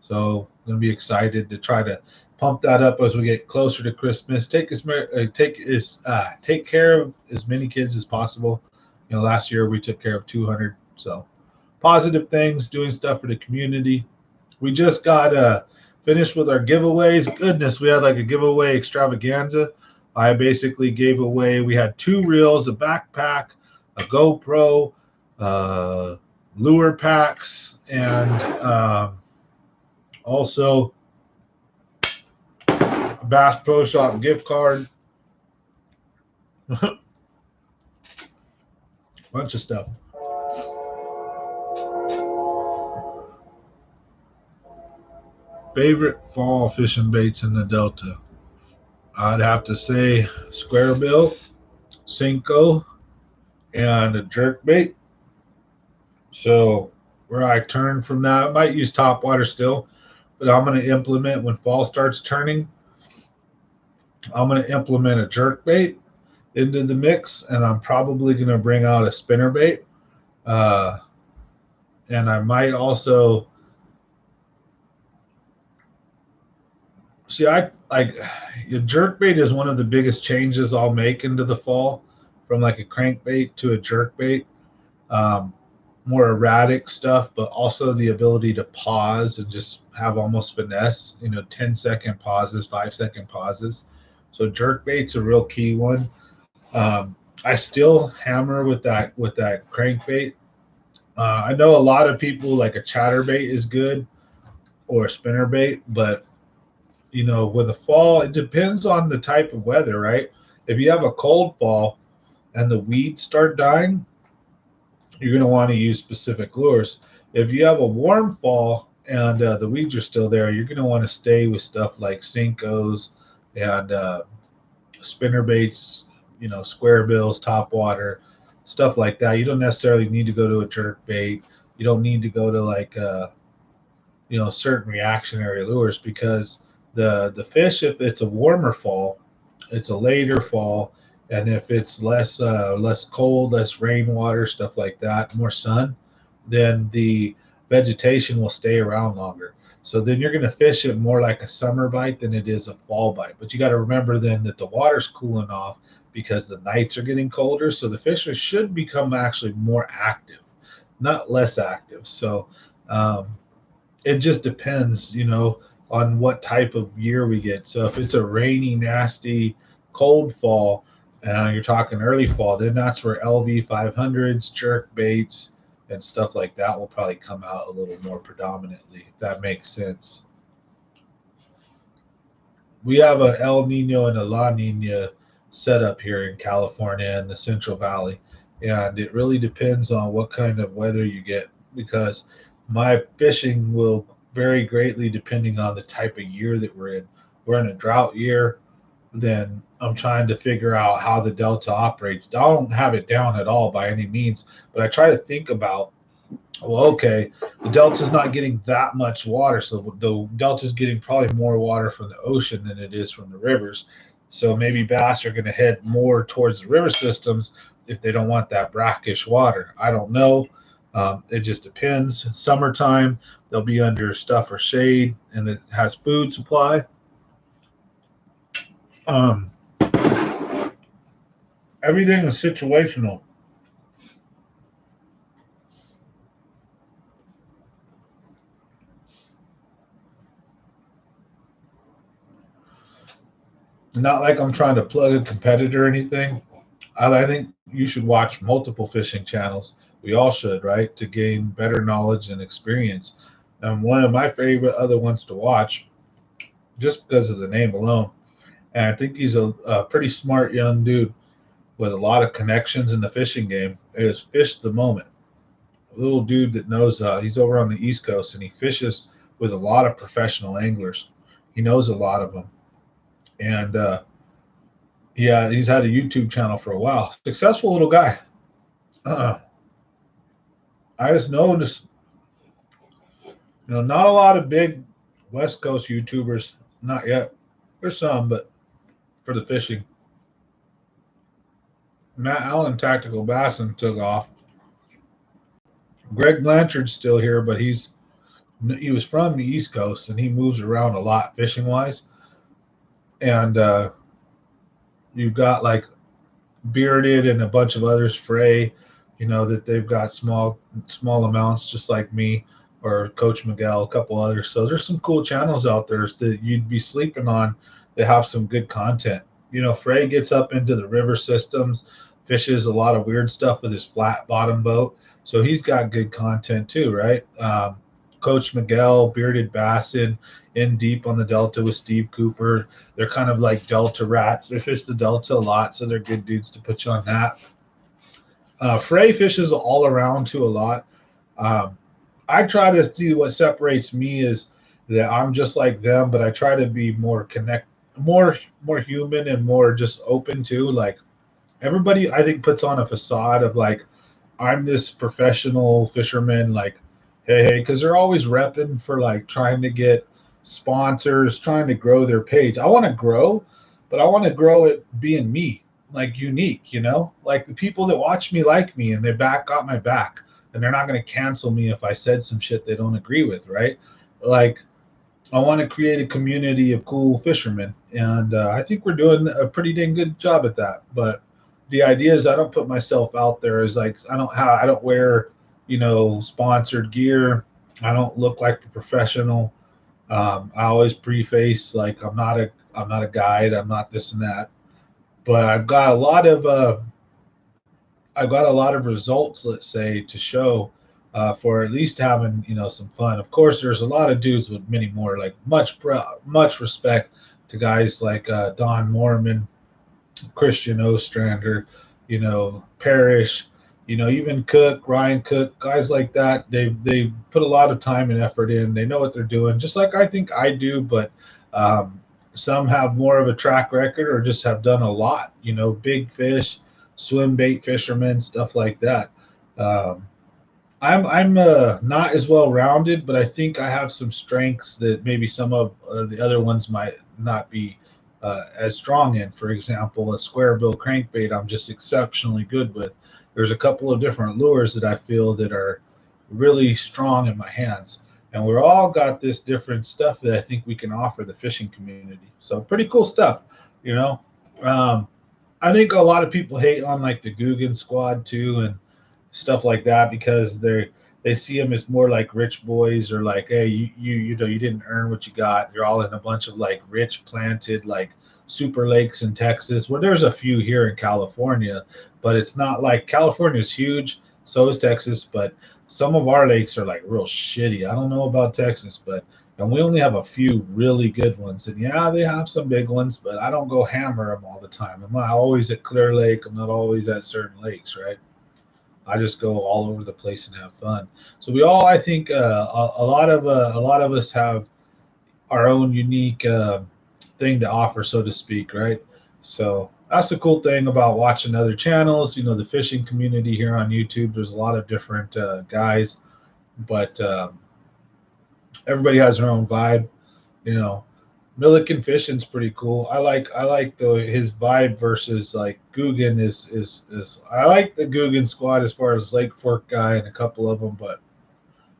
So I'm going to be excited to try to pump that up as we get closer to Christmas. Take care of as many kids as possible. Last year we took care of 200. So positive things, doing stuff for the community. We just got finished with our giveaways. Goodness, we had like a giveaway extravaganza. I basically gave away, we had 2 reels, a backpack, a GoPro, lure packs, and also a Bass Pro Shop gift card. Bunch of stuff. Favorite fall fishing baits in the Delta? I'd have to say square bill, Cinco, and a jerk bait. So where I turn from that, I might use top water still, but I'm going to implement when fall starts turning. I'm going to implement a jerk bait into the mix, and I'm probably going to bring out a spinner bait. And I might also see, I like your jerk bait is one of the biggest changes I'll make into the fall, from like a crankbait to a jerk bait. More erratic stuff, but also the ability to pause and just have almost finesse, 10-second pauses, 5-second pauses. So jerk bait's a real key one. I still hammer with that crankbait. I know a lot of people like a chatterbait is good or a spinner bait, but with the fall, it depends on the type of weather, right? If you have a cold fall and the weeds start dying, you're going to want to use specific lures. If you have a warm fall and the weeds are still there, you're going to want to stay with stuff like Cincos and spinner baits, square bills, top water, stuff like that. You don't necessarily need to go to a jerk bait. You don't need to go to like certain reactionary lures, because The fish, if it's a warmer fall, it's a later fall, and if it's less cold, less rainwater, stuff like that, more sun, then the vegetation will stay around longer. So then you're going to fish it more like a summer bite than it is a fall bite. But you got to remember then that the water's cooling off because the nights are getting colder. So the fish should become actually more active, not less active. So um, it just depends, on what type of year we get. So if it's a rainy, nasty, cold fall, you're talking early fall, then that's where LV 500s, jerk baits, and stuff like that will probably come out a little more predominantly, if that makes sense. We have a El Nino and a La Nina setup here in California and the Central Valley, and it really depends on what kind of weather you get because my fishing will vary greatly depending on the type of year that we're in. We're in a drought year, then I'm trying to figure out how the delta operates. I don't have it down at all by any means, but I try to think about, well, okay, the delta's not getting that much water, so the delta's getting probably more water from the ocean than it is from the rivers. So maybe bass are going to head more towards the river systems if they don't want that brackish water. I don't know. It just depends. Summertime, they'll be under stuff or shade, and it has food supply. Um, Everything is situational. Not like I'm trying to plug a competitor or anything. I think you should watch multiple fishing channels. We all should, right? To gain better knowledge and experience. And one of my favorite other ones to watch, just because of the name alone, and I think he's a pretty smart young dude with a lot of connections in the fishing game, is Fish the Moment. A little dude that knows, he's over on the East Coast and he fishes with a lot of professional anglers. He knows a lot of them. And yeah, he's had a YouTube channel for a while. Successful little guy. Uh, I just noticed, not a lot of big West Coast YouTubers. Not yet. There's some, but for the fishing, Matt Allen Tactical Bassin took off. Greg Blanchard's still here, but he was from the East Coast and he moves around a lot fishing wise. And you've got like Bearded and a bunch of others, Frey, that they've got small amounts, just like me, or Coach Miguel, a couple others. So there's some cool channels out there that you'd be sleeping on that have some good content. Frey gets up into the river systems, fishes a lot of weird stuff with his flat bottom boat. So he's got good content too, right? Coach Miguel, Bearded Bassin, in deep on the Delta with Steve Cooper. They're kind of like Delta rats. They fish the Delta a lot, so they're good dudes to put you on that. Frey fishes all around too a lot. I try to see what separates me is that I'm just like them, but I try to be more more human and more just open to like everybody. I think puts on a facade of like I'm this professional fisherman, like hey, because they're always repping for like trying to get sponsors, trying to grow their page. I want to grow, but I want to grow it being me, like unique, like the people that watch me like me and they got my back and they're not going to cancel me if I said some shit they don't agree with, right? Like I want to create a community of cool fishermen, and I think we're doing a pretty dang good job at that. But the idea is I don't put myself out there as like I don't wear sponsored gear. I don't look like a professional. I always preface like I'm not a guide. I'm not this and that. But I've got a lot of results, let's say, to show for at least having some fun. Of course, there's a lot of dudes with many more. Like much respect to guys like Don Mormon, Christian Ostrander, Parrish, even Cook, Ryan Cook, guys like that. They put a lot of time and effort in. They know what they're doing, just like I think I do. But some have more of a track record or just have done a lot. Big fish, swim bait fishermen, stuff like that. Um, I'm not as well rounded, but I think I have some strengths that maybe some of the other ones might not be as strong in. For example, a square bill crankbait, I'm just exceptionally good with. There's a couple of different lures that I feel that are really strong in my hands, and we're all got this different stuff that I think we can offer the fishing community. So pretty cool stuff, you know. Um, I think a lot of people hate on like the Guggen squad too, and stuff like that because they see them as more like rich boys or like, hey, you know, you didn't earn what you got. They're all in a bunch of like rich planted like super lakes in Texas, where there's a few here in California, but it's not like California is huge, so is Texas, but some of our lakes are like real shitty. I don't know about Texas, but and we only have a few really good ones. And yeah, they have some big ones, but I don't go hammer them all the time. I'm not always at Clear Lake. I'm not always at certain lakes, right? I just go all over the place and have fun. So we all, I think, a lot of us have our own unique thing to offer, so to speak, right? So that's the cool thing about watching other channels. You know, the fishing community here on YouTube. There's a lot of different guys, but everybody has their own vibe. You know, Milliken fishing's pretty cool. I like the his vibe versus like Guggen is I like the Guggen squad as far as Lake Fork guy and a couple of them, but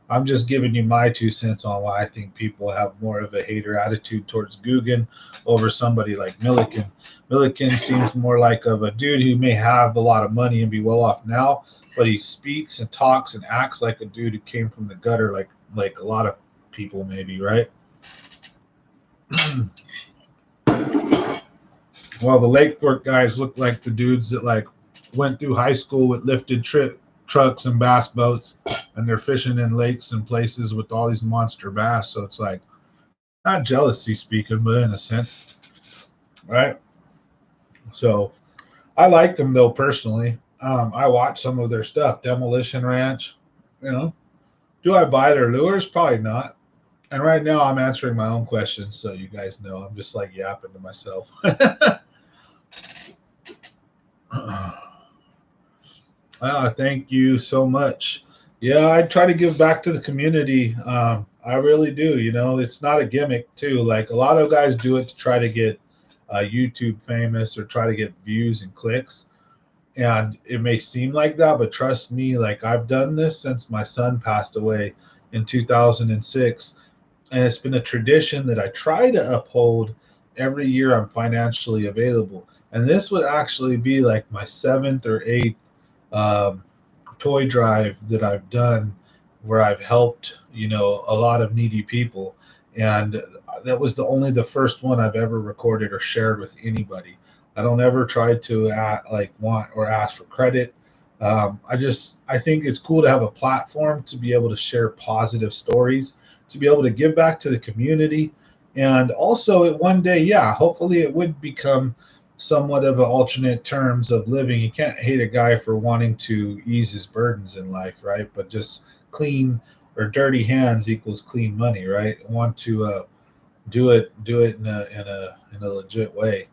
I'm just giving you my 2 cents on why I think people have more of a hater attitude towards Guggen over somebody like Milliken. Milliken seems more like of a dude who may have a lot of money and be well off now, but he speaks and talks and acts like a dude who came from the gutter, like a lot of people maybe, right? Well, the Lake Fork guys look like the dudes that like went through high school with lifted trucks and bass boats, and they're fishing in lakes and places with all these monster bass. So it's like not jealousy speaking, but in a sense, right? So I like them though personally. I watch some of their stuff, Demolition Ranch. You know, do I buy their lures? Probably not. And right now, I'm answering my own questions, so you guys know I'm just like yapping to myself. Thank you so much. Yeah, I try to give back to the community. I really do. You know, it's not a gimmick, too. Like a lot of guys do it to try to get YouTube famous or try to get views and clicks. And it may seem like that, but trust me, like I've done this since my son passed away in 2006. And it's been a tradition that I try to uphold every year I'm financially available. And this would actually be like my seventh or eighth um, toy drive that I've done where I've helped, you know, a lot of needy people. And that was the first one I've ever recorded or shared with anybody. I don't ever try to like want or ask for credit. I think it's cool to have a platform to be able to share positive stories, to be able to give back to the community, and also it one day, yeah, hopefully it would become somewhat of an alternate terms of living. You can't hate a guy for wanting to ease his burdens in life, right? But just clean or dirty hands equals clean money, right? I want to do it in a legit way,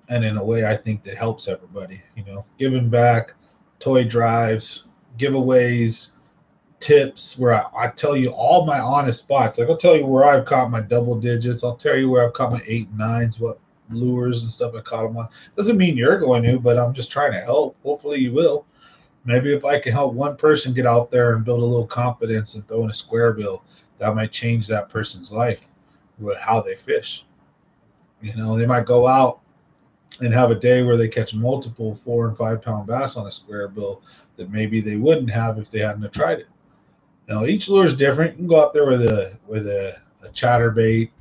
and in a way I think that helps everybody. You know, giving back, toy drives, giveaways, tips where I tell you all my honest spots. Like I'll tell you where I've caught my double digits. I'll tell you where I've caught my 8 and 9s, what lures and stuff I caught them on. Doesn't mean you're going to, but I'm just trying to help. Hopefully you will. Maybe if I can help one person get out there and build a little confidence and throw in a square bill, that might change that person's life with how they fish. You know, they might go out and have a day where they catch multiple 4 and 5 pound bass on a square bill that maybe they wouldn't have if they hadn't have tried it. Now each lure is different. You can go out there with a chatterbait,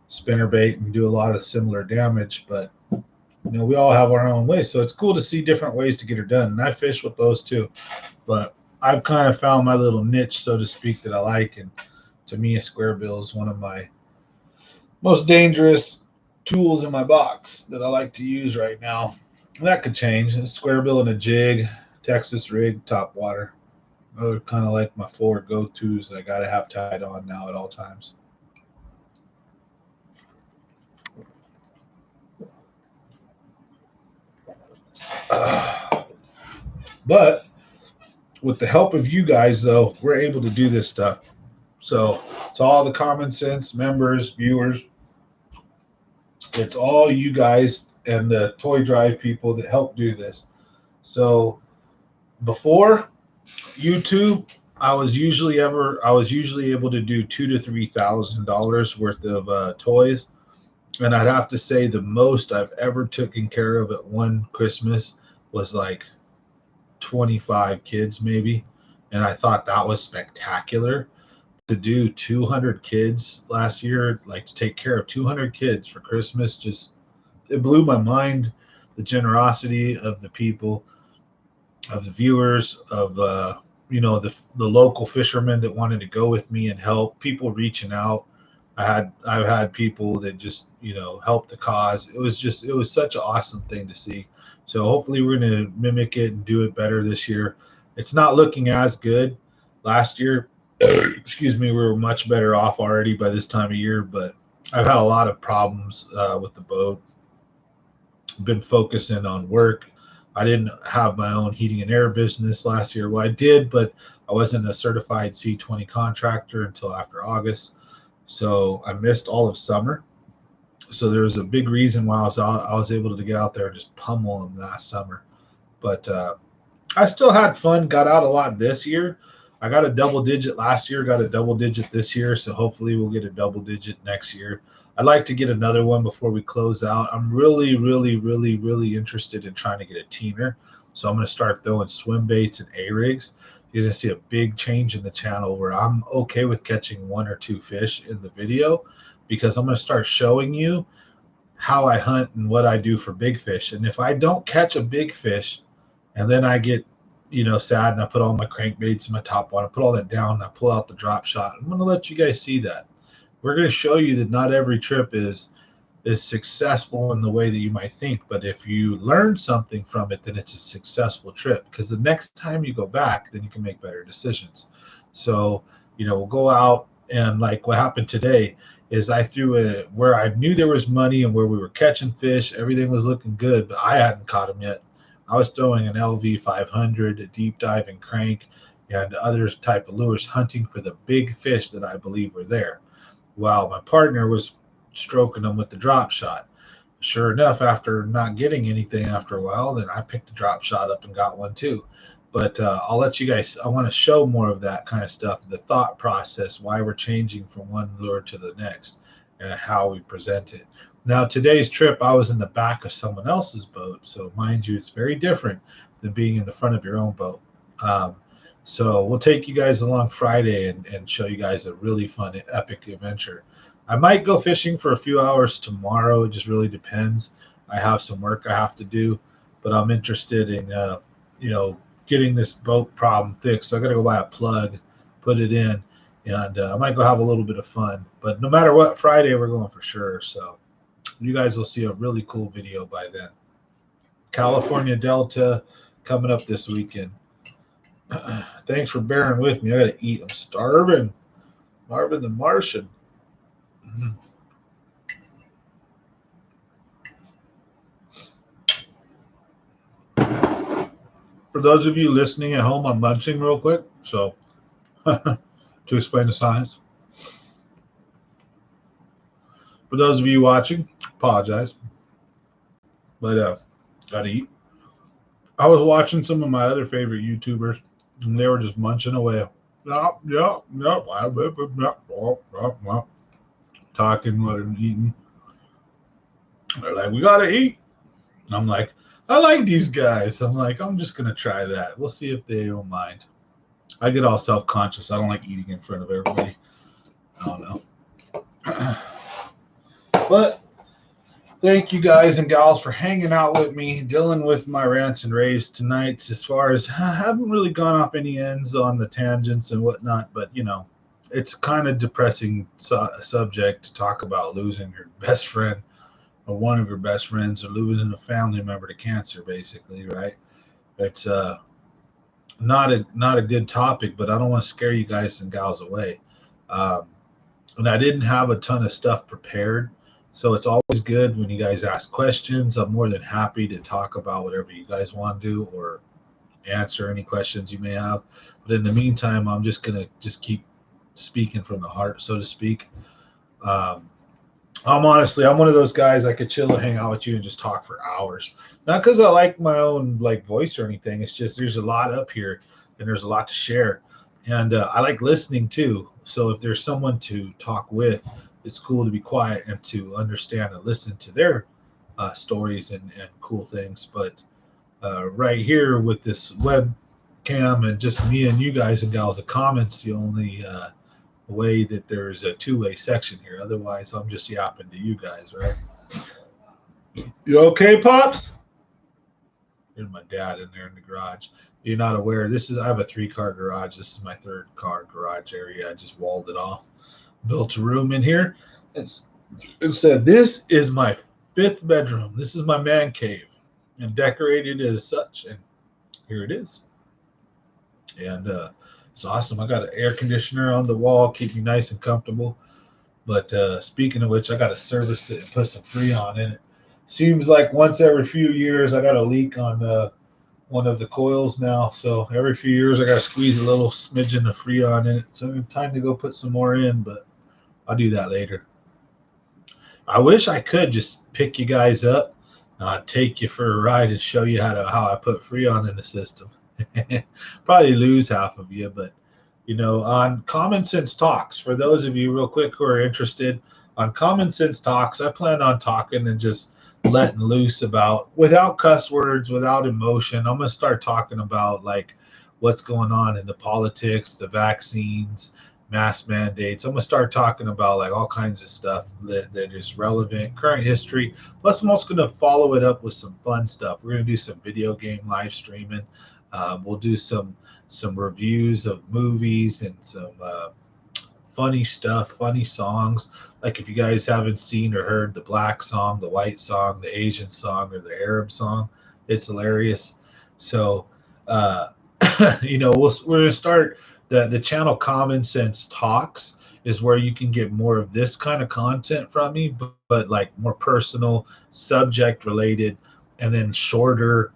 spinnerbait, and do a lot of similar damage. But you know, we all have our own way. So it's cool to see different ways to get it done. And I fish with those too. But I've kind of found my little niche, so to speak, that I like. And to me, a square bill is one of my most dangerous tools in my box that I like to use right now. And that could change. A square bill and a jig, Texas rig, top water. Those are kind of like my four go-tos I got to have tied on now at all times. But with the help of you guys, though, we're able to do this stuff. So to all the Common Sense members, viewers, it's all you guys and the Toy Drive people that help do this. So before YouTube, I was usually able to do $2,000 to $3,000 worth of toys, and I'd have to say the most I've ever taken care of at one Christmas was like 25 kids maybe, and I thought that was spectacular. To do 200 kids last year, like to take care of 200 kids for Christmas, just it blew my mind. The generosity of the people, of the viewers, of the local fishermen that wanted to go with me and help, people reaching out. I've had people that just helped the cause. It was such an awesome thing to see. So hopefully we're going to mimic it and do it better this year. It's not looking as good. Last year, excuse me, we were much better off already by this time of year, but I've had a lot of problems with the boat. Been focusing on work. I didn't have my own heating and air business last year. Well, I did, but I wasn't a certified C20 contractor until after August. So I missed all of summer. So there was a big reason why I was able to get out there and just pummel them last summer. But I still had fun, got out a lot this year. I got a double digit last year, got a double digit this year. So hopefully we'll get a double digit next year. I'd like to get another one before we close out. I'm really, really, really, really interested in trying to get a teener. So I'm going to start throwing swim baits and A-rigs. You're going to see a big change in the channel where I'm okay with catching 1 or 2 fish in the video, because I'm going to start showing you how I hunt and what I do for big fish. And if I don't catch a big fish and then I get sad and I put all my crankbaits in my top water, put all that down, and I pull out the drop shot, I'm going to let you guys see that. We're going to show you that not every trip is successful in the way that you might think, but if you learn something from it, then it's a successful trip, because the next time you go back, then you can make better decisions. So we'll go out, and like what happened today is I threw it where I knew there was money and where we were catching fish. Everything was looking good, but I hadn't caught them yet. I was throwing an LV 500, a deep diving crank, and other type of lures, hunting for the big fish that I believe were there, while my partner was stroking them with the drop shot. Sure enough, after not getting anything after a while, then I picked the drop shot up and got one too. But I'll let you guys, I want to show more of that kind of stuff, the thought process, why we're changing from one lure to the next, and how we present it. Now, today's trip, I was in the back of someone else's boat. So mind you, it's very different than being in the front of your own boat. So we'll take you guys along Friday and show you guys a really fun, epic adventure. I might go fishing for a few hours tomorrow. It just really depends. I have some work I have to do, but I'm interested in, getting this boat problem fixed. So I got to go buy a plug, put it in, and I might go have a little bit of fun. But no matter what, Friday we're going for sure. So you guys will see a really cool video by then. California Delta coming up this weekend. Thanks for bearing with me. I got to eat. I'm starving. Marvin the Martian. For those of you listening at home, I'm munching real quick. So to explain the science. For those of you watching, apologize. But gotta eat. I was watching some of my other favorite YouTubers, and they were just munching away. Talking, what I'm eating. They're like, we gotta eat. I'm like, I like these guys. I'm like, I'm just gonna try that. We'll see if they don't mind. I get all self-conscious. I don't like eating in front of everybody. I don't know. But thank you guys and gals for hanging out with me, dealing with my rants and raves tonight. As far as I haven't really gone off any ends on the tangents and whatnot, but it's kind of depressing subject to talk about losing your best friend or one of your best friends, or losing a family member to cancer, basically, right? It's not a good topic, but I don't want to scare you guys and gals away. And I didn't have a ton of stuff prepared. So it's always good when you guys ask questions. I'm more than happy to talk about whatever you guys want to do or answer any questions you may have. But in the meantime, I'm just gonna just keep speaking from the heart, so to speak. Um, I'm one of those guys I could chill and hang out with you and just talk for hours. Not because I like my own like voice or anything. It's just there's a lot up here and there's a lot to share, and I like listening too. So if there's someone to talk with, it's cool to be quiet and to understand and listen to their stories and cool things. But right here with this webcam and just me and you guys and gals, the comments, the only way that there's a two-way section here. Otherwise, I'm just yapping to you guys, right? You okay, Pops? There's my dad in there in the garage. You're not aware. I have a 3-car garage. This is my 3rd car garage area. I just walled it off. Built a room in here. It said, this is my 5th bedroom. This is my man cave. And decorated as such. And here it is. And it's awesome. I got an air conditioner on the wall, keep me nice and comfortable. But speaking of which, I got to service it and put some Freon in it. Seems like once every few years I got a leak on one of the coils now. So every few years I got to squeeze a little smidgen of Freon in it. So time to go put some more in, but I'll do that later. I wish I could just pick you guys up, take you for a ride and show you how I put Freon in the system. Probably lose half of you, but on Common Sense Talks, for those of you real quick who are interested, on Common Sense Talks, I plan on talking and just letting loose about, without cuss words, without emotion. I'm going to start talking about like what's going on in the politics, the vaccines, mask mandates. I'm going to start talking about like all kinds of stuff that is relevant, current history. Plus, I'm also going to follow it up with some fun stuff. We're going to do some video game live streaming. We'll do some reviews of movies and some funny stuff, funny songs. Like if you guys haven't seen or heard the black song, the white song, the Asian song, or the Arab song, it's hilarious. So, we're going to start the channel Common Sense Talks is where you can get more of this kind of content from me, but like more personal, subject related, and then shorter,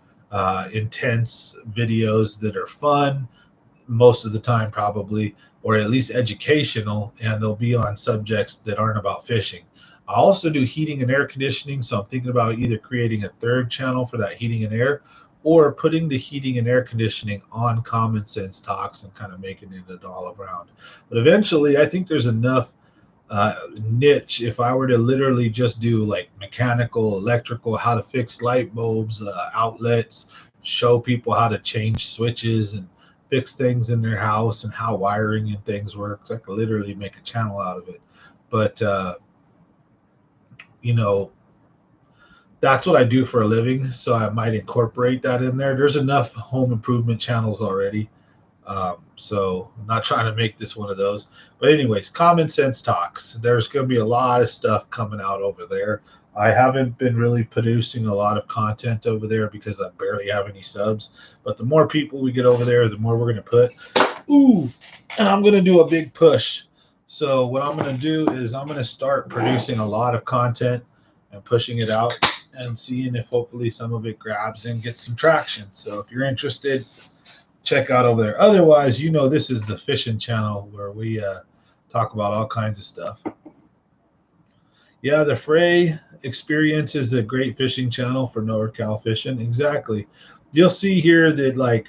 intense videos that are fun most of the time probably, or at least educational, and they'll be on subjects that aren't about fishing. I also do heating and air conditioning, so I'm thinking about either creating a 3rd channel for that heating and air, or putting the heating and air conditioning on Common Sense Talks and kind of making it all around. But eventually, I think there's enough niche if I were to literally just do like mechanical, electrical, how to fix light bulbs, outlets, show people how to change switches and fix things in their house and how wiring and things works. I could literally make a channel out of it. But that's what I do for a living, so I might incorporate that in there. There's enough home improvement channels already. So I'm not trying to make this one of those. But anyways, Common Sense Talks. There's going to be a lot of stuff coming out over there. I haven't been really producing a lot of content over there because I barely have any subs. But the more people we get over there, the more we're going to put. Ooh, and I'm going to do a big push. So what I'm going to do is I'm going to start producing a lot of content and pushing it out and seeing if hopefully some of it grabs and gets some traction. So if you're interested, check out over there. Otherwise, this is the fishing channel where we talk about all kinds of stuff. Yeah, the Frey Experience is a great fishing channel for NorCal fishing. Exactly. You'll see here that like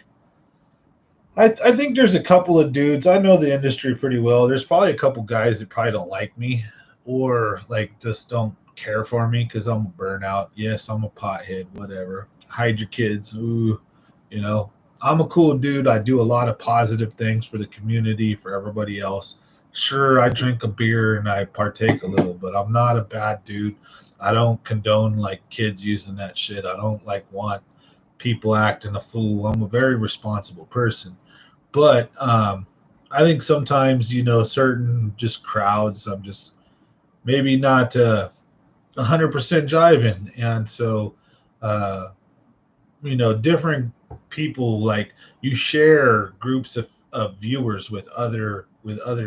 I think there's a couple of dudes. I know the industry pretty well. There's probably a couple guys that probably don't like me or like just don't care for me because I'm a burnout. Yes, I'm a pothead, whatever. Hide your kids. Ooh, I'm a cool dude. I do a lot of positive things for the community, for everybody else. Sure, I drink a beer and I partake a little, but I'm not a bad dude. I don't condone like kids using that shit. I don't like want people acting a fool. I'm a very responsible person. But I think sometimes, certain just crowds, I'm just maybe not 100% jiving. And so, different people, like you share groups of viewers with other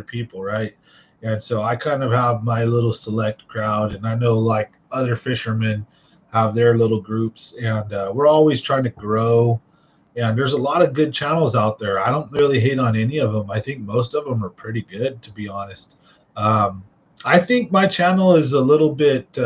people, right? And so I kind of have my little select crowd, and I know like other fishermen have their little groups, and we're always trying to grow And there's a lot of good channels out there. I don't really hate on any of them. I think most of them are pretty good, to be honest. Um, I think my channel is a little bit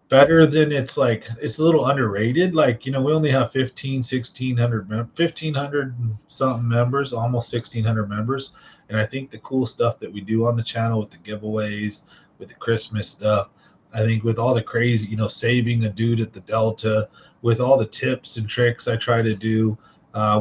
better than it's a little underrated. Like, we only have 1,500 something members, almost 1,600 members. And I think the cool stuff that we do on the channel with the giveaways, with the Christmas stuff, I think with all the crazy, saving a dude at the Delta, with all the tips and tricks I try to do,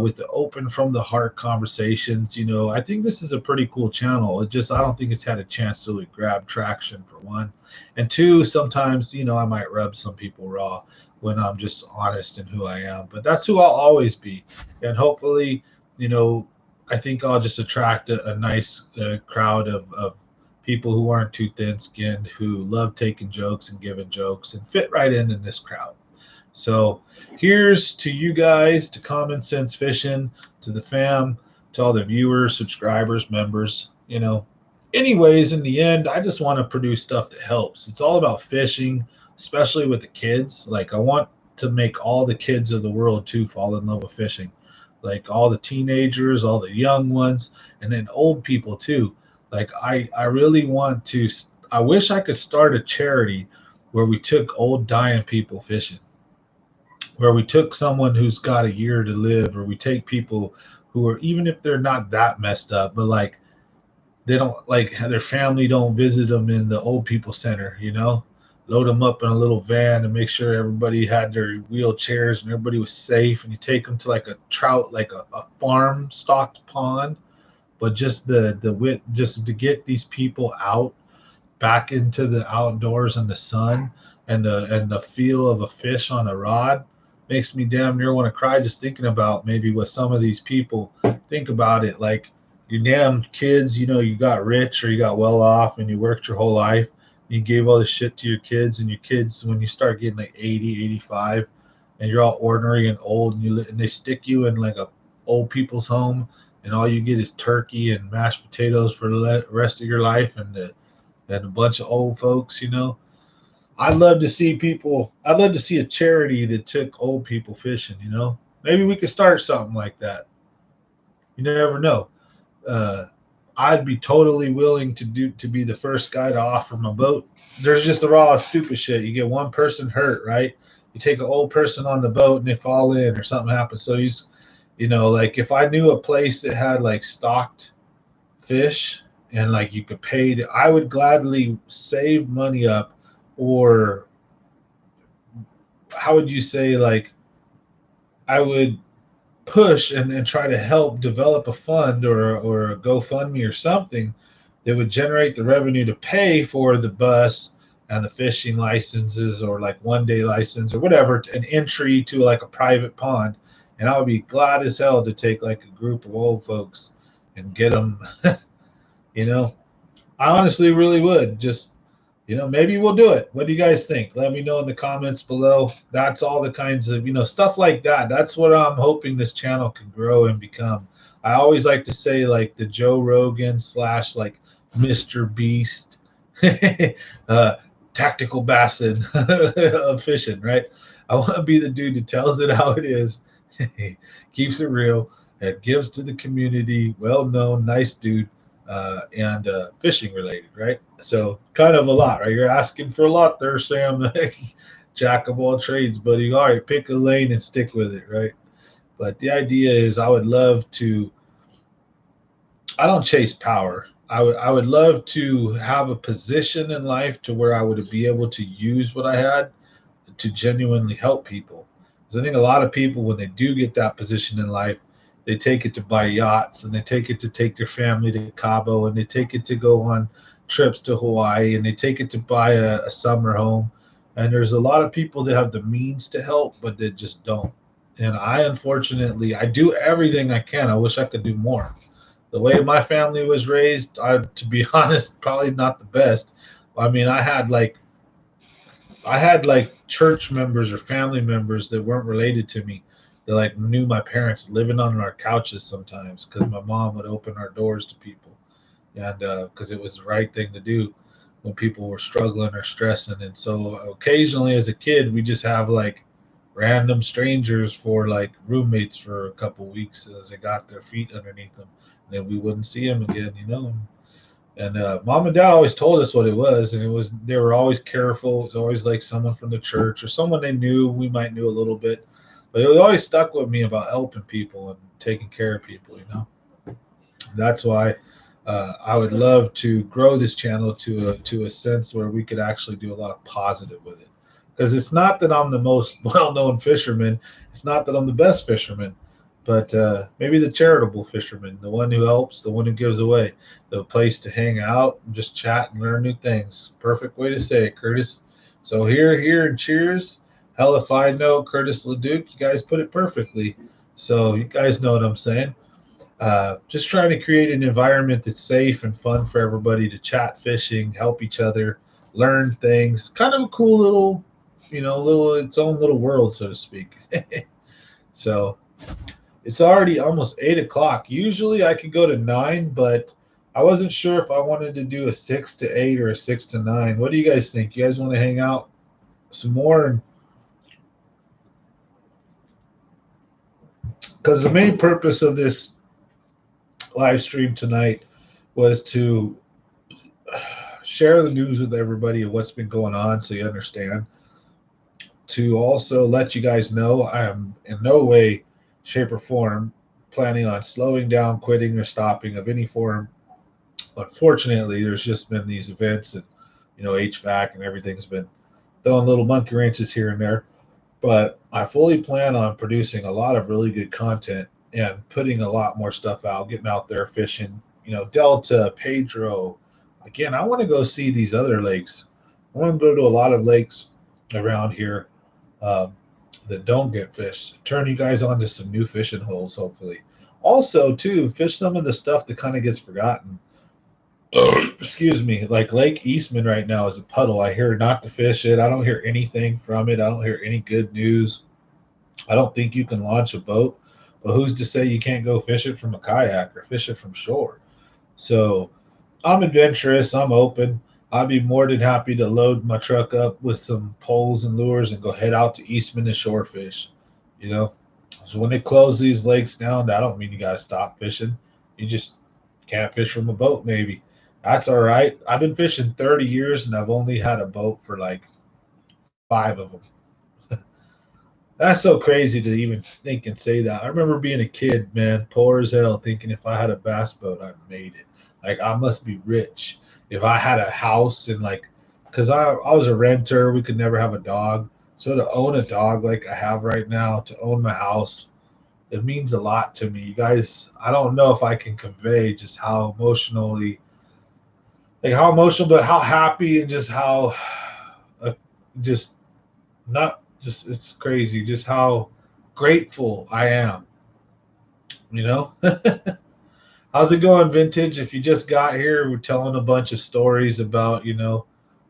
with the open from the heart conversations, I think this is a pretty cool channel. I don't think it's had a chance to really grab traction, for one. And two, sometimes, I might rub some people raw when I'm just honest in who I am. But that's who I'll always be. And hopefully, I think I'll just attract a nice crowd of people who aren't too thin skinned, who love taking jokes and giving jokes and fit right in this crowd. So here's to you guys, to Common Sense Fishing, to the fam, to all the viewers, subscribers, members. Anyways, in the end, I just want to produce stuff that helps. It's all about fishing, especially with the kids. Like, I want to make all the kids of the world too fall in love with fishing. Like, all the teenagers, all the young ones, and then old people too. Like, I really want to. I wish I could start a charity where we took old dying people fishing, where we took someone who's got a year to live, or we take people who are, even if they're not that messed up, but like they don't, like, their family don't visit them in the old people center, load them up in a little van and make sure everybody had their wheelchairs and everybody was safe. And you take them to like a trout, like a farm stocked pond, but just the wit, just to get these people out back into the outdoors and the sun, and the feel of a fish on a rod makes me damn near want to cry, just thinking about maybe what some of these people think about it. Like, you damn kids, you got rich or you got well off and you worked your whole life. You gave all this shit to your kids, and your kids, when you start getting like 80, 85, and you're all ordinary and old, and they stick you in like a old people's home, and all you get is turkey and mashed potatoes for the rest of your life, and a bunch of old folks. I'd love to see a charity that took old people fishing. Maybe we could start something like that. You never know. uh, I'd be totally willing to be the first guy to offer my boat. There's just a raw stupid shit. You get one person hurt, right? You take an old person on the boat and they fall in or something happens. So like, if I knew a place that had like stocked fish, and like you could pay to, I would gladly save money up, or how would you say, like, I would push and try to help develop a fund, or a GoFundMe or something that would generate the revenue to pay for the bus and the fishing licenses, or like 1 day license or whatever, an entry to like a private pond. And I would be glad as hell to take like a group of old folks and get them. you know I honestly really would. Just, maybe we'll do it. What do you guys think? Let me know in the comments below. That's all the kinds of, stuff like that. That's what I'm hoping this channel can grow and become. I always like to say, like, the Joe Rogan slash like Mr. Beast, uh, tactical bassin of fishing, right? I want to be the dude that tells it how it is, keeps it real, and gives to the community. Well known, nice dude. And fishing related, right? So kind of a lot, right? You're asking for a lot there, Sam. Jack of all trades, buddy. All right, pick a lane and stick with it, right? But the idea is, I would love to. I don't chase power. I would love to have a position in life to where I would be able to use what I had to genuinely help people. Because I think a lot of people, when they do get that position in life, they take it to buy yachts, and they take it to take their family to Cabo, and they take it to go on trips to Hawaii, and they take it to buy a summer home. And there's a lot of people that have the means to help, but they just don't. And unfortunately, I do everything I can. I wish I could do more. The way my family was raised, to be honest, probably not the best. I mean, I had like church members or family members that weren't related to me, that like knew my parents, living on our couches sometimes, because my mom would open our doors to people, and because it was the right thing to do when people were struggling or stressing. And so occasionally as a kid, we just have like random strangers for like roommates for a couple weeks as they got their feet underneath them. And then we wouldn't see them again, you know. And mom and dad always told us what it was, and it was they were always careful. It was always like someone from the church or someone they knew. We might knew a little bit, but it always stuck with me about helping people and taking care of people. You know, that's why I would love to grow this channel to a sense where we could actually do a lot of positive with it. Because it's not that I'm the most well-known fisherman. It's not that I'm the best fisherman, but maybe the charitable fisherman, the one who helps, the one who gives away, the place to hang out and just chat and learn new things. Perfect way to say it, Curtis. So here, and cheers. Hell if I know, Curtis Leduc. You guys put it perfectly. So you guys know what I'm saying. Just trying to create an environment that's safe and fun for everybody to chat fishing, help each other, learn things. Kind of a cool little, little its own little world, so to speak. So it's already almost 8 o'clock. Usually I could go to 9, but I wasn't sure if I wanted to do a 6 to 8 or a 6 to 9. What do you guys think? You guys want to hang out some more? And because the main purpose of this live stream tonight was to share the news with everybody of what's been going on so you understand. To also let you guys know I am in no way, shape, or form planning on slowing down, quitting, or stopping of any form. Unfortunately, there's just been these events and, HVAC and everything's been throwing little monkey wrenches here and there. But I fully plan on producing a lot of really good content and putting a lot more stuff out, getting out there fishing, Delta, Pedro. Again, I want to go see these other lakes. I want to go to a lot of lakes around here that don't get fished. Turn you guys on to some new fishing holes, hopefully. Also, too, fish some of the stuff that kind of gets forgotten. Excuse me, like Lake Eastman right now is a puddle. I hear not to fish it. I don't hear anything from it. I don't hear any good news. I don't think you can launch a boat, but who's to say you can't go fish it from a kayak or fish it from shore? So I'm adventurous. I'm open. I'd be more than happy to load my truck up with some poles and lures and go head out to Eastman and shore fish. You know, so when they close these lakes down, that don't mean you got to stop fishing. You just can't fish from a boat, maybe. That's all right. I've been fishing 30 years and I've only had a boat for like 5 of them. That's so crazy to even think and say that. I remember being a kid, man, poor as hell, thinking if I had a bass boat, I made it. Like, I must be rich. If I had a house and, like, because I was a renter, we could never have a dog. So to own a dog like I have right now, to own my house, it means a lot to me. You guys, I don't know if I can convey just how emotionally, like how emotional, but how happy and just how, just not just it's crazy just how grateful I am, you know. How's it going, Vintage? If you just got here, we're telling a bunch of stories about,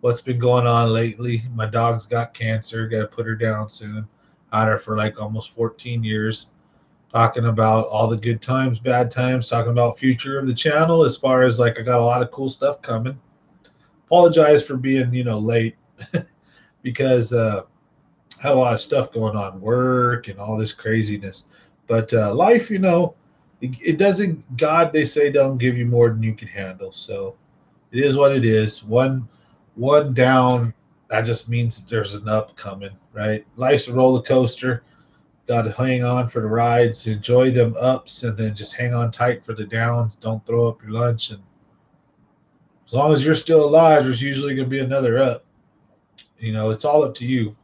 what's been going on lately. My dog's got cancer, got to put her down soon. Had her for like almost 14 years. Talking about all the good times, bad times, talking about future of the channel as far as like I got a lot of cool stuff coming. Apologize for being, late because had a lot of stuff going on, work and all this craziness. But life, it doesn't. God, they say, don't give you more than you can handle. So it is what it is. One down, that just means there's an up coming, right? Life's a roller coaster. Got to hang on for the rides, enjoy them ups, and then just hang on tight for the downs. Don't throw up your lunch. And as long as you're still alive, there's usually going to be another up. It's all up to you.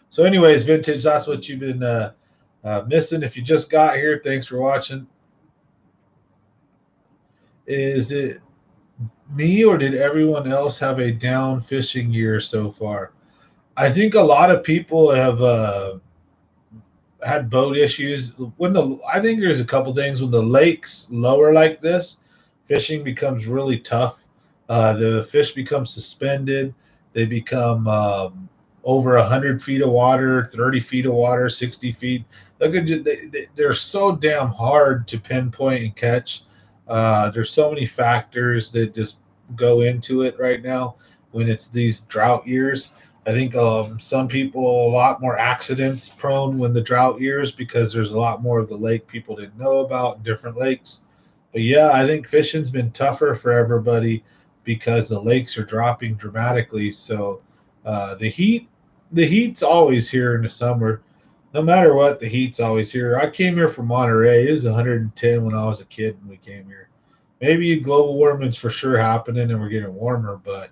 So anyways, Vintage, that's what you've been missing. If you just got here, thanks for watching. Is it me or did everyone else have a down fishing year so far? I think a lot of people have had boat issues. I think there's a couple things. When the lake's lower like this, fishing becomes really tough. The fish become suspended. They become over 100 feet of water, 30 feet of water, 60 feet. They're so damn hard to pinpoint and catch. There's so many factors that just go into it right now when it's these drought years. I think some people a lot more accidents prone when the drought years because there's a lot more of the lake people didn't know about in different lakes. But yeah, I think fishing's been tougher for everybody because the lakes are dropping dramatically. So the heat's always here in the summer. No matter what, the heat's always here. I came here from Monterey. It was 110 when I was a kid when we came here. Maybe global warming's for sure happening and we're getting warmer, but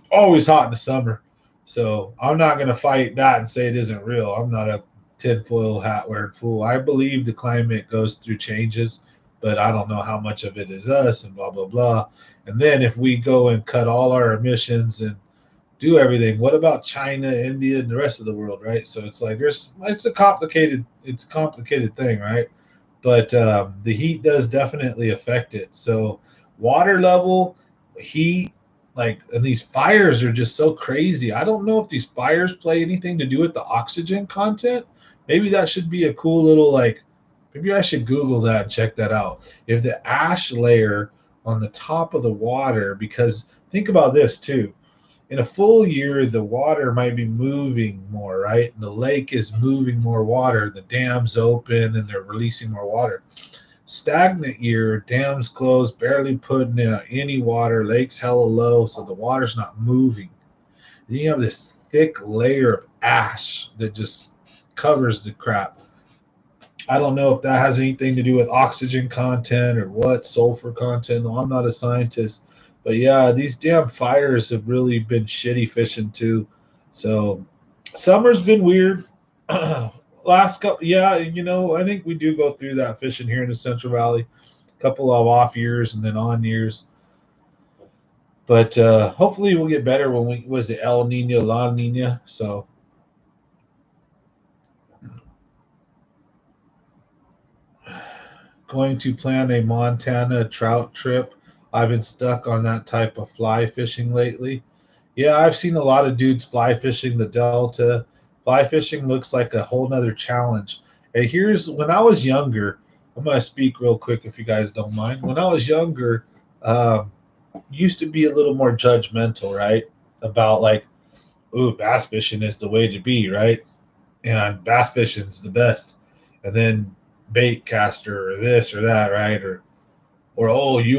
always hot in the summer. So I'm not going to fight that and say it isn't real. I'm not a tinfoil hat wearing fool. I believe the climate goes through changes, but I don't know how much of it is us and blah, blah, blah. And then if we go and cut all our emissions and do everything, what about China, India, and the rest of the world, right? So it's like it's a complicated thing, right? But the heat does definitely affect it. So water level, heat, like, and these fires are just so crazy. I don't know if these fires play anything to do with the oxygen content. Maybe that should be a cool little like. Maybe I should Google that and check that out. If the ash layer on the top of the water, because think about this too in a full year, the water might be moving more, right? And the lake is moving more water. The dam's open and they're releasing more water. Stagnant year, dams closed, barely putting in any water, lakes hella low, so the water's not moving. Then you have this thick layer of ash that just covers the crap. I don't know if that has anything to do with oxygen content or what, sulfur content. No, I'm not a scientist. But yeah, these damn fires have really been shitty fishing too. So summer's been weird. Last couple, yeah, I think we do go through that fishing here in the Central Valley. A couple of off years and then on years. But hopefully we'll get better when was it El Nino, La Nina. So going to plan a Montana trout trip. I've been stuck on that type of fly fishing lately. Yeah, I've seen a lot of dudes fly fishing the Delta. Fly fishing looks like a whole nother challenge. And here's when I was younger, I'm going to speak real quick if you guys don't mind. When I was younger, um, used to be a little more judgmental, right? About like, ooh, bass fishing is the way to be, right? And bass fishing's the best. And then bait caster or this or that, right? Or oh, you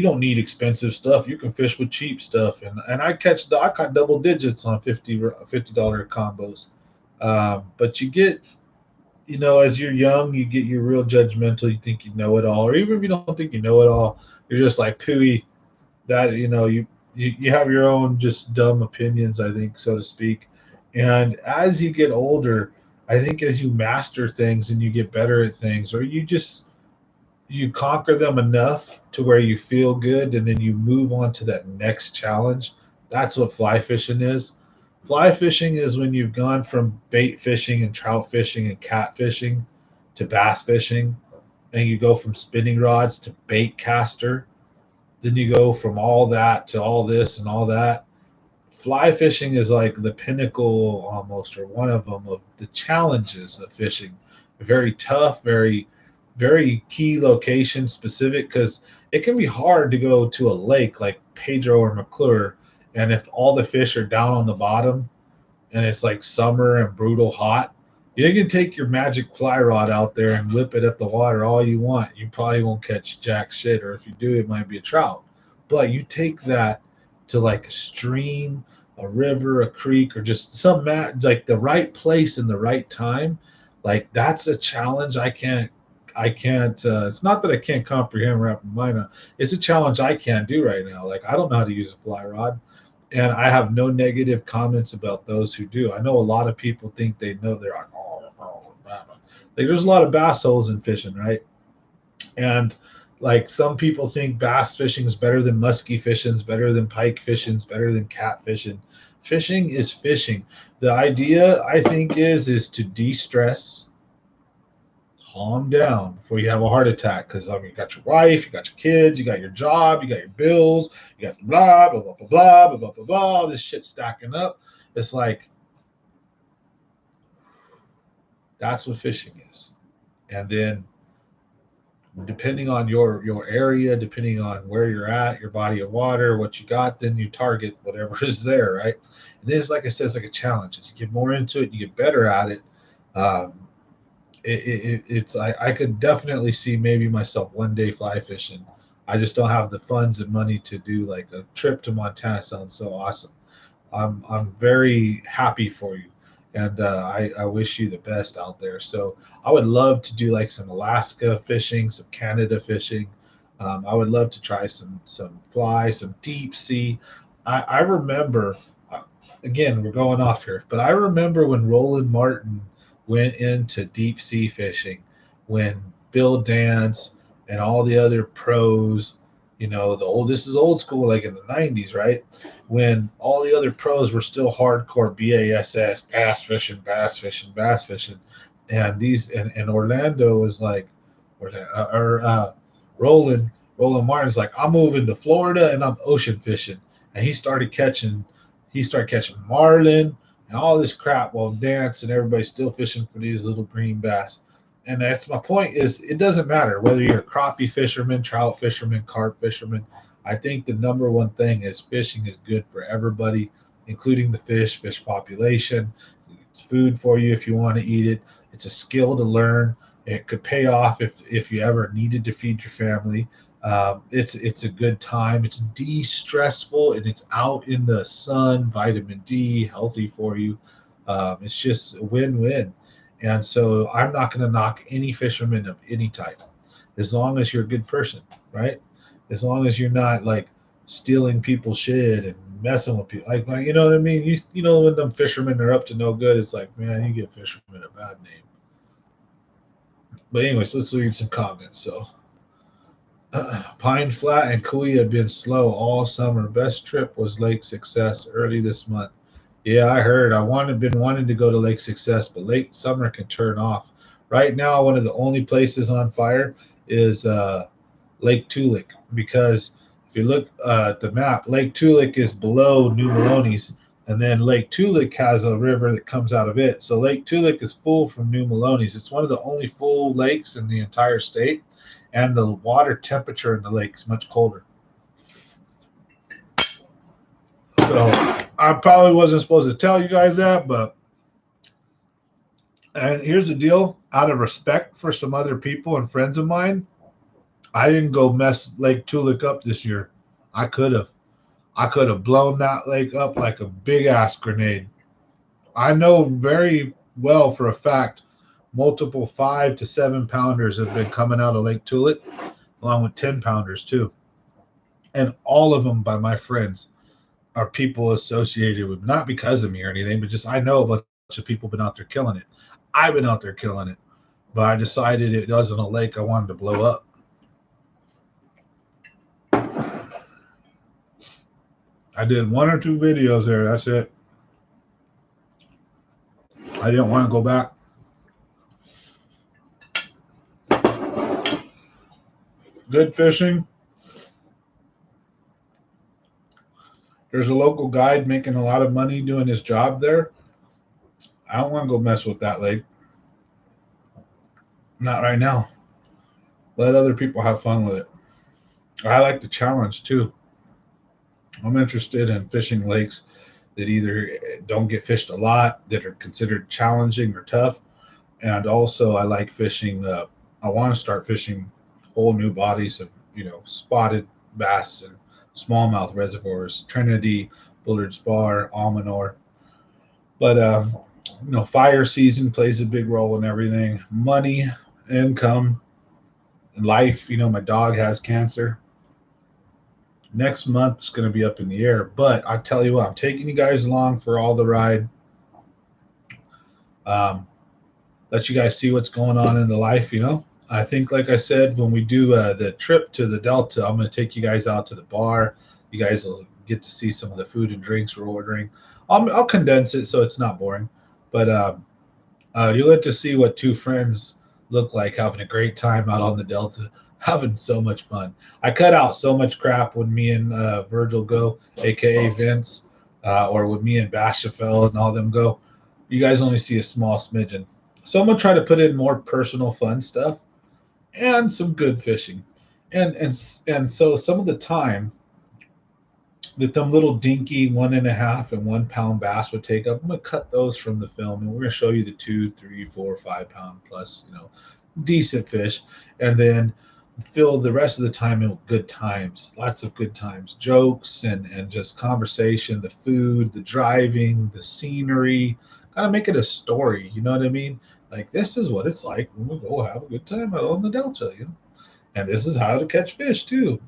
don't need expensive stuff. You can fish with cheap stuff. And I caught double digits on $50 combos. But you get as you're young, you get you're real judgmental. You think you know it all, or even if you don't think you know it all, you're just like pooey. That you have your own just dumb opinions, I think, so to speak. And as you get older, I think as you master things and you get better at things, or you conquer them enough to where you feel good and then you move on to that next challenge. That's what fly fishing is. Fly fishing is when you've gone from bait fishing and trout fishing and cat fishing to bass fishing, and you go from spinning rods to bait caster, then you go from all that to all this and all that. Fly fishing is like the pinnacle almost, or one of them, of the challenges of fishing. Very tough, very key location specific, because it can be hard to go to a lake like Pedro or McClure, and if all the fish are down on the bottom and it's like summer and brutal hot, you can take your magic fly rod out there and whip it at the water all you want. You probably won't catch jack shit, or if you do, it might be a trout. But you take that to like a stream, a river, a creek, or just like the right place in the right time. Like that's a challenge I can't it's not that I can't comprehend wrap my mind on. It's a challenge I can't do right now. Like I don't know how to use a fly rod, and I have no negative comments about those who do. I know a lot of people think they know. They're like, like there's a lot of bass holes in fishing, right? And like some people think bass fishing is better than musky fishing, is better than pike fishing, is better than cat fishing. Fishing is fishing. The idea I think is to de-stress, calm down before you have a heart attack. Because I mean, you got your wife, you got your kids, you got your job, you got your bills, you got blah blah blah blah blah blah blah blah blah. All this shit stacking up. It's like that's what fishing is. And then depending on your area, depending on where you're at, your body of water, what you got, then you target whatever is there, right? And this, like I said, it's like a challenge. As you get more into it, you get better at it. Um, it's I could definitely see maybe myself one day fly fishing. I just don't have the funds and money to do like a trip to Montana. Sounds so awesome. I'm very happy for you, and I wish you the best out there. So I would love to do like some Alaska fishing, some Canada fishing. I would love to try some fly, some deep sea. I remember, uh, again, we're going off here, but I remember when Roland Martin went into deep sea fishing, when Bill Dance and all the other pros, this is old school, like in the '90s, right? When all the other pros were still hardcore BASS, bass fishing, bass fishing, bass fishing, and and Orlando was like, or Roland Roland Martin's like, I'm moving to Florida and I'm ocean fishing, and he started catching marlin and all this crap while Dance and everybody's still fishing for these little green bass. And that's my point is it doesn't matter whether you're a crappie fisherman, trout fisherman, carp fisherman. I think the number one thing is fishing is good for everybody, including the fish population. It's food for you if you want to eat it. It's a skill to learn. It could pay off if you ever needed to feed your family. It's a good time. It's de-stressful and it's out in the sun, vitamin D, healthy for you. It's just a win-win. And so I'm not going to knock any fisherman of any type, as long as you're a good person, right? As long as you're not like stealing people's shit and messing with people, like you know what I mean. You know when them fishermen are up to no good, it's like, man, you give fishermen a bad name. But anyways, let's read some comments. So Pine Flat and Kui have been slow all summer. Best trip was Lake Success early this month. Yeah, I heard. Been wanting to go to Lake Success, but late summer can turn off. Right now, one of the only places on fire is Lake Tulik, because if you look at the map, Lake Tulik is below New Melones, and then Lake Tulik has a river that comes out of it. So Lake Tulik is full from New Melones. It's one of the only full lakes in the entire state, and the water temperature in the lake is much colder. So I probably wasn't supposed to tell you guys that, and here's the deal: out of respect for some other people and friends of mine, I didn't go mess Lake Tulik up this year. I could have. I could have blown that lake up like a big ass grenade. I know very well for a fact multiple 5 to 7 pounders have been coming out of Lake Tulik, along with 10 pounders too. And all of them by my friends are people associated with, not because of me or anything, but just I know a bunch of people been out there killing it. I've been out there killing it, but I decided it wasn't a lake I wanted to blow up. I did 1 or 2 videos there. That's it. I didn't want to go back. Good fishing. There's a local guide making a lot of money doing his job there. I don't want to go mess with that lake. Not right now. Let other people have fun with it. I like the challenge too. I'm interested in fishing lakes that either don't get fished a lot, that are considered challenging or tough. And also I like fishing. I want to start fishing whole new bodies of, spotted bass and smallmouth reservoirs, Trinity, Bullard's Bar, Almanor. But, fire season plays a big role in everything. Money, income, life. My dog has cancer. Next month's going to be up in the air, but I tell you what, I'm taking you guys along for all the ride. Let you guys see what's going on in the life. I think, like I said, when we do the trip to the Delta, I'm going to take you guys out to the bar. You guys will get to see some of the food and drinks we're ordering. I'll condense it so it's not boring, but you'll get to see what 2 friends look like having a great time out on the Delta, having so much fun. I cut out so much crap when me and Virgil go, aka Vince, or when me and Bashafel and all them go. You guys only see a small smidgen. So I'm gonna try to put in more personal fun stuff, and some good fishing. And so some of the time that them little dinky 1.5 and 1 pound bass would take up, I'm gonna cut those from the film, and we're gonna show you the 2, 3, 4, 5 pound plus, decent fish, and then fill the rest of the time in with good times, lots of good times, jokes and just conversation, the food, the driving, the scenery. Kind of make it a story, you know what I mean? Like this is what it's like when we go have a good time out on the Delta, and this is how to catch fish too.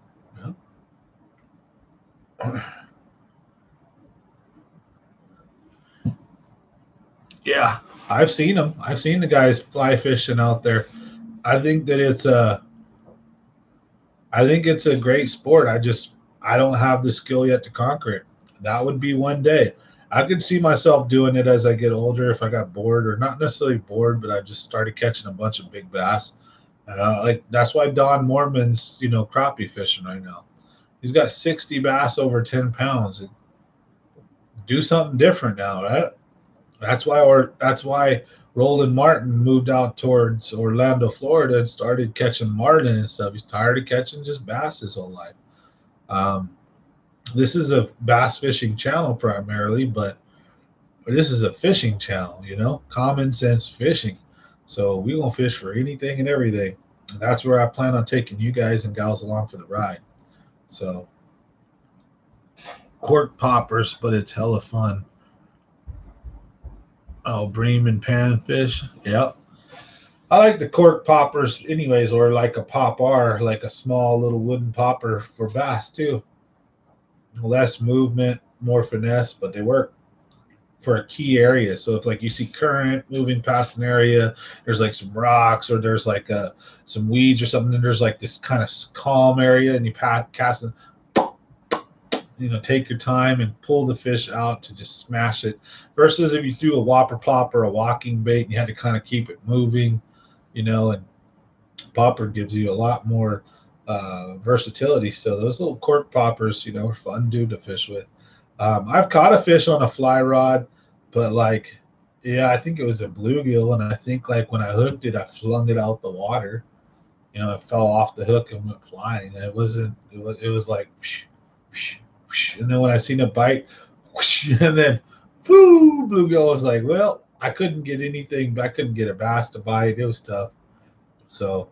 Yeah, I've seen them. I've seen the guys fly fishing out there. I think that it's a great sport. I don't have the skill yet to conquer it. That would be one day. I could see myself doing it as I get older if I got bored, or not necessarily bored, but I just started catching a bunch of big bass. Like that's why Don Mormon's, crappie fishing right now. He's got 60 bass over 10 pounds. Do something different now, right? That's why Roland Martin moved out towards Orlando, Florida, and started catching marlin and stuff. He's tired of catching just bass his whole life. Um, this is a bass fishing channel primarily, but this is a fishing channel, common sense fishing. So we gonna fish for anything and everything. And that's where I plan on taking you guys and gals along for the ride. So cork poppers, but it's hella fun. Oh, bream and panfish. Yep. I like the cork poppers anyways, or like a popper, like a small little wooden popper for bass too. Less movement, more finesse, but they work for a key area. So if like you see current moving past an area, there's like some rocks or there's like some weeds or something, and there's like this kind of calm area, and you cast it, take your time and pull the fish out to just smash it. Versus if you threw a whopper plop or a walking bait and you had to kind of keep it moving, and popper gives you a lot more versatility. So those little cork poppers, are fun dude to fish with. I've caught a fish on a fly rod, but like, yeah, I think it was a bluegill, and I think like when I hooked it, I flung it out the water. It fell off the hook and went flying. And it wasn't. It was like, whoosh, whoosh, whoosh. And then when I seen it bite, whoosh, and then, whoo, bluegill was like, well, I couldn't get anything. I couldn't get a bass to bite. It was tough. So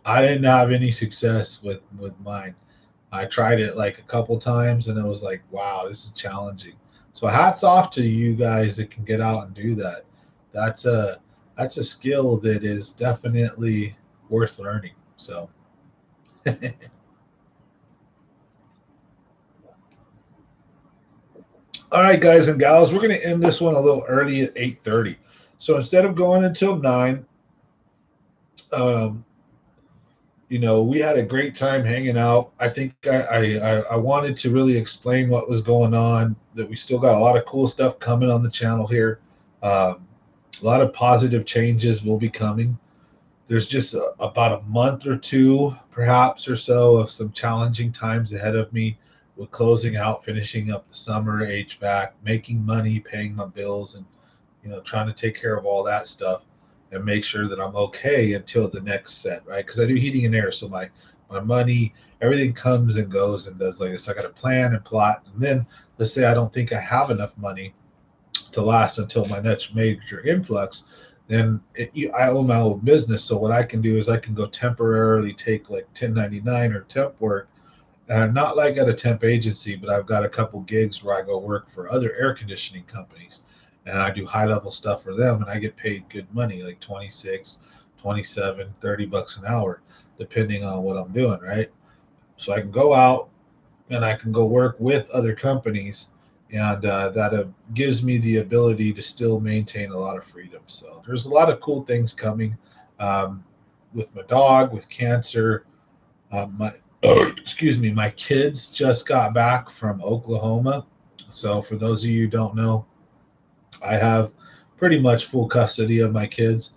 I didn't have any success with mine. I tried it like a couple times and it was like, wow, this is challenging. So hats off to you guys that can get out and do that. That's a that's a skill that is definitely worth learning. So all right, guys and gals, we're going to end this one a little early at 8:30. So instead of going until 9, um, we had a great time hanging out. I think I wanted to really explain what was going on, that we still got a lot of cool stuff coming on the channel here. A lot of positive changes will be coming. There's just about a month or two, perhaps, or so of some challenging times ahead of me with closing out, finishing up the summer HVAC, making money, paying my bills, and trying to take care of all that stuff and make sure that I'm okay until the next set, right? Because I do heating and air, so my money, everything comes and goes and does like this. I got to plan and plot, and then let's say I don't think I have enough money to last until my next major influx. Then I own my own business, so what I can do is I can go temporarily take like 1099 or temp work, not like at a temp agency, but I've got a couple gigs where I go work for other air conditioning companies, and I do high level stuff for them, and I get paid good money, like 26, 27, $30 an hour, depending on what I'm doing, right? So I can go out and I can go work with other companies, and that gives me the ability to still maintain a lot of freedom. So there's a lot of cool things coming, um, with my dog, with cancer. My excuse me, my kids just got back from Oklahoma. So for those of you who don't know, I have pretty much full custody of my kids,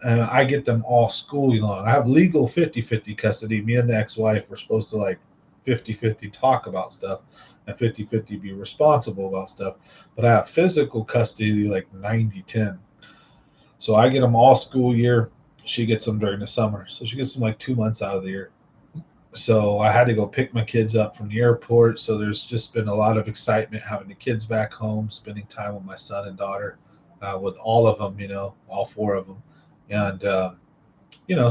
and I get them all school long. I have legal 50-50 custody. Me and the ex-wife were supposed to like 50-50 talk about stuff and 50-50 be responsible about stuff. But I have physical custody like 90-10. So I get them all school year. She gets them during the summer, so she gets them like 2 months out of the year. So I had to go pick my kids up from the airport. So there's just been a lot of excitement having the kids back home, spending time with my son and daughter, with all of them, all four of them. And,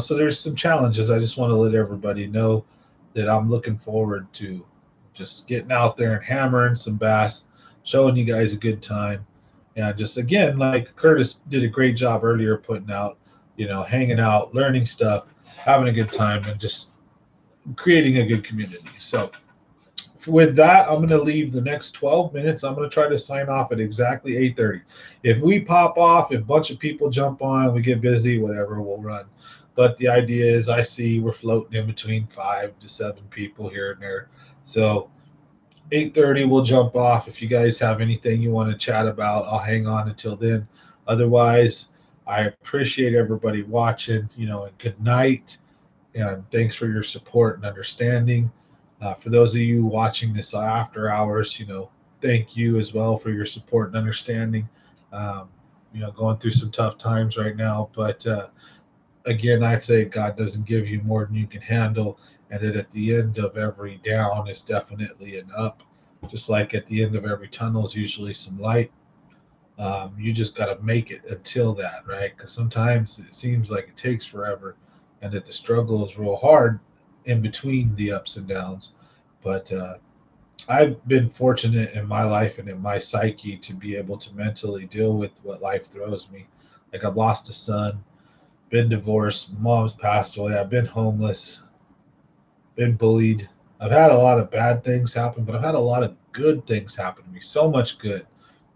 so there's some challenges. I just want to let everybody know that I'm looking forward to just getting out there and hammering some bass, showing you guys a good time. And just again, like Curtis did a great job earlier putting out, hanging out, learning stuff, having a good time, and just creating a good community. So with that, I'm going to leave the next 12 minutes. I'm going to try to sign off at exactly 8:30. If we pop off, if a bunch of people jump on, we get busy, whatever, we'll run. But the idea is I see we're floating in between 5 to 7 people here and there. So 8:30 we'll jump off. If you guys have anything you want to chat about, I'll hang on until then. Otherwise, I appreciate everybody watching, and good night. And thanks for your support and understanding. For those of you watching this after hours, thank you as well for your support and understanding. Um, going through some tough times right now, but again, I say God doesn't give you more than you can handle, and that at the end of every down is definitely an up. Just like at the end of every tunnel is usually some light. You just got to make it until that, right? Because sometimes it seems like it takes forever, and that the struggle is real hard in between the ups and downs. But I've been fortunate in my life and in my psyche to be able to mentally deal with what life throws me. Like I've lost a son, been divorced, mom's passed away, I've been homeless, been bullied. I've had a lot of bad things happen, but I've had a lot of good things happen to me. So much good.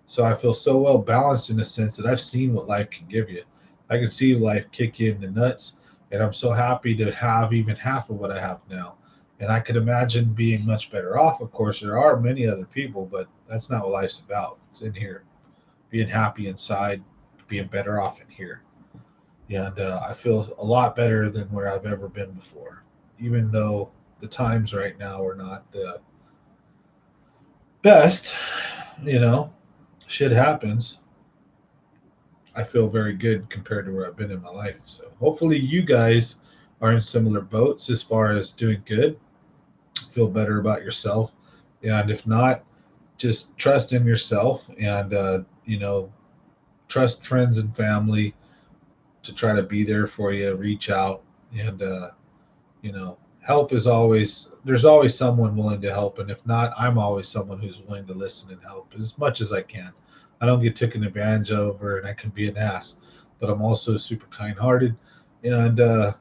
So I feel so well balanced in the sense that I've seen what life can give you. I can see life kick you in the nuts, and I'm so happy to have even half of what I have now. And I could imagine being much better off. Of course, there are many other people, but that's not what life's about. It's in here, being happy inside, being better off in here. And I feel a lot better than where I've ever been before, even though the times right now are not the best. You know, shit happens. I feel very good compared to where I've been in my life. So hopefully you guys are in similar boats as far as doing good, feel better about yourself. And if not, just trust in yourself and, trust friends and family to try to be there for you, reach out. And, help is always, there's always someone willing to help. And if not, I'm always someone who's willing to listen and help as much as I can. I don't get taken advantage of, and I can be an ass, but I'm also super kind hearted. And, I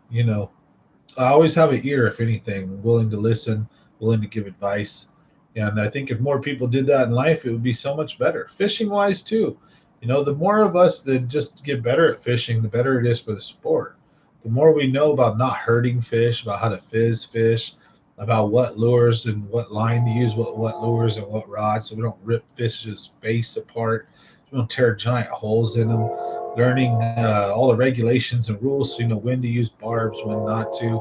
always have an ear, if anything, willing to listen, willing to give advice. And I think if more people did that in life, it would be so much better. Fishing wise, too. The more of us that just get better at fishing, the better it is for the sport. The more we know about not hurting fish, about how to fizz fish, about what lures and what line to use, what lures and what rods, so we don't rip fish's face apart, so we don't tear giant holes in them. Learning all the regulations and rules, so you know when to use barbs, when not to.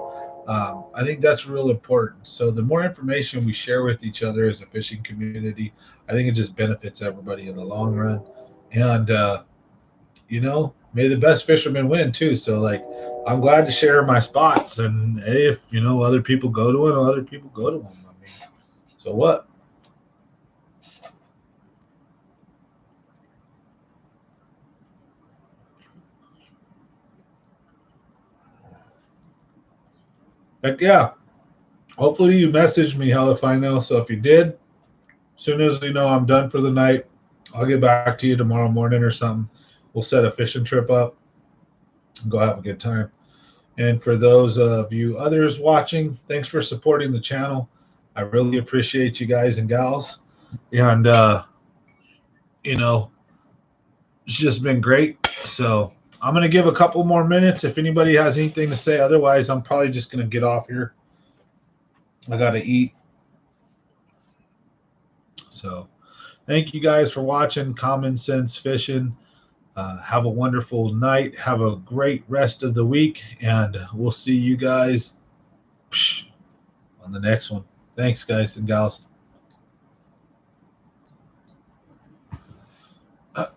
I think that's real important. So the more information we share with each other as a fishing community, I think it just benefits everybody in the long run. And may the best fisherman win too. So like, I'm glad to share my spots, and hey, if other people go to it, other people go to them. I mean, so what? Heck yeah. Hopefully you messaged me, hell if I know. So if you did, as soon as you know I'm done for the night, I'll get back to you tomorrow morning or something. We'll set a fishing trip up and go have a good time. And for those of you others watching, thanks for supporting the channel. I really appreciate you guys and gals. And, it's just been great. So I'm going to give a couple more minutes if anybody has anything to say. Otherwise, I'm probably just going to get off here. I got to eat. So thank you guys for watching Common Sense Fishing. Have a wonderful night. Have a great rest of the week. And we'll see you guys on the next one. Thanks, guys and gals.